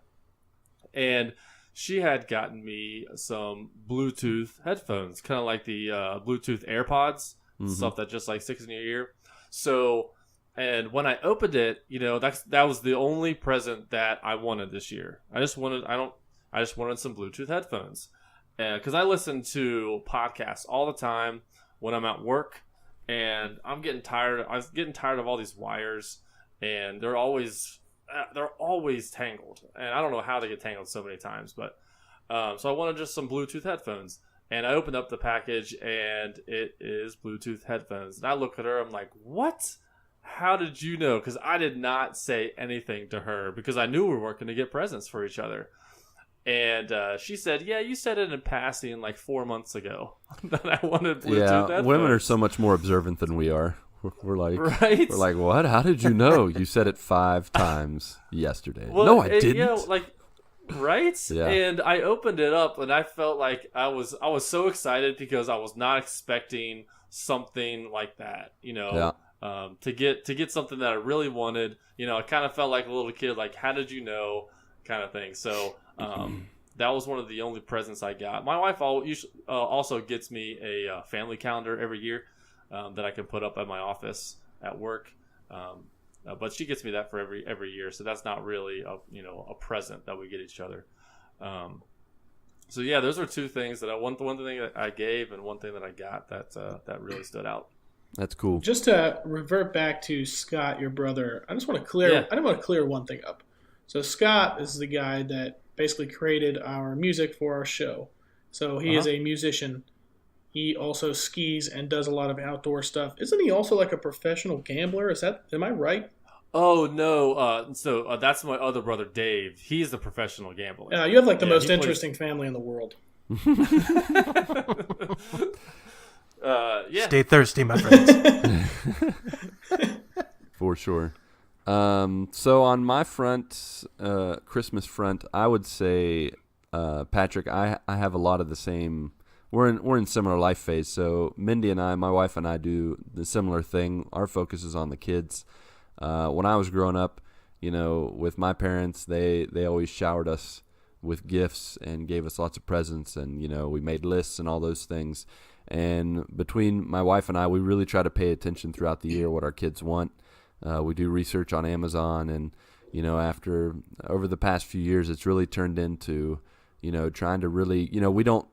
C: and she had gotten me some Bluetooth headphones, kind of like the Bluetooth AirPods, stuff that just like sticks in your ear. So, and when I opened it, that was the only present that I wanted this year. I just wanted some Bluetooth headphones. Because I listen to podcasts all the time when I'm at work, and I'm getting tired. I was getting tired of all these wires, and they're always tangled, and I don't know how they get tangled so many times. But so I wanted just some Bluetooth headphones, and I opened up the package, and it is Bluetooth headphones. And I look at her, I'm like, "What? How did you know?" Because I did not say anything to her, because I knew we were going to get presents for each other. And she said, "Yeah, you said it in passing like 4 months ago that I wanted Bluetooth headphones."
B: Women are so much more observant than we are. We're like,
C: right?
B: We're like, what? How did you know? You said it 5 times yesterday.
C: Well,
B: no, I didn't.
C: Right?
B: Yeah.
C: And I opened it up, and I felt like I was so excited, because I was not expecting something like that. To get something that I really wanted. I kind of felt like a little kid, like, "How did you know?" kind of thing. So. That was one of the only presents I got. My wife also gets me a family calendar every year that I can put up at my office at work. But she gets me that for every year, so that's not really a present that we get each other. So yeah, those are two things that one thing that I gave, and one thing that I got that really stood out.
B: That's cool.
D: Just to revert back to Scott, your brother, I want to clear one thing up. So Scott is the guy that basically created our music for our show. So he is a musician. He also skis and does a lot of outdoor stuff. Isn't he also like a professional gambler? Am I right?
C: Oh no! So that's my other brother, Dave. He's the professional gambler.
D: You have like the most interesting family in the world.
C: Yeah.
E: Stay thirsty, my friends.
B: For sure. So on my front, Christmas front, I would say, Patrick, I have a lot of the same. We're in similar life phase. So Mindy and I, my wife and I, do the similar thing. Our focus is on the kids. When I was growing up, with my parents, they always showered us with gifts and gave us lots of presents, and we made lists and all those things. And between my wife and I, we really try to pay attention throughout the year what our kids want. We do research on Amazon, and over the past few years, it's really turned into trying to really we don't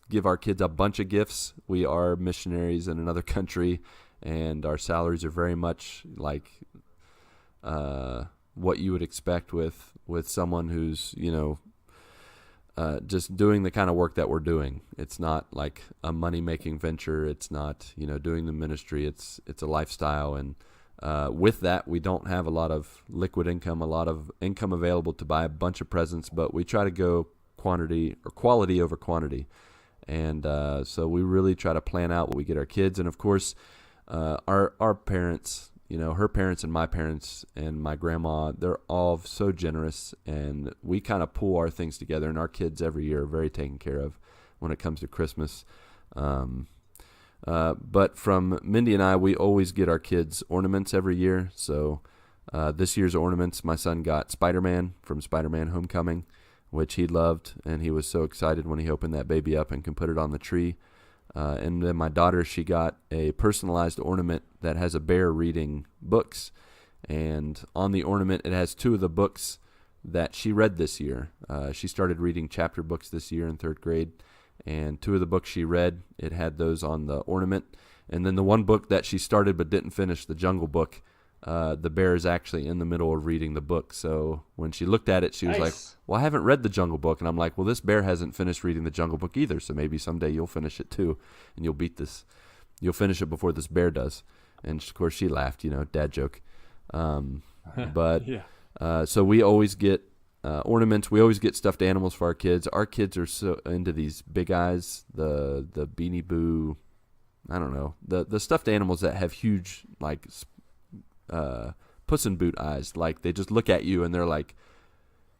B: give our kids a bunch of gifts. We are missionaries in another country, and our salaries are very much like what you would expect with someone who's just doing the kind of work that we're doing. It's not like a money making venture. It's not doing the ministry. It's a lifestyle, and With that, we don't have a lot of liquid income, a lot of income available to buy a bunch of presents, but we try to go quality over quantity. And so we really try to plan out what we get our kids. And of course, our parents, her parents and my parents and my grandma, they're all so generous, and we kind of pull our things together, and our kids every year are very taken care of when it comes to Christmas. But from Mindy and I, we always get our kids ornaments every year. So this year's ornaments, my son got Spider-Man from Spider-Man Homecoming, which he loved, and he was so excited when he opened that baby up and can put it on the tree. And then my daughter, she got a personalized ornament that has a bear reading books. And on the ornament, it has 2 of the books that she read this year. She started reading chapter books this year in 3rd grade. And 2 of the books she read, it had those on the ornament. And then the one book that she started but didn't finish, the Jungle Book, the bear is actually in the middle of reading the book. So when she looked at it, she was like, well, I haven't read the Jungle Book. And I'm like, well, this bear hasn't finished reading the Jungle Book either. So maybe someday you'll finish it too. And you'll finish it before this bear does. And of course she laughed, dad joke. So we always get ornaments. We always get stuffed animals for our kids. Our kids are so into these Big Eyes, the Beanie Boo, I don't know, the stuffed animals that have huge, like, Puss in Boot eyes. Like, they just look at you and they're like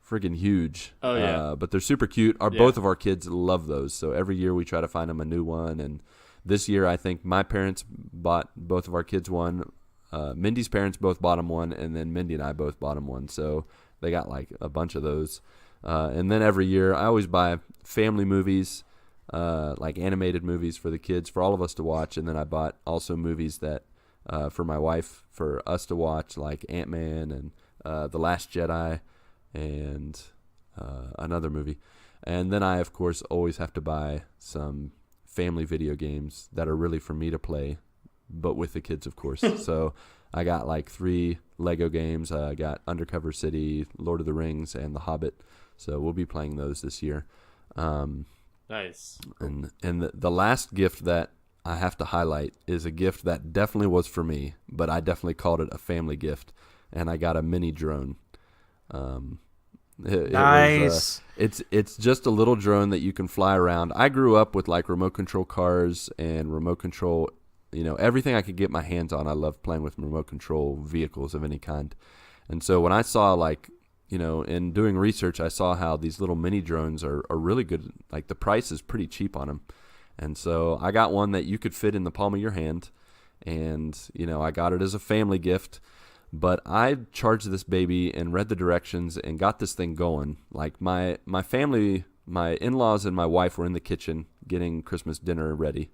B: friggin' huge. Oh yeah. But they're super cute. Both of our kids love those. So every year we try to find them a new one. And this year I think my parents bought both of our kids one. Mindy's parents both bought them one, and then Mindy and I both bought them one. So they got like a bunch of those. And then every year I always buy family movies, like animated movies for the kids, for all of us to watch. And then I bought also movies that for my wife, for us to watch, like Ant-Man and The Last Jedi and another movie. And then I, of course, always have to buy some family video games that are really for me to play, but with the kids, of course. So I got like 3 Lego games. I got Undercover City, Lord of the Rings, and The Hobbit. So we'll be playing those this year.
C: Nice.
B: And the last gift that I have to highlight is a gift that definitely was for me, but I definitely called it a family gift, and I got a mini drone.
E: Nice.
B: It's just a little drone that you can fly around. I grew up with like remote control cars and remote control, everything I could get my hands on. I loved playing with remote control vehicles of any kind. And so when I saw in doing research, I saw how these little mini drones are really good. Like the price is pretty cheap on them. And so I got one that you could fit in the palm of your hand, and, I got it as a family gift, but I charged this baby and read the directions and got this thing going. Like my family, my in-laws and my wife were in the kitchen getting Christmas dinner ready,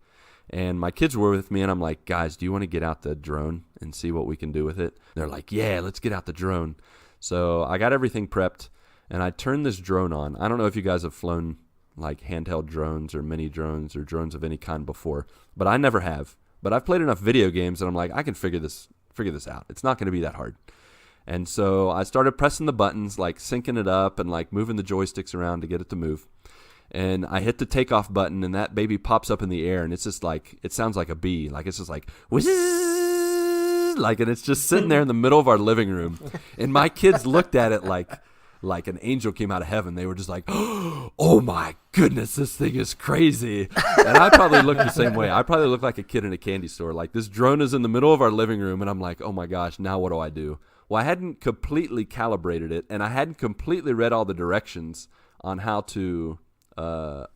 B: and my kids were with me, and I'm like, guys, do you want to get out the drone and see what we can do with it? They're like, yeah, let's get out the drone. So I got everything prepped, and I turned this drone on. I don't know if you guys have flown like handheld drones or mini drones or drones of any kind before, but I never have. But I've played enough video games that I'm like, I can figure this out. It's not going to be that hard. And so I started pressing the buttons, like syncing it up and like moving the joysticks around to get it to move. And I hit the takeoff button, and that baby pops up in the air, and it's just like, it sounds like a bee. Like it's just like, whiz, like, and it's just sitting there in the middle of our living room. And my kids looked at it like an angel came out of heaven. They were just like, oh my goodness, this thing is crazy. And I probably looked the same way. I probably looked like a kid in a candy store. Like, this drone is in the middle of our living room, and I'm like, oh my gosh, now what do I do? Well, I hadn't completely calibrated it, and I hadn't completely read all the directions on how to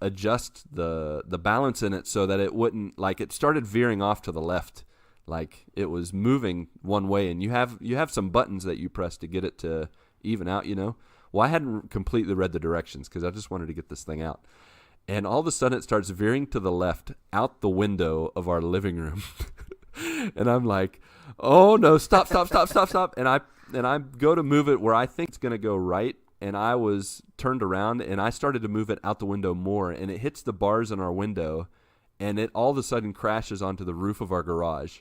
B: adjust the balance in it so that it wouldn't, like, it started veering off to the left. Like, it was moving one way, and you have some buttons that you press to get it to even out, Well, I hadn't completely read the directions because I just wanted to get this thing out. And all of a sudden it starts veering to the left out the window of our living room. And I'm like, oh no, stop. And I go to move it where I think it's going to go right. And I was turned around, and I started to move it out the window more, and it hits the bars in our window, and it all of a sudden crashes onto the roof of our garage.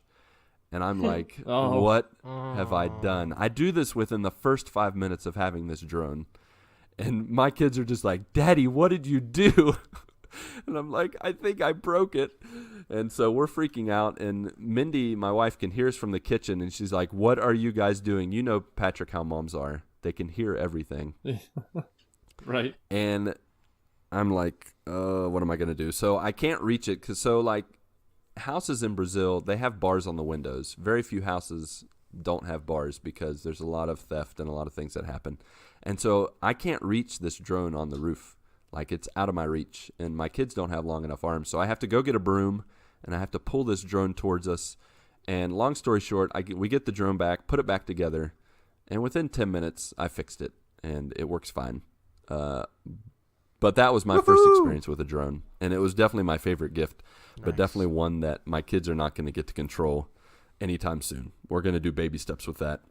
B: And I'm like, what have I done? I do this within the first 5 minutes of having this drone. And my kids are just like, Daddy, what did you do? And I'm like, I think I broke it. And so we're freaking out. And Mindy, my wife, can hear us from the kitchen. And she's like, what are you guys doing? You know, Patrick, how moms are. They can hear everything.
C: Right.
B: And I'm like, what am I going to do? So I can't reach it. Houses in Brazil, they have bars on the windows. Very few houses don't have bars because there's a lot of theft and a lot of things that happen. And so I can't reach this drone on the roof. Like, it's out of my reach. And my kids don't have long enough arms. So I have to go get a broom, and I have to pull this drone towards us. And long story short, we get the drone back, put it back together, and within 10 minutes, I fixed it, and it works fine. But that was my first experience with a drone, and it was definitely my favorite gift, but definitely one that my kids are not going to get to control anytime soon. We're going to do baby steps with that,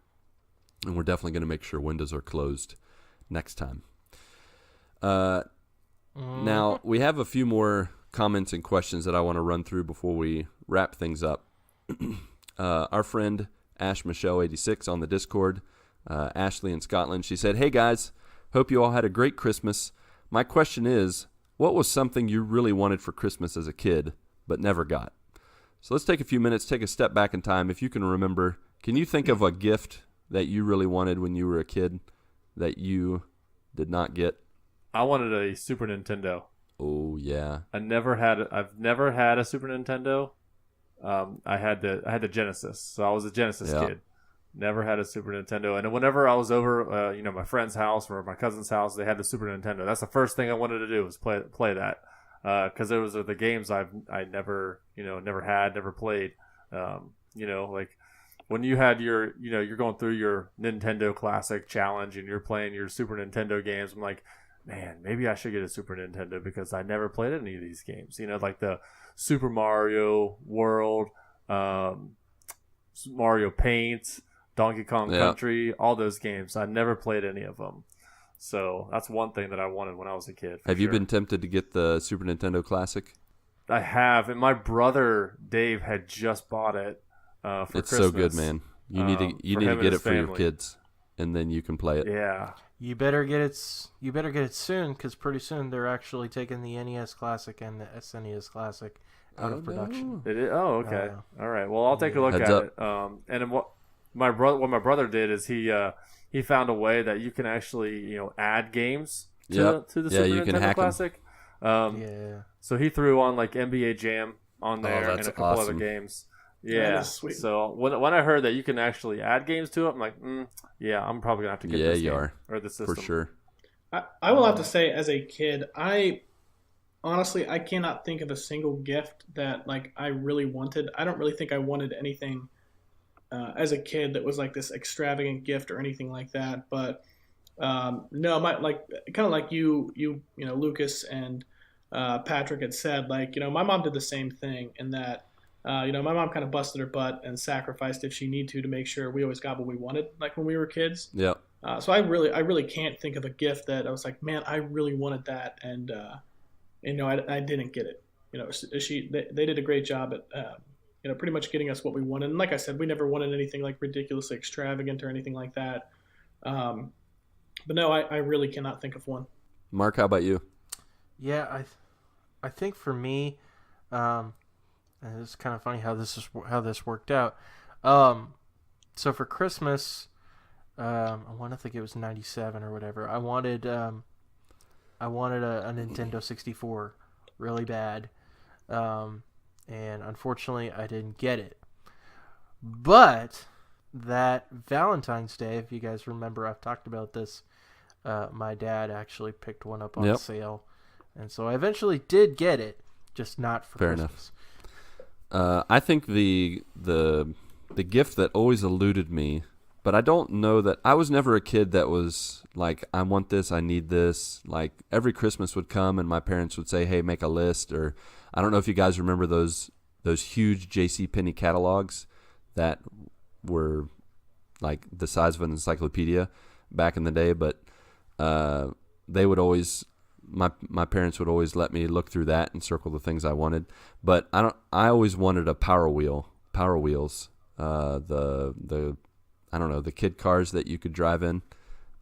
B: and we're definitely going to make sure windows are closed next time. Now, we have a few more comments and questions that I want to run through before we wrap things up. Our friend Ash Michelle 86 on the Discord, Ashley in Scotland, she said, "Hey guys, hope you all had a great Christmas. My question is, what was something you really wanted for Christmas as a kid but never got?" So let's take a few minutes, take a step back in time. If you can remember, can you think of a gift that you really wanted when you were a kid that you did not get?
C: I wanted a Super Nintendo.
B: Oh yeah.
C: I've never had a Super Nintendo. I had the Genesis, so I was a Genesis kid. Never had a Super Nintendo, and whenever I was over, my friend's house or my cousin's house, they had the Super Nintendo. That's the first thing I wanted to do was play that, because it was the games I never had, never played. Like when you had you're going through your Nintendo Classic Challenge and you're playing your Super Nintendo games. I'm like, man, maybe I should get a Super Nintendo because I never played any of these games. Like the Super Mario World, Mario Paint, Donkey Kong Country, all those games. I never played any of them. So that's one thing that I wanted when I was a kid.
B: Have you been tempted to get the Super Nintendo Classic?
C: I have, and my brother Dave had just bought it for Christmas.
B: It's so good, man. You need to get it for your kids, and then you can play it.
C: Yeah.
E: You better get it soon, because pretty soon they're actually taking the NES Classic and the SNES Classic out of production.
C: It is? Oh, okay. All right. Well, I'll take a look at it. And then what my brother did is he found a way that you can actually add games to the Super Nintendo Classic. So he threw on like NBA Jam on there and a couple other games. Yeah, sweet. So when I heard that you can actually add games to it, I'm like, I'm probably gonna have to get this game or the system
B: for sure.
D: I will have to say, as a kid, I cannot think of a single gift that like I really wanted. I don't really think I wanted anything as a kid that was like this extravagant gift or anything like that. But no, kind of like you Lucas and Patrick had said, like my mom did the same thing in that. My mom kind of busted her butt and sacrificed if she needed to make sure we always got what we wanted, like when we were kids. Yeah. So I really can't think of a gift that I was like, man, I really wanted that, and I didn't get it. They did a great job at pretty much getting us what we wanted. And like I said, we never wanted anything like ridiculously extravagant or anything like that. But no, I really cannot think of one.
B: Mark, how about you?
E: Yeah, I think for me. And it's kind of funny how this worked out. So for Christmas, I want to think it was 97 or whatever. I wanted a Nintendo 64 really bad, and unfortunately I didn't get it. But that Valentine's Day, if you guys remember, I've talked about this. My dad actually picked one up on sale, and so I eventually did get it, just not for Christmas.
B: Enough. I think the gift that always eluded me, but I don't know that I was never a kid that was like, I want this, I need this. Like every Christmas would come and my parents would say, hey, make a list. Or I don't know if you guys remember those huge JCPenney catalogs that were like the size of an encyclopedia back in the day. But they would always... My parents would always let me look through that and circle the things I wanted, but I always wanted a Power Wheels, the kid cars that you could drive in.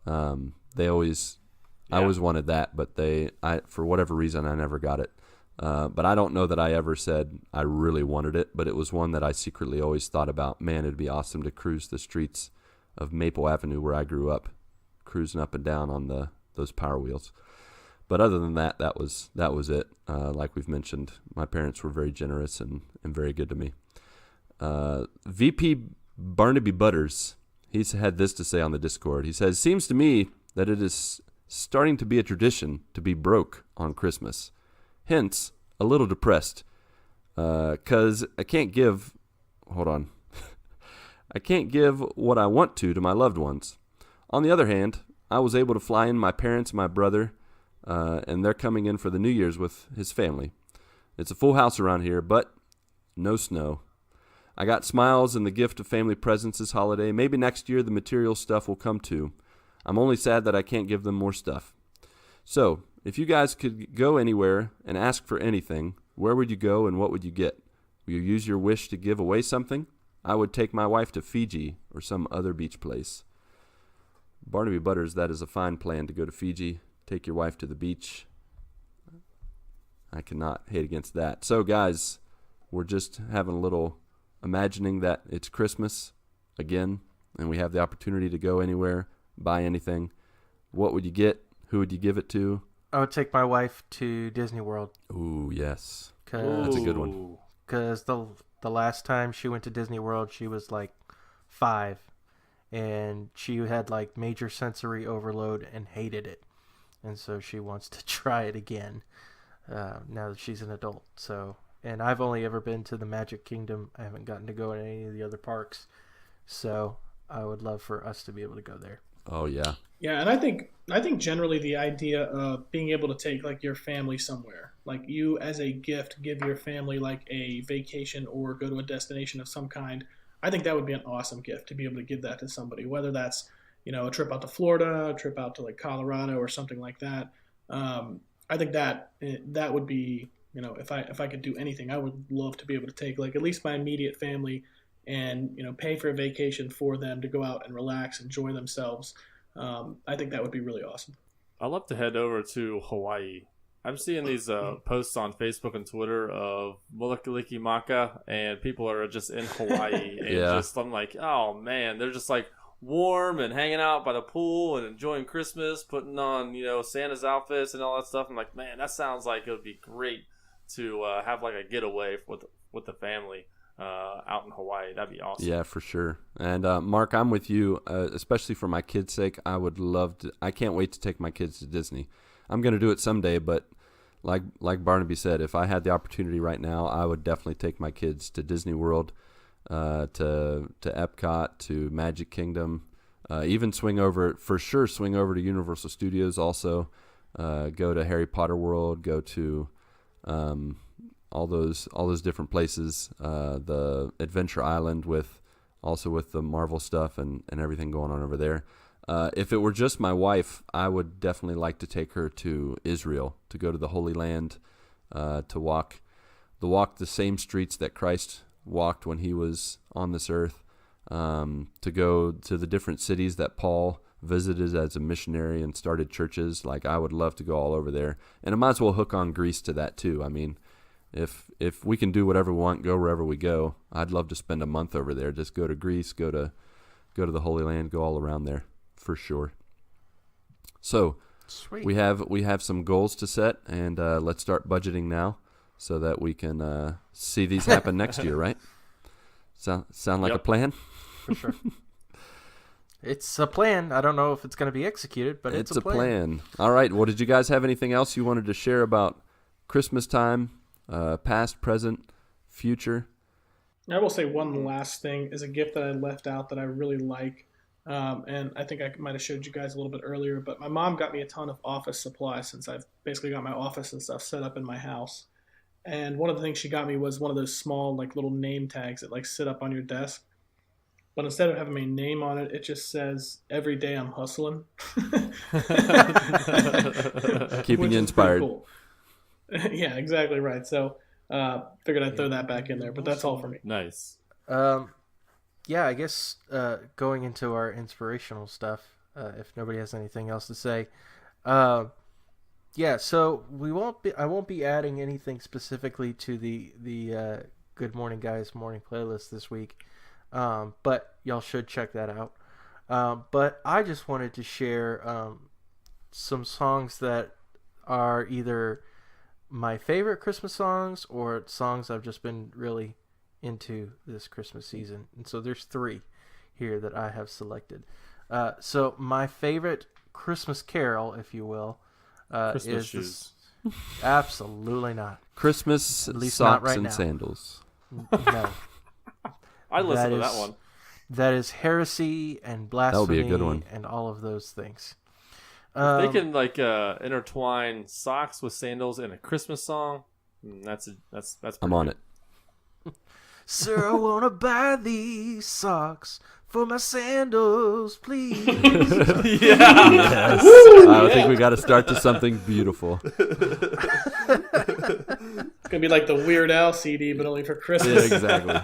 B: I always wanted that, but for whatever reason I never got it. But I don't know that I ever said I really wanted it, but it was one that I secretly always thought about. Man, it'd be awesome to cruise the streets of Maple Avenue where I grew up, cruising up and down on those Power Wheels. But other than that, that was it. Like we've mentioned, my parents were very generous and very good to me. VP Barnaby Butters, he's had this to say on the Discord. He says, "Seems to me that it is starting to be a tradition to be broke on Christmas. Hence, a little depressed. 'Cause I can't give... Hold on. I can't give what I want to my loved ones. On the other hand, I was able to fly in my parents and my brother, and they're coming in for the New Year's with his family. It's a full house around here, but no snow. I got smiles and the gift of family presents this holiday. Maybe next year the material stuff will come too. I'm only sad that I can't give them more stuff. So, if you guys could go anywhere and ask for anything, where would you go and what would you get? Will you use your wish to give away something? I would take my wife to Fiji or some other beach place." Barnaby Butters, that is a fine plan to go to Fiji. Take your wife to the beach. I cannot hate against that. So, guys, we're just having a little imagining that it's Christmas again, and we have the opportunity to go anywhere, buy anything. What would you get? Who would you give it to?
E: I would take my wife to Disney World.
B: Ooh, yes.
E: Cause,
B: That's a good one.
E: Because the last time she went to Disney World, she was like 5. And she had like major sensory overload and hated it. And so she wants to try it again now that she's an adult. So, and I've only ever been to the Magic Kingdom. I haven't gotten to go to any of the other parks. So I would love for us to be able to go there.
B: Oh, yeah.
D: Yeah, and I think generally the idea of being able to take like your family somewhere, like you as a gift give your family like a vacation or go to a destination of some kind. I think that would be an awesome gift to be able to give that to somebody, whether that's, a trip out to Florida, a trip out to like Colorado or something like that. I think that would be, if I could do anything, I would love to be able to take like at least my immediate family and, pay for a vacation for them to go out and relax, enjoy themselves. I think that would be really awesome.
C: I'd love to head over to Hawaii. I'm seeing these posts on Facebook and Twitter of Mulukaliki Maka, and people are just in Hawaii. And
B: Yeah.
C: I'm like, oh man, they're just like warm and hanging out by the pool and enjoying Christmas, putting on, Santa's outfits and all that stuff. I'm like, man, that sounds like it would be great to have like a getaway with the family out in Hawaii. That'd be awesome.
B: Yeah, for sure. And Mark, I'm with you, especially for my kids' sake. I can't wait to take my kids to Disney. I'm going to do it someday, but like Barnaby said, if I had the opportunity right now, I would definitely take my kids to Disney World, to Epcot, to Magic Kingdom, even swing over to Universal Studios also, go to Harry Potter World, go to all those different places, the Adventure Island with the Marvel stuff and everything going on over there. If it were just my wife, I would definitely like to take her to Israel, to go to the Holy Land, to walk the same streets that Christ walked when he was on this earth, to go to the different cities that Paul visited as a missionary and started churches. Like, I would love to go all over there. And I might as well hook on Greece to that too. I mean, if we can do whatever we want, go wherever we go, I'd love to spend a month over there. Just go to Greece, go to the Holy Land, go all around there. For sure. So
E: Sweet.
B: we have some goals to set, and let's start budgeting now so that we can see these happen next year, right? Sound like a plan?
E: For sure. It's a plan. I don't know if it's going to be executed, but it's a plan.
B: All right. Well, did you guys have anything else you wanted to share about Christmas time, past, present, future?
D: I will say one last thing is a gift that I left out that I really like. And I think I might have showed you guys a little bit earlier, but my mom got me a ton of office supplies since I've basically got my office and stuff set up in my house. And one of the things she got me was one of those small, like, little name tags that, like, sit up on your desk. But instead of having my name on it, it just says, "Every day I'm hustling."
B: Keeping you inspired.
D: Cool. Yeah, exactly right. So figured I'd throw that back in there, but that's all for me.
C: Nice.
E: Yeah, I guess going into our inspirational stuff, if nobody has anything else to say, Yeah, so I won't be adding anything specifically to the Good Morning Guys morning playlist this week, but y'all should check that out. But I just wanted to share some songs that are either my favorite Christmas songs or songs I've just been really into this Christmas season. And so there's 3 here that I have selected. So my favorite Christmas carol, if you will,
C: Christmas
E: is
C: shoes.
E: Absolutely not.
B: Christmas
E: At least not
B: socks
E: right
B: and
E: now.
B: sandals.
E: No.
C: I listened to
E: That
C: that
E: is-
C: one.
E: That is heresy and blasphemy
B: That would be a good one.
E: and all of those things.
C: They can like intertwine socks with sandals in a Christmas song. That's
B: I'm
C: pretty
B: on
C: good.
B: it.
E: Sir, I want to buy these socks for my sandals, please.
B: Yes. I think we got to start to something beautiful.
D: It's gonna be like the Weird Al CD, but only for
B: Yeah,
D: Christmas.
B: exactly.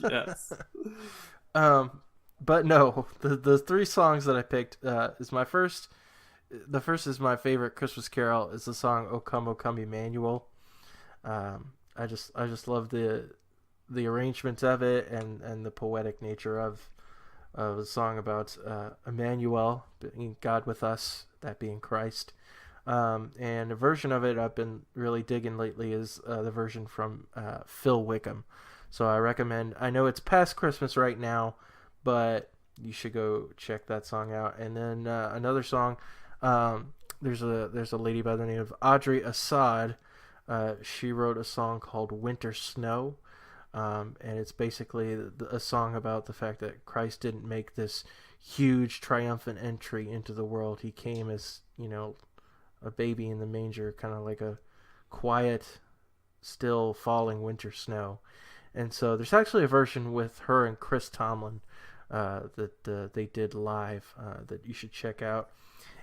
C: Yes.
E: But no, the 3 songs that I picked is my first. The first is my favorite Christmas carol. Is the song "O Come, Emmanuel." I just love the arrangements of it and the poetic nature of a song about Emmanuel, being God with us, that being Christ. And a version of it I've been really digging lately is the version from Phil Wickham. So I recommend. I know it's past Christmas right now, but you should go check that song out. And then another song. There's a lady by the name of Audrey Assad. She wrote a song called "Winter Snow," and it's basically a song about the fact that Christ didn't make this huge triumphant entry into the world. He came as, a baby in the manger, kind of like a quiet, still falling winter snow. And so there's actually a version with her and Chris Tomlin that they did live that you should check out.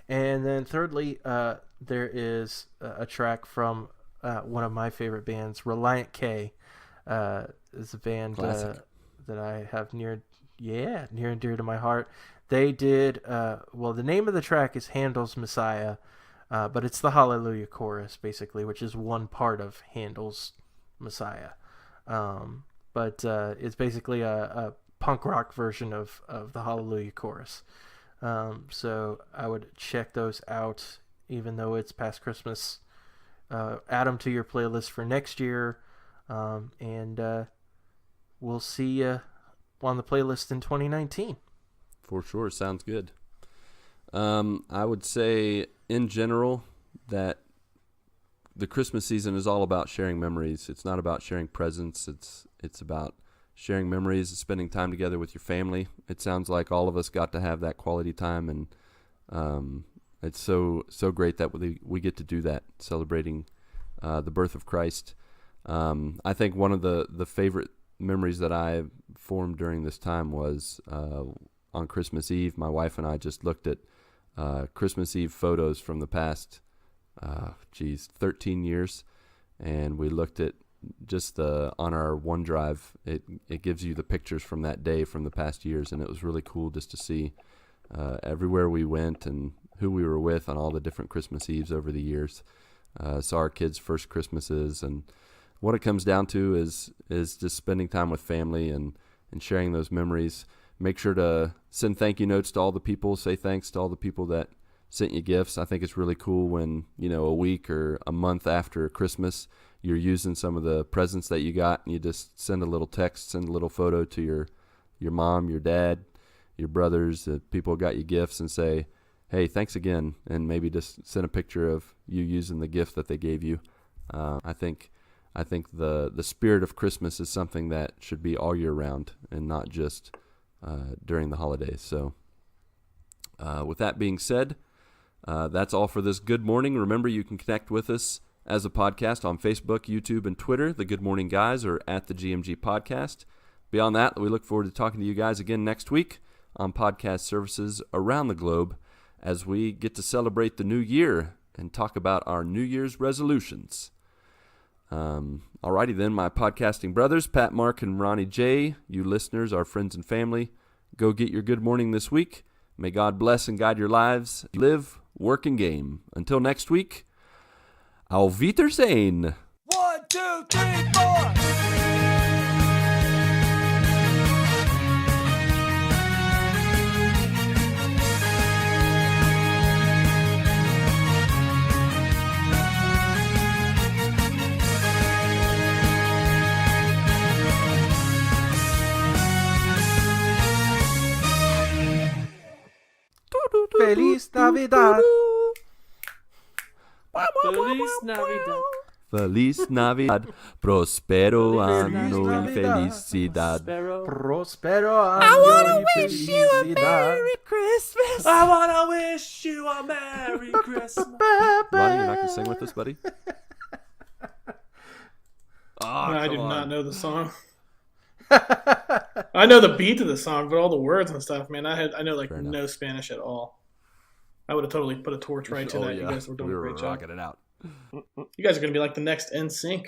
E: And then thirdly, there is a track from one of my favorite bands, Reliant K. Is a band that I have near and dear to my heart. They did, the name of the track is Handel's Messiah, but it's the Hallelujah chorus, basically, which is one part of Handel's Messiah. But it's basically a punk rock version of the Hallelujah chorus. So I would check those out, even though it's past Christmas. Add them to your playlist for next year, and we'll see you on the playlist in 2019.
B: For sure. Sounds good. I would say, in general, that the Christmas season is all about sharing memories. It's not about sharing presents. It's about sharing memories and spending time together with your family. It sounds like all of us got to have that quality time, and it's so great that we get to do that, celebrating the birth of Christ. I think one of the favorite memories that I formed during this time was on Christmas Eve. My wife and I just looked at Christmas Eve photos from the past 13 years, and we looked at just on our OneDrive. It gives you the pictures from that day from the past years, and it was really cool just to see everywhere we went and who we were with on all the different Christmas Eves over the years. Saw our kids' first Christmases, and what it comes down to is just spending time with family and sharing those memories. Make sure to send thank you notes to all the people. Say thanks to all the people that sent you gifts. I think it's really cool when, a week or a month after Christmas, you're using some of the presents that you got, and you just send a little text, send a little photo to your mom, your dad, your brothers, the people who got you gifts, and say, hey, thanks again, and maybe just send a picture of you using the gift that they gave you. I think the spirit of Christmas is something that should be all year round and not just during the holidays. So with that being said, that's all for this Good Morning. Remember, you can connect with us as a podcast on Facebook, YouTube, and Twitter, The Good Morning Guys, or at the GMG Podcast. Beyond that, we look forward to talking to you guys again next week on podcast services around the globe as we get to celebrate the new year and talk about our New Year's resolutions. Alrighty then, my podcasting brothers, Pat, Marc, and Ronnie J, you listeners, our friends and family, go get your good morning this week. May God bless and guide your lives. Live, work, and game. Until next week, Auf Wiedersehen.
F: 1, 2, 3, 4.
E: Feliz Navidad.
C: Feliz Navidad.
B: Feliz Navidad. Prospero anno y
E: Navidad.
B: felicidad.
E: Prospero año y felicidad.
F: Christmas.
C: I wanna wish you a Merry Christmas.
B: Ronnie, you're not going to sing with us, buddy?
D: I do not know the song. I know the beat to the song, but all the words and stuff, man, I know like no Spanish at all. I would have totally put a torch right to that. You guys were doing
B: we
D: a
B: were
D: great job.
B: rocking it out.
D: You guys are going to be like the next NSYNC.